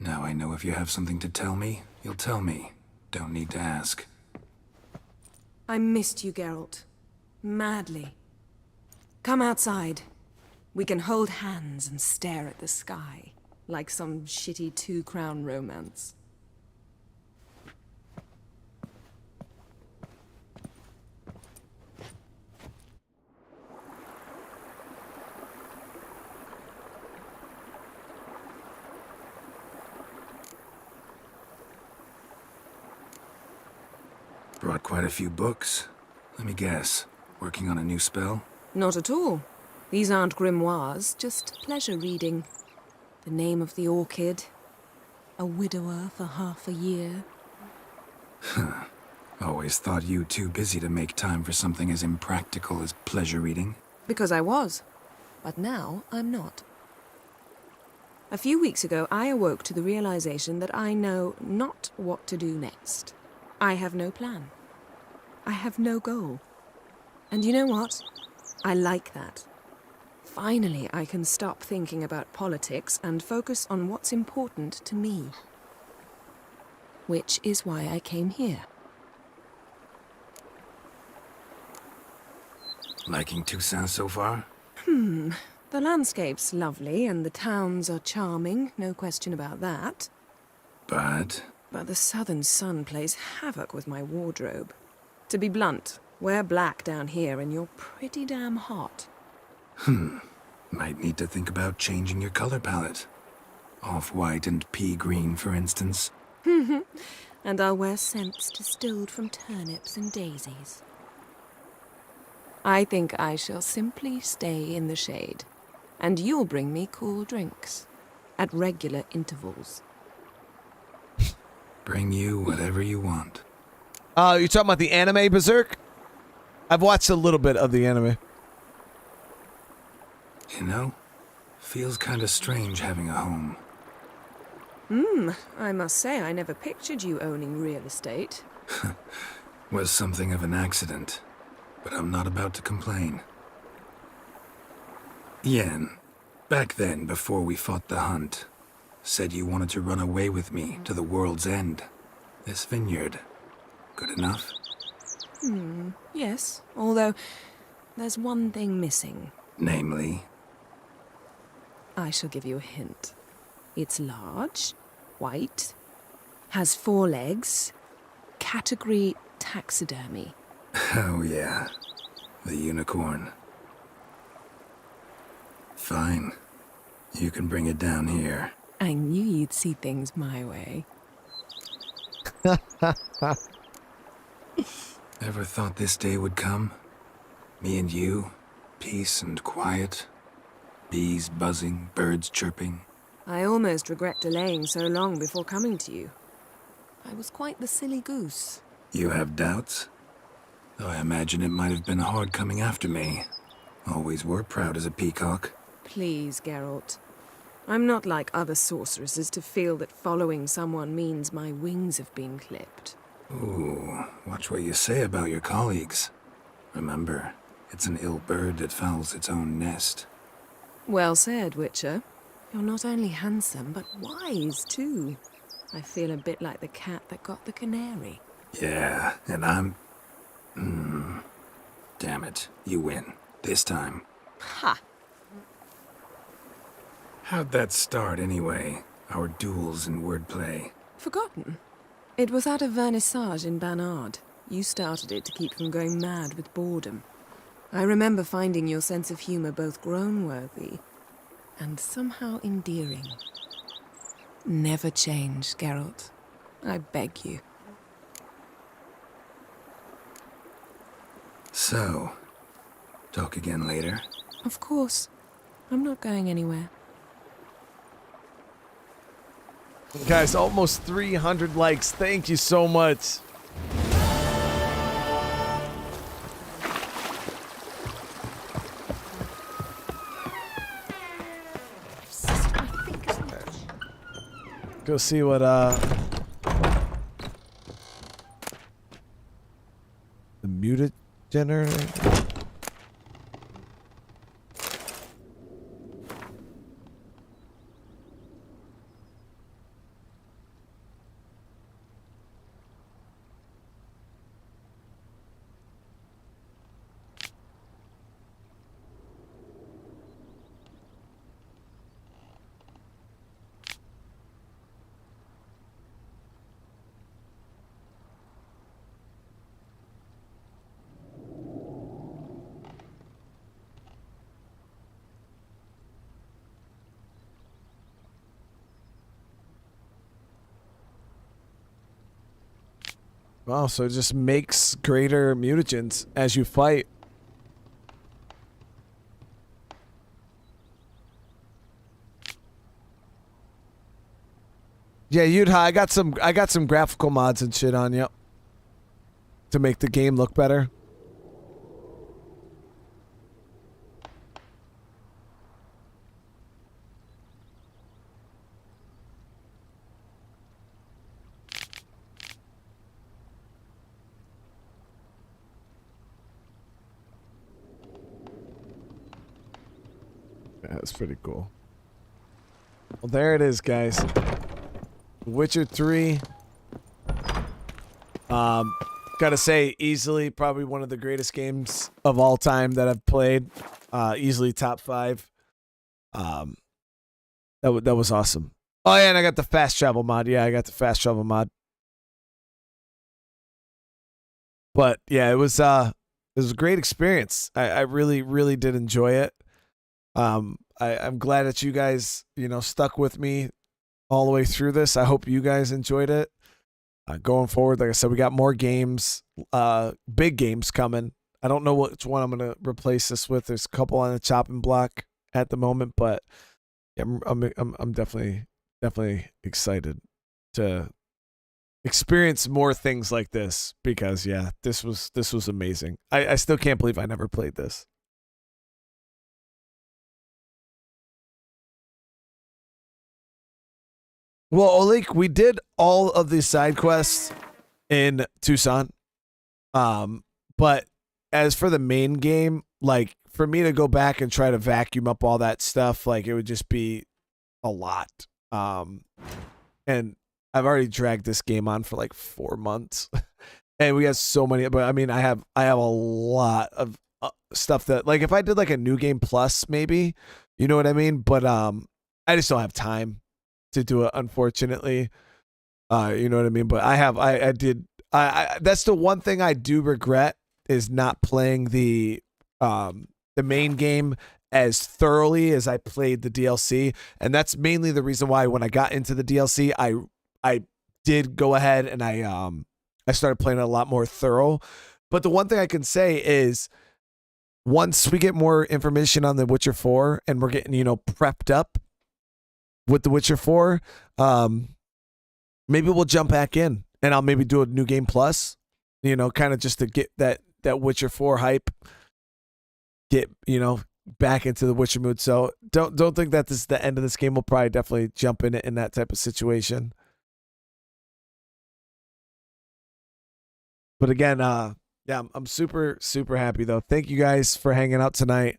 Now I know if you have something to tell me, you'll tell me. Don't need to ask. I missed you, Geralt. Madly. Come outside. We can hold hands and stare at the sky, like some shitty two-crown romance. Brought quite a few books. Let me guess. Working on a new spell? Not at all. These aren't grimoires, just pleasure reading. The Name of the Orchid. A widower for half a year. Always thought you too busy to make time for something as impractical as pleasure reading. Because I was. But now I'm not. A few weeks ago, I awoke to the realization that I know not what to do next. I have no plan. I have no goal. And you know what? I like that. Finally, I can stop thinking about politics and focus on what's important to me. Which is why I came here. Liking Toussaint so far? The landscape's lovely and the towns are charming, no question about that. But the southern sun plays havoc with my wardrobe. To be blunt, wear black down here and you're pretty damn hot. Might need to think about changing your color palette. Off-white and pea green, for instance. And I'll wear scents distilled from turnips and daisies. I think I shall simply stay in the shade. And you'll bring me cool drinks. At regular intervals. Bring you whatever you want. You talking about the anime Berserk? I've watched a little bit of the anime. You know, feels kind of strange having a home. I must say I never pictured you owning real estate. Was something of an accident, but I'm not about to complain. Yen, back then, before we fought the hunt, said you wanted to run away with me to the world's end. This vineyard, good enough? Yes, although there's one thing missing. Namely? I shall give you a hint. It's large, white, has 4 legs, category taxidermy. Oh yeah, the unicorn. Fine, you can bring it down here. I knew you'd see things my way. Ever thought this day would come? Me and you, peace and quiet, bees buzzing, birds chirping. I almost regret delaying so long before coming to you. I was quite the silly goose. You have doubts? Though I imagine it might have been hard coming after me. Always were proud as a peacock. Please, Geralt. I'm not like other sorceresses to feel that following someone means my wings have been clipped. Ooh, watch what you say about your colleagues. Remember, it's an ill bird that fouls its own nest. Well said, Witcher. You're not only handsome, but wise, too. I feel a bit like the cat that got the canary. Yeah, and I'm... Damn it, you win. This time. Ha! How'd that start, anyway? Our duels and wordplay. Forgotten. It was at a vernissage in Menard. You started it to keep from going mad with boredom. I remember finding your sense of humor both groan-worthy and somehow endearing. Never change, Geralt. I beg you. So, talk again later? Of course. I'm not going anywhere. Guys, almost 300 likes. Thank you so much. Go see what the muted generator. Wow, so it just makes greater mutagens as you fight. Yeah, I got some graphical mods and shit on, yep. To make the game look better. Yeah, that's pretty cool. Well, there it is, guys. Witcher 3. Gotta say, easily probably one of the greatest games of all time that I've played. Easily top 5. That was awesome. Oh yeah, and I got the fast travel mod. Yeah, I got the fast travel mod. But yeah, it was a great experience. I really, really did enjoy it. I'm glad that you guys, stuck with me all the way through this. I hope you guys enjoyed it. Going forward, like I said, we got more games, big games coming. I don't know which one I'm gonna replace this with. There's a couple on the chopping block at the moment, but yeah, I'm definitely excited to experience more things like this because yeah, this was amazing. I still can't believe I never played this. Well, Olik, we did all of the side quests in Tucson. But as for the main game, like for me to go back and try to vacuum up all that stuff, like it would just be a lot. And I've already dragged this game on for like 4 months. And we have so many, but I mean, I have a lot of stuff that, like, if I did like a new game plus, maybe, you know what I mean? But I just don't have time to do it, unfortunately. You know what I mean? But I did. That's the one thing I do regret is not playing the main game as thoroughly as I played the DLC, and that's mainly the reason why when I got into the DLC, I did go ahead and I started playing it a lot more thorough. But the one thing I can say is once we get more information on The Witcher 4 and we're getting, prepped up with The Witcher 4, maybe we'll jump back in and I'll maybe do a new game plus, kind of just to get that Witcher 4 hype, get, back into the Witcher mood. So don't think that this is the end of this game. We'll probably definitely jump in it in that type of situation. But again, yeah, I'm super, super happy though. Thank you guys for hanging out tonight.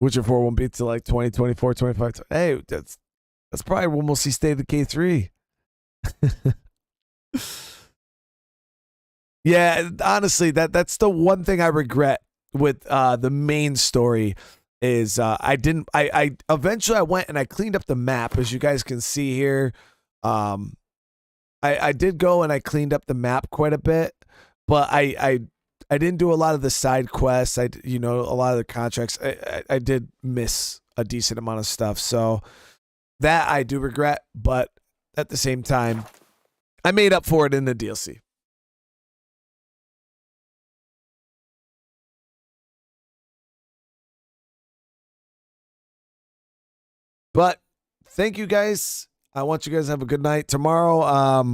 Witcher 4 won't be till like 2024, 25. Hey, that's probably when we'll see State of Decay 3. Yeah, honestly, that's the one thing I regret with the main story is I eventually I went and I cleaned up the map, as you guys can see here. I did go and I cleaned up the map quite a bit, but I didn't do a lot of the side quests. A lot of the contracts. I did miss a decent amount of stuff, so that I do regret. But at the same time, I made up for it in the DLC. But thank you guys. I want you guys to have a good night. Tomorrow,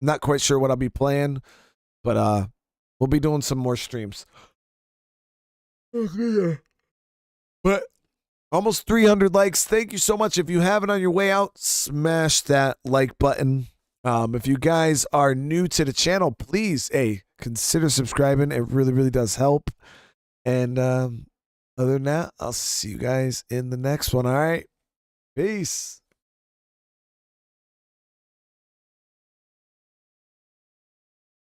not quite sure what I'll be playing, but we'll be doing some more streams. But almost 300 likes. Thank you so much. If you have it on your way out, smash that like button. If you guys are new to the channel, please, consider subscribing. It really, really does help. And other than that, I'll see you guys in the next one. All right. Peace.